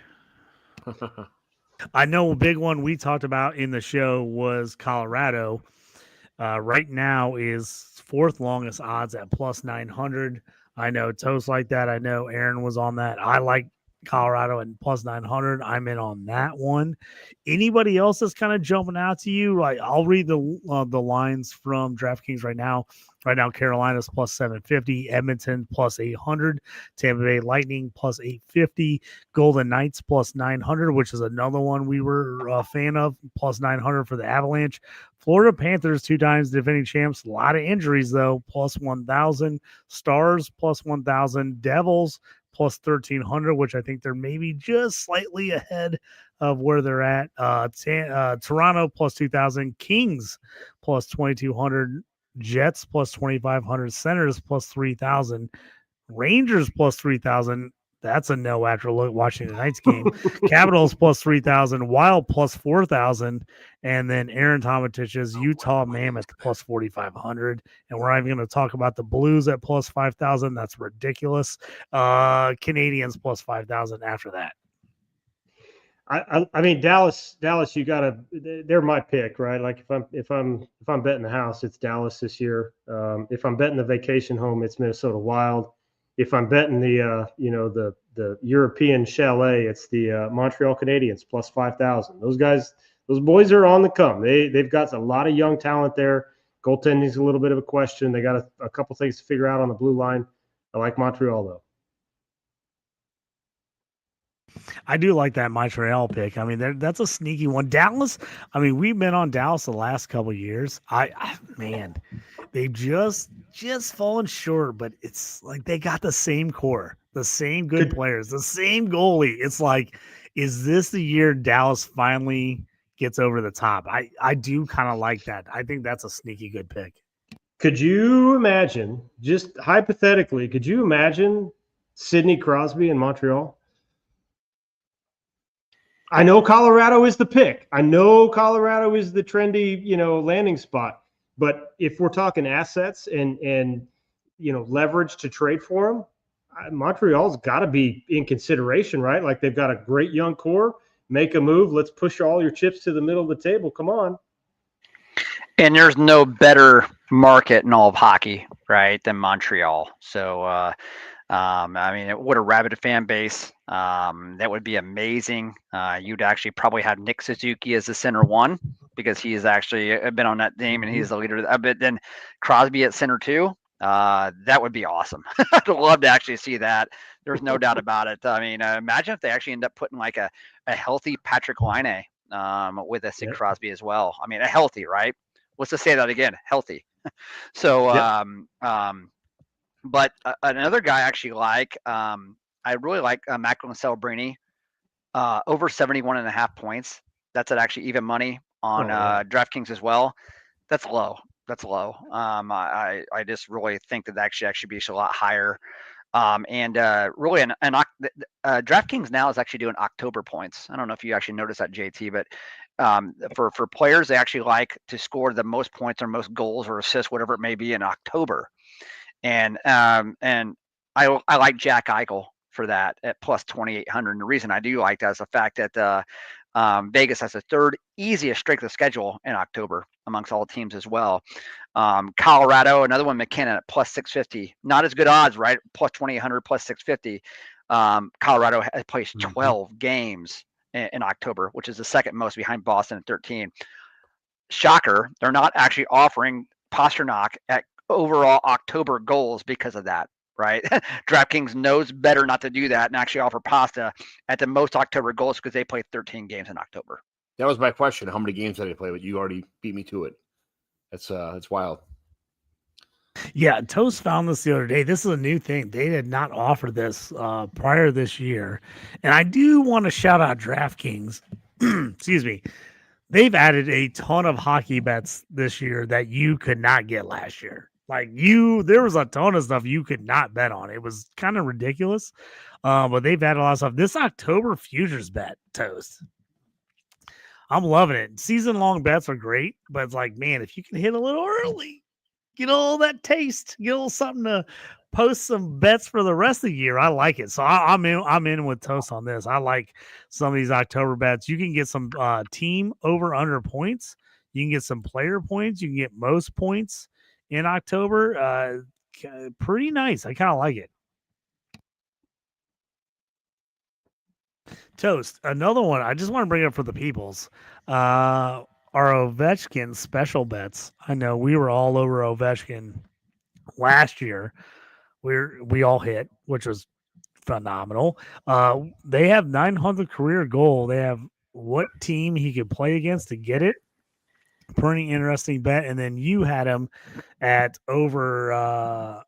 I know a big one we talked about in the show was Colorado. Right now is 4th longest odds at plus 900. I know Toast like that. I know Aaron was on that. I like Colorado and plus 900. I'm in on that one. Anybody else that's kind of jumping out to you? Like, I'll read the lines from DraftKings right now. Right now, Carolina's plus 750, Edmonton plus 800, Tampa Bay Lightning plus 850, Golden Knights plus 900, which is another one we were a fan of, plus 900 for the Avalanche. Florida Panthers, 2 times defending champs, a lot of injuries though, plus 1,000, Stars plus 1,000, Devils plus 1,300, which I think they're maybe just slightly ahead of where they're at. Toronto plus 2,000, Kings plus 2,200, Jets plus 2,500, Senators plus 3,000, Rangers plus 3,000. That's a no after watching tonight's game. Capitals plus 3,000, Wild plus 4,000, and then Aaron Tometich's Utah Mammoth plus 4,500. And we're not even going to talk about the Blues at plus 5,000. That's ridiculous. Canadians plus 5,000 after that. I mean, Dallas, you gotta. They're my pick, right? Like if I'm betting the house, it's Dallas this year. If I'm betting the vacation home, it's Minnesota Wild. If I'm betting the European chalet, it's the Montreal Canadiens plus 5,000. Those boys are on the come. They've got a lot of young talent there. Goaltending is a little bit of a question. They got a couple things to figure out on the blue line. I like Montreal though. I do like that Montreal pick. I mean, that's a sneaky one. Dallas, I mean, we've been on Dallas the last couple of years. Man, They've just fallen short, but it's like they got the same core, the same good players, the same goalie. It's like, is this the year Dallas finally gets over the top? I do kind of like that. I think that's a sneaky good pick. Could you imagine, just hypothetically, could you imagine Sidney Crosby in Montreal? I know Colorado is the pick. I know Colorado is the trendy, landing spot. But if we're talking assets and leverage to trade for him, Montreal's got to be in consideration, right? Like they've got a great young core. Make a move. Let's push all your chips to the middle of the table. Come on. And there's no better market in all of hockey, right, than Montreal. So, what a rabid fan base. That would be amazing. You'd actually probably have Nick Suzuki as the center one because he's actually been on that team and he's the leader. But then Crosby at center two. That would be awesome. I'd love to actually see that. There's no doubt about it. I mean, imagine if they actually end up putting like a healthy Patrick Laine with a Sid Crosby as well. I mean, a healthy, right? Let's just say that again, healthy. So, but another guy I actually like, I really like McGlynn Celebrini, over 71.5 points. That's at actually even money on DraftKings as well. That's low. That's low. I just really think that actually be a lot higher. Really, DraftKings now is actually doing October points. I don't know if you actually noticed that, JT, but for players, they actually like to score the most points or most goals or assists, whatever it may be, in October. And I like Jack Eichel for that at plus 2,800. And the reason I do like that is the fact that Vegas has the third easiest strength of schedule in October amongst all teams as well. Colorado, another one, McKinnon at plus 650. Not as good odds, right? Plus 2,800, plus 650. Colorado has played 12 games in October, which is the second most behind Boston at 13. Shocker, they're not actually offering Pastrnak at overall October goals because of that, right? DraftKings knows better not to do that and actually offer Pasta at the most October goals because they play 13 games in October. That was my question. How many games did they play? But you already beat me to it. That's wild. Yeah, Toast found this the other day. This is a new thing. They did not offer this prior this year. And I do want to shout out DraftKings. Excuse me. They've added a ton of hockey bets this year that you could not get last year. There was a ton of stuff you could not bet on. It was kind of ridiculous. But they've added a lot of stuff. This October futures bet, Toast, I'm loving it. Season-long bets are great, but it's like, man, if you can hit a little early, get all that taste, get a little something to post some bets for the rest of the year. I like it. So I'm in with Toast on this. I like some of these October bets. You can get some team over under points. You can get some player points. You can get most points in October. Pretty nice. I kind of like it. Toast, another one I just want to bring up for the peoples. Our Ovechkin special bets. I know we were all over Ovechkin last year. We all hit, which was phenomenal. They have 900 career goal. They have what team he could play against to get it. Pretty interesting bet. And then you had him at over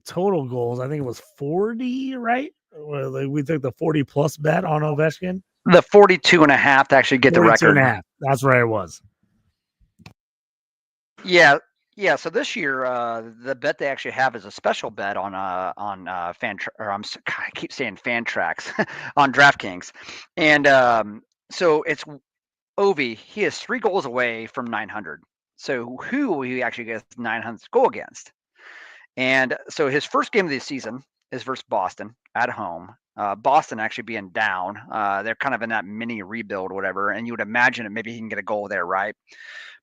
total goals. I think it was 40, right? We took the 40 plus bet on Ovechkin. The 42.5 to actually get the record. 42.5. That's right. It was. Yeah. So this year, the bet they actually have is a special bet on I keep saying Fantrax on DraftKings, and so it's Ovi. He is 3 goals away from 900. So who will he actually get 900th goal against? And so his first game of the season is versus Boston at home. Boston actually being down. They're kind of in that mini rebuild or whatever, and you would imagine that maybe he can get a goal there, right?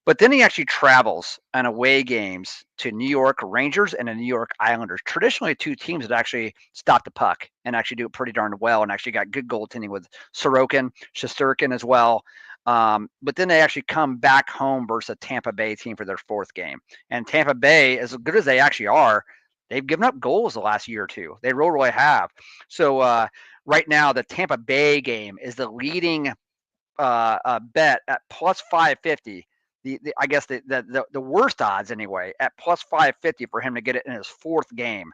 But then he actually travels on away games to New York Rangers and the New York Islanders. Traditionally, 2 teams that actually stop the puck and actually do it pretty darn well and actually got good goaltending with Sorokin, Shesterkin as well. But then they actually come back home versus a Tampa Bay team for their 4th game. And Tampa Bay, as good as they actually are, they've given up goals the last year or two. They really have. So right now, the Tampa Bay game is the leading bet at plus 550. I guess the worst odds anyway at plus 550 for him to get it in his 4th game.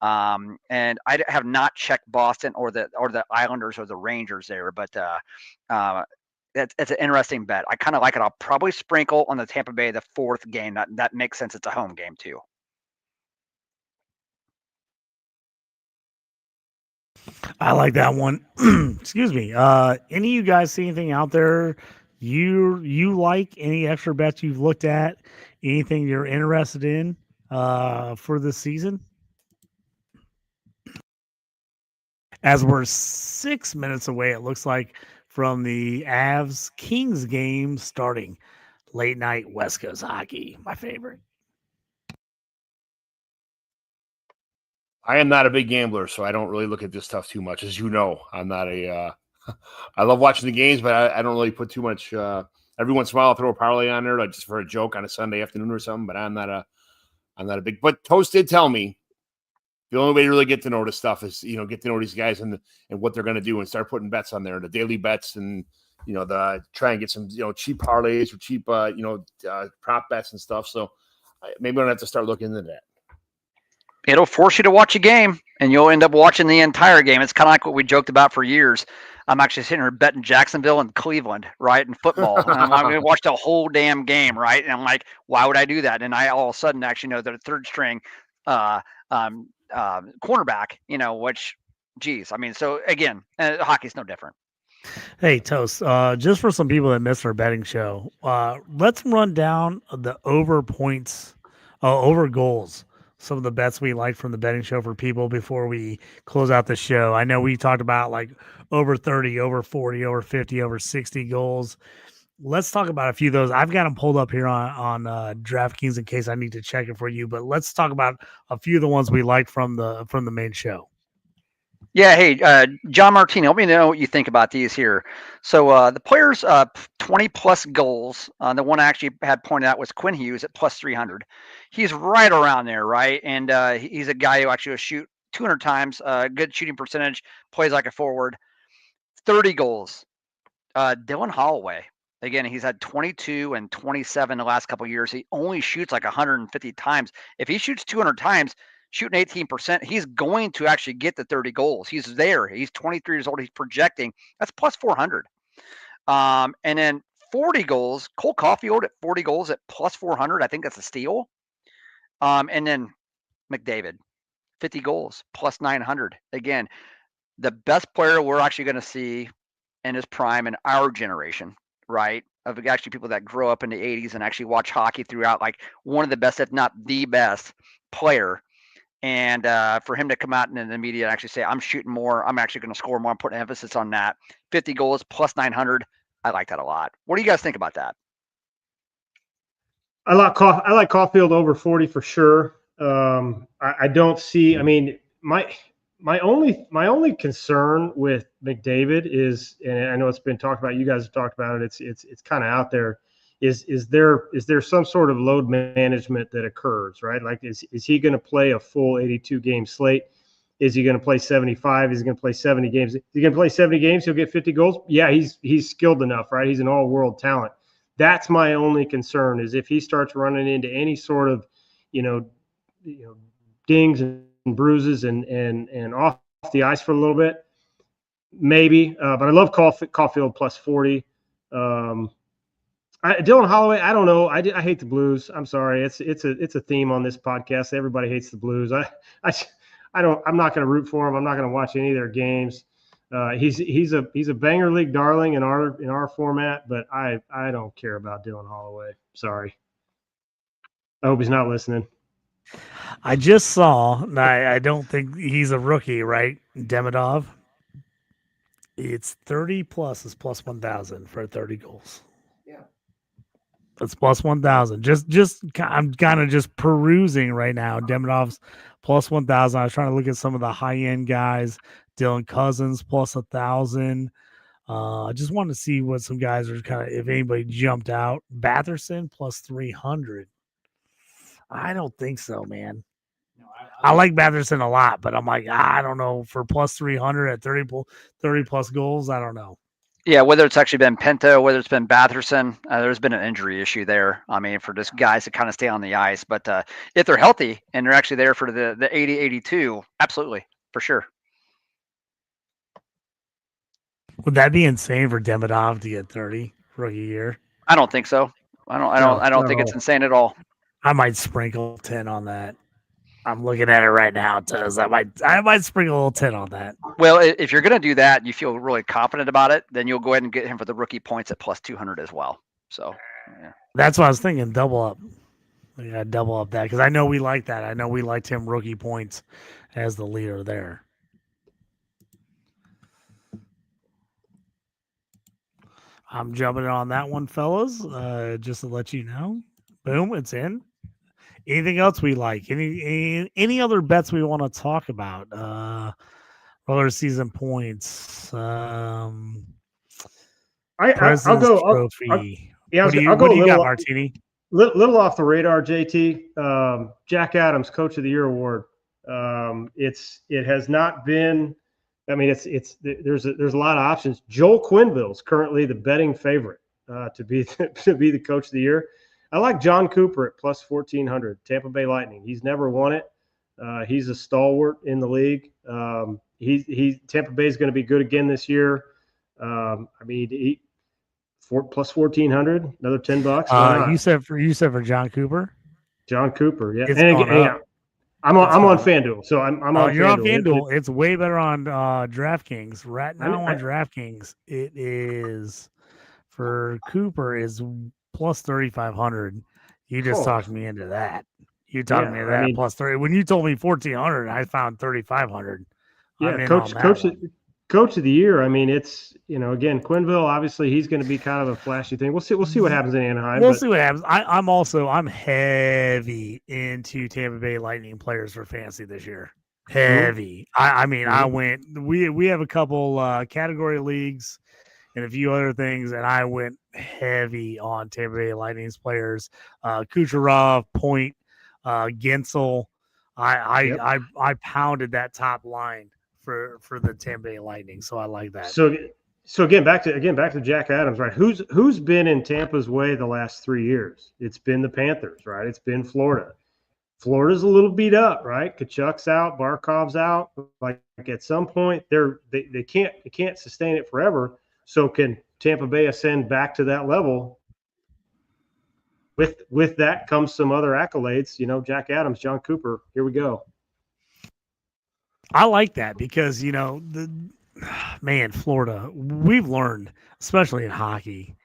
And I have not checked Boston or the Islanders or the Rangers there, but it's an interesting bet. I kind of like it. I'll probably sprinkle on the Tampa Bay the 4th game. That makes sense. It's a home game too. I like that one. Excuse me. Any of you guys see anything out there you like? Any extra bets you've looked at? Anything you're interested in for this season? As we're 6 minutes away, it looks like, from the Avs Kings game starting. Late night West Coast hockey, my favorite. I am not a big gambler, so I don't really look at this stuff too much. As you know, I'm not a. I love watching the games, but I don't really put too much. Every once in a while, I'll throw a parlay on there, like just for a joke on a Sunday afternoon or something. But I'm not a big. But Toast did tell me the only way to really get to know this stuff is get to know these guys and what they're going to do and start putting bets on there, the daily bets, and the try and get some cheap parlays or cheap prop bets and stuff. So maybe I don't have to start looking into that. It'll force you to watch a game, and you'll end up watching the entire game. It's kind of like what we joked about for years. I'm actually sitting here betting Jacksonville and Cleveland, right, in football. And I'm going to watch the whole damn game, right? And I'm like, why would I do that? And I all of a sudden actually know that a third string cornerback, which, geez. I mean, so again, hockey's no different. Hey, Toast, just for some people that missed our betting show, let's run down the over points, over goals. Some of the bets we like from the betting show for people before we close out the show. I know we talked about like over 30, over 40, over 50, over 60 goals. Let's talk about a few of those. I've got them pulled up here on DraftKings in case I need to check it for you. But let's talk about a few of the ones we like from the main show. Yeah, hey, John Martinie, let me know what you think about these here. So the players 20-plus goals, the one I actually had pointed out was Quinn Hughes at plus 300. He's right around there, right? And he's a guy who actually will shoot 200 times, good shooting percentage, plays like a forward. 30 goals. Dylan Holloway. Again, he's had 22 and 27 the last couple of years. He only shoots like 150 times. If he shoots 200 times, shooting 18%, he's going to actually get the 30 goals. He's there. He's 23 years old. He's projecting. That's plus 400. And then 40 goals, Cole Caulfield at 40 goals at plus 400. I think that's a steal. And then McDavid, 50 goals, plus 900. Again, the best player we're actually going to see in his prime in our generation, right? Of actually people that grow up in the 80s and actually watch hockey throughout, like one of the best, if not the best player. And for him to come out in the media and actually say, I'm shooting more, I'm actually going to score more, I'm putting emphasis on that. 50 goals plus 900. I like that a lot. What do you guys think about that? I like Caulfield over 40 for sure. I don't see. I mean, my only concern with McDavid is, and I know it's been talked about. You guys have talked about it. It's kind of out there. Is there some sort of load management that occurs, right? Like, is he going to play a full 82 game slate? Is he going to play 75? Is he going to play 70 games? Is he going to play 70 games? He'll get 50 goals. Yeah, he's skilled enough, right? He's an all-world talent. That's my only concern, is if he starts running into any sort of, dings and bruises and off the ice for a little bit, maybe. But I love Caulfield plus 40. Dylan Holloway, I don't know. I hate the Blues. I'm sorry. It's a theme on this podcast. Everybody hates the Blues. I'm not going to root for him. I'm not going to watch any of their games. He's a banger league darling in our format, but I don't care about Dylan Holloway. Sorry. I hope he's not listening. I just saw. I don't think he's a rookie, right? Demidov. It's 30 plus is plus 1,000 for 30 goals. Yeah. It's plus 1,000. I'm kind of just perusing right now. Demidov's plus 1,000. I was trying to look at some of the high end guys. Dylan Cousins plus 1,000. I just wanted to see what some guys are kind of, if anybody jumped out. Batherson plus 300. I don't think so, man. No, I like Batherson a lot, but I'm like, I don't know, for plus 300 at 30 plus goals. I don't know. Yeah, whether it's actually been Pinto, whether it's been Batherson, there's been an injury issue there. I mean, for just guys to kind of stay on the ice. But if they're healthy and they're actually there for the 80-82, absolutely, for sure. Would that be insane for Demidov to get 30 rookie year? I don't think so. I don't think it's insane at all. I might sprinkle 10 on that. I'm looking at it right now, Tuz. I might sprinkle a little 10 on that. Well, if you're going to do that, and you feel really confident about it, then you'll go ahead and get him for the rookie points at plus 200 as well. So, yeah. That's what I was thinking. Double up. Yeah, double up that because I know we like that. I know we liked him rookie points as the leader there. I'm jumping on that one, fellas. Just to let you know. Boom, it's in. Anything else we like? Any other bets we want to talk about? Regular season points. I'll go. Trophy. I'll What do you got, Martini? Little off the radar, JT. Jack Adams, Coach of the Year award. It has not been. I mean, there's a lot of options. Joel Quenneville's currently the betting favorite to be the Coach of the Year. I like John Cooper at plus 1,400. Tampa Bay Lightning. He's never won it. He's a stalwart in the league. Tampa Bay is going to be good again this year. I mean, plus 1,400, another $10. You said for John Cooper. John Cooper, yeah. And I'm on FanDuel, so I'm on. You're FanDuel. on FanDuel. It's way better on DraftKings. Right now on DraftKings, it is for Cooper is plus 3,500. You just talked me into that. You talked me into that plus 30. When you told me 1,400, I found 3,500. Yeah, Coach of the Year. I mean, it's again Quenneville. Obviously, he's going to be kind of a flashy thing. We'll see what happens in Anaheim. We'll see what happens. I'm heavy into Tampa Bay Lightning players for fantasy this year. Heavy. I mean, I went. We have a couple category leagues and a few other things, and I went heavy on Tampa Bay Lightning's players. Kucherov, Point, Gensel. I pounded that top line for the Tampa Bay Lightning, so I like that. So again back to Jack Adams, right? Who's been in Tampa's way the last 3 years? It's been the Panthers, right? It's been Florida. Florida's a little beat up, right? Kachuk's out, Barkov's out. Like at some point, they can't sustain it forever. So can Tampa Bay ascend back to that level? With that comes some other accolades. Jack Adams, John Cooper. Here we go. I like that because, Florida, we've learned, especially in hockey,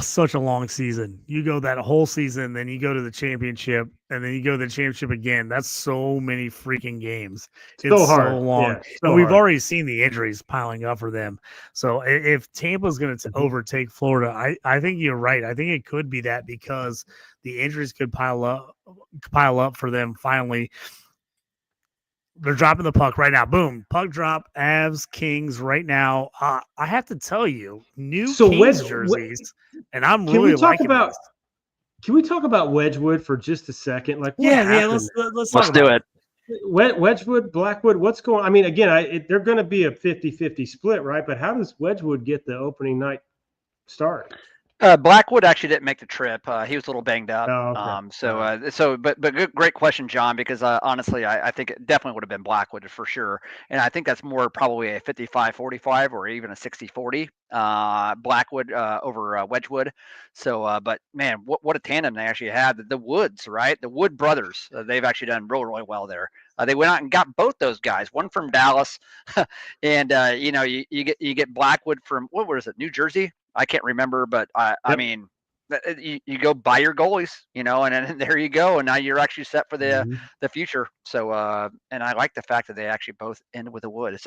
such a long season. You go that whole season, then you go to the championship, and then you go to the championship again. That's so many freaking games. It's so hard. So long. Yeah, and we've already seen the injuries piling up for them. So if Tampa's going to overtake Florida, I think you're right. I think it could be that because the injuries could pile up for them finally. They're dropping the puck right now. Boom. Puck drop. Avs, Kings right now. I have to tell you, new Kings jerseys, and I'm really liking this. Can we talk about Wedgwood for just a second? Like, let's do it. Wedgwood, Blackwood, what's going on? I mean, again, they're going to be a 50-50 split, right? But how does Wedgwood get the opening night start? Blackwood actually didn't make the trip. He was a little banged up. Oh, okay. But great question, John, because honestly, I think it definitely would have been Blackwood for sure. And I think that's more probably a 55-45 or even a 60-40 Blackwood over Wedgwood. So, but man, what a tandem they actually had. The Woods, right? The Wood brothers, they've actually done really, really well there. They went out and got both those guys, one from Dallas and, you get Blackwood from, what was it, New Jersey? I can't remember, but I mean, you go buy your goalies, and then there you go, and now you're actually set for the future. So, and I like the fact that they actually both ended with a Wood. It's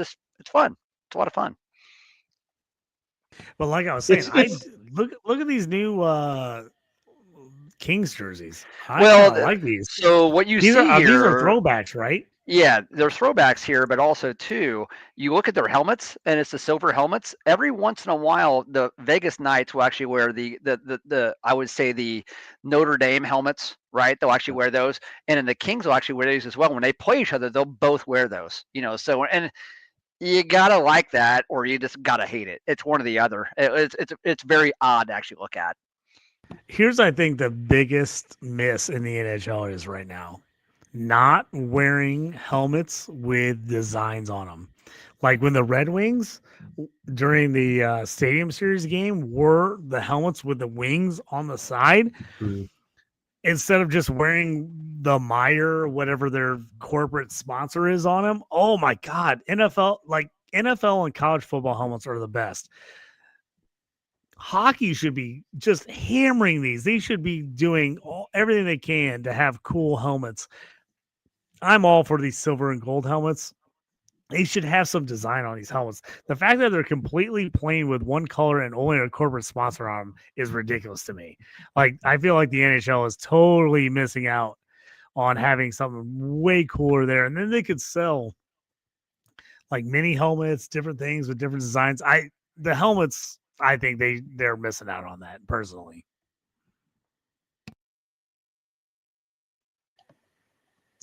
fun. It's a lot of fun. But like I was saying, look at these new Kings jerseys. I like these. So what you see here, these are throwbacks, right? Yeah, they're throwbacks here, but also too, you look at their helmets, and it's the silver helmets. Every once in a while, the Vegas Knights will actually wear the I would say the Notre Dame helmets, right? They'll actually wear those, and then the Kings will actually wear those as well. When they play each other, they'll both wear those. So and You gotta like that, or you just gotta hate it. It's one or the other. It's very odd to actually look at. Here's, I think, the biggest miss in the NHL is right now not wearing helmets with designs on them. Like when the Red Wings during the Stadium Series game wore the helmets with the wings on the side instead of just wearing the Meyer, whatever their corporate sponsor is on them. Oh my God. NFL and college football helmets are the best. Hockey should be just hammering these. They should be doing everything they can to have cool helmets. I'm all for these silver and gold helmets. They should have some design on these helmets. The fact that they're completely plain with one color and only a corporate sponsor on them is ridiculous to me. Like, I feel like the NHL is totally missing out on having something way cooler there. And then they could sell like mini helmets, different things with different designs. The helmets, I think they're missing out on that personally.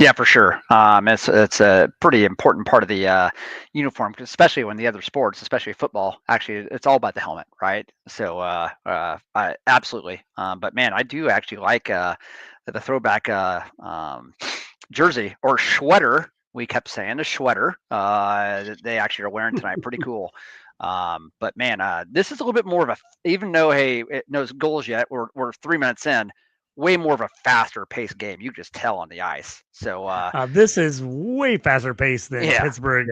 Yeah, for sure. It's a pretty important part of the uniform, especially when the other sports, especially football, actually, it's all about the helmet, right? So, I absolutely. But man, I do actually like the throwback jersey or sweater. We kept saying the sweater that they actually are wearing tonight. Pretty cool. But man, this is a little bit more of a, even though, hey, it knows goals yet, we're 3 minutes in, way more of a faster paced game. You just tell on the ice. So this is way faster paced than Yeah. Pittsburgh,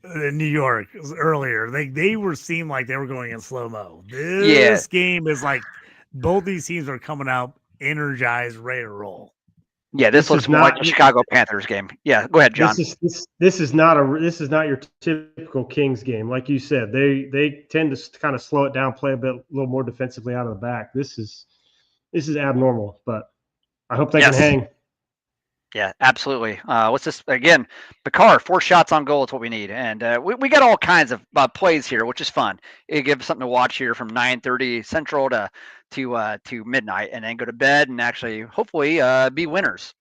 New York earlier. They seemed like they were going in slow mo. This game is like both these teams are coming out energized, ready to roll. Yeah, this looks more like the Chicago Panthers game. Yeah, go ahead, John. This is not your typical Kings game, like you said. They tend to kind of slow it down, play a little more defensively out of the back. This is abnormal, but I hope they can hang. Yeah, absolutely. What's this again? Picard, 4 shots on goal is what we need, and we got all kinds of plays here, which is fun. It gives something to watch here from 9:30 Central to midnight, and then go to bed and actually hopefully be winners.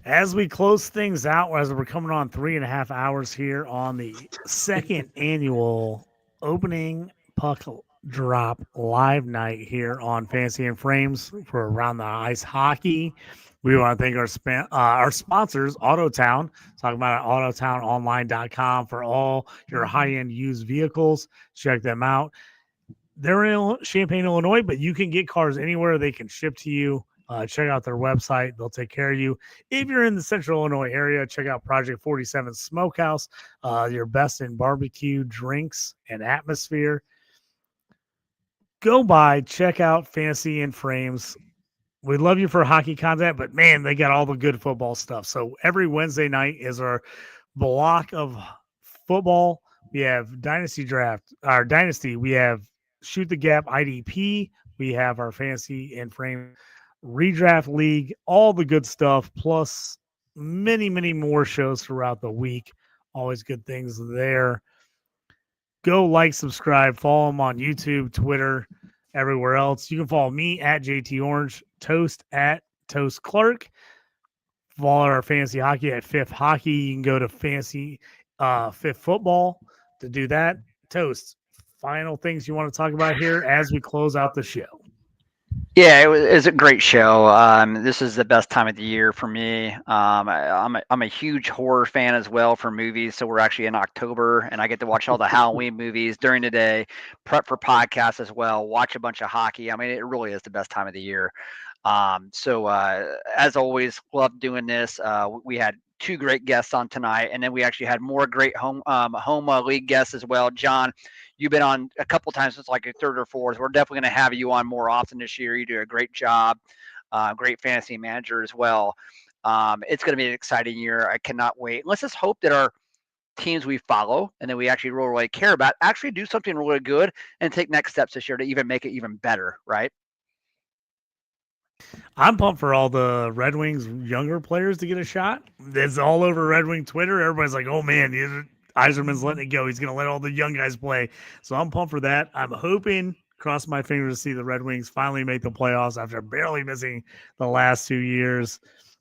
As we close things out, as we're coming on 3.5 hours here on the second annual opening puck drop live night here on Fantasy and Frames for Around the Ice Hockey. We want to thank our sponsors, Autotown. Talking about autotownonline.com for all your high-end used vehicles. Check them out. They're in Champaign, Illinois, but you can get cars anywhere. They can ship to you. Check out their website. They'll take care of you. If you're in the central Illinois area, check out Project 47 Smokehouse, your best in barbecue, drinks, and atmosphere. Go by, check out Fantasy and Frames. We love you for hockey content, but man, they got all the good football stuff. So every Wednesday night is our block of football. We have Dynasty Draft, our Dynasty. We have Shoot the Gap IDP. We have our Fantasy and Frame Redraft League, all the good stuff, plus many, many more shows throughout the week. Always good things there. Go like, subscribe, follow them on YouTube, Twitter, everywhere else. You can follow me at JT Orange, Toast at Toast Clark. Follow our Fantasy Hockey at Fifth Hockey. You can go to Fantasy Fifth Football to do that. Toast, final things you want to talk about here as we close out the show. Yeah, it was a great show. This is the best time of the year for me. I'm a huge horror fan as well for movies. So we're actually in October, and I get to watch all the Halloween movies during the day, prep for podcasts as well, watch a bunch of hockey. I mean, it really is the best time of the year. So as always, love doing this. We had 2 great guests on tonight, and then we actually had more great home league guests as well. John, you've been on a couple times since like your 3rd or 4th. We're definitely going to have you on more often this year. You do a great job, great fantasy manager as well. It's going to be an exciting year. I cannot wait. Let's just hope that our teams we follow and that we actually really care about actually do something really good and take next steps this year to even make it even better, right? I'm pumped for all the Red Wings younger players to get a shot. It's all over Red Wing Twitter. Everybody's like, oh, man, Yzerman's letting it go. He's going to let all the young guys play. So I'm pumped for that. I'm hoping, cross my fingers, to see the Red Wings finally make the playoffs after barely missing the last 2 years.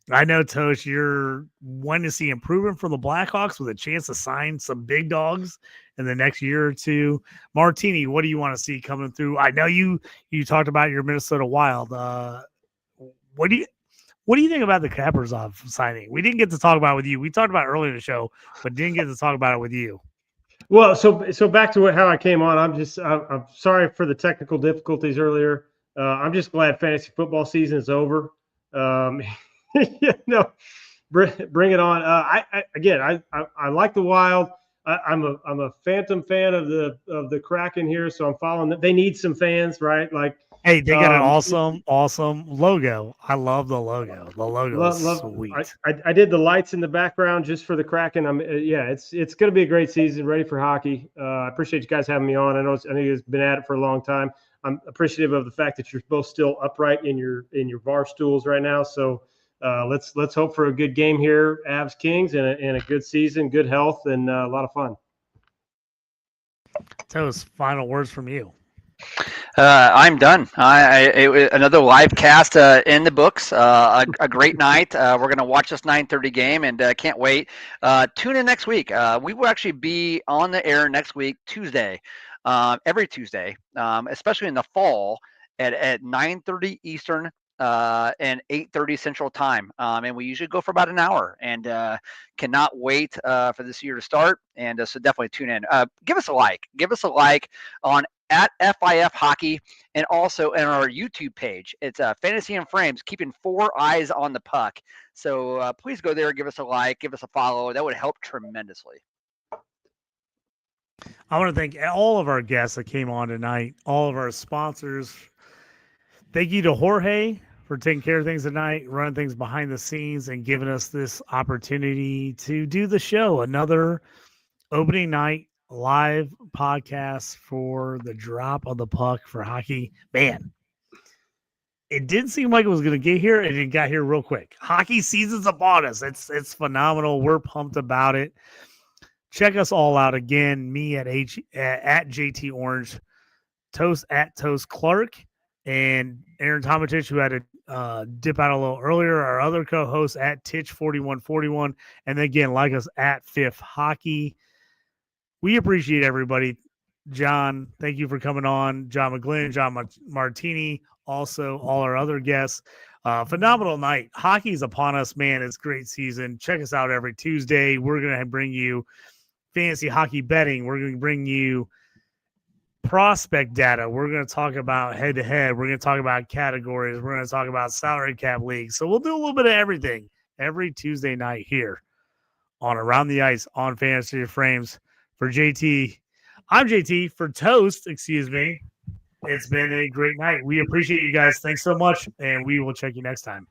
I know, Tosh, you're wanting to see improvement from the Blackhawks with a chance to sign some big dogs in the next year or two. Martinie, what do you want to see coming through? I know you talked about your Minnesota Wild. What do you think about the Kaprizov signing? We didn't get to talk about it with you. We talked about it earlier in the show, but didn't get to talk about it with you. Well, so back to how I came on. I'm sorry for the technical difficulties earlier. I'm just glad fantasy football season is over. Bring it on. I like the Wild. I'm a phantom fan of the Kraken here, so I'm following them. They need some fans, right? Like, hey, they got an awesome logo. I love the logo. The logo is sweet. I did the lights in the background just for the Kraken. It's going to be a great season. Ready for hockey. I appreciate you guys having me on. I know you've been at it for a long time. I'm appreciative of the fact that you're both still upright in your bar stools right now. So let's hope for a good game here, Avs Kings, and a good season, good health, and a lot of fun. Those final words from you. I'm done. Another live cast in the books. A great night. We're going to watch this 9:30 game and can't wait. Tune in next week. We will actually be on the air next week, Tuesday, every Tuesday, especially in the fall at 9:30 Eastern and 8:30 Central Time. And we usually go for about an hour, and cannot wait for this year to start. And so definitely tune in. Give us a like. Give us a like on at FIF Hockey, and also in our YouTube page. It's Fantasy and Frames, keeping 4 eyes on the puck. So please go there, give us a like, give us a follow. That would help tremendously. I want to thank all of our guests that came on tonight, all of our sponsors. Thank you to Jorge for taking care of things tonight, running things behind the scenes, and giving us this opportunity to do the show. Another opening night live podcast for the drop of the puck for hockey. Man, it didn't seem like it was going to get here, and it got here real quick. Hockey season's upon us. It's phenomenal. We're pumped about it. Check us all out again. Me at JT Orange, Toast at Toast Clark, and Aaron Tometich, who had to dip out a little earlier. Our other co-host at Titch4141, and again, like us at Fifth Hockey. We appreciate everybody. John, thank you for coming on. John McGlynn, John Martinie, also all our other guests. Phenomenal night. Hockey is upon us, man. It's a great season. Check us out every Tuesday. We're going to bring you fantasy hockey betting. We're going to bring you prospect data. We're going to talk about head-to-head. We're going to talk about categories. We're going to talk about salary cap leagues. So we'll do a little bit of everything every Tuesday night here on Around the Ice on Fantasy Frames. For JT, I'm JT. For Toast, excuse me. It's been a great night. We appreciate you guys. Thanks so much, and we will check you next time.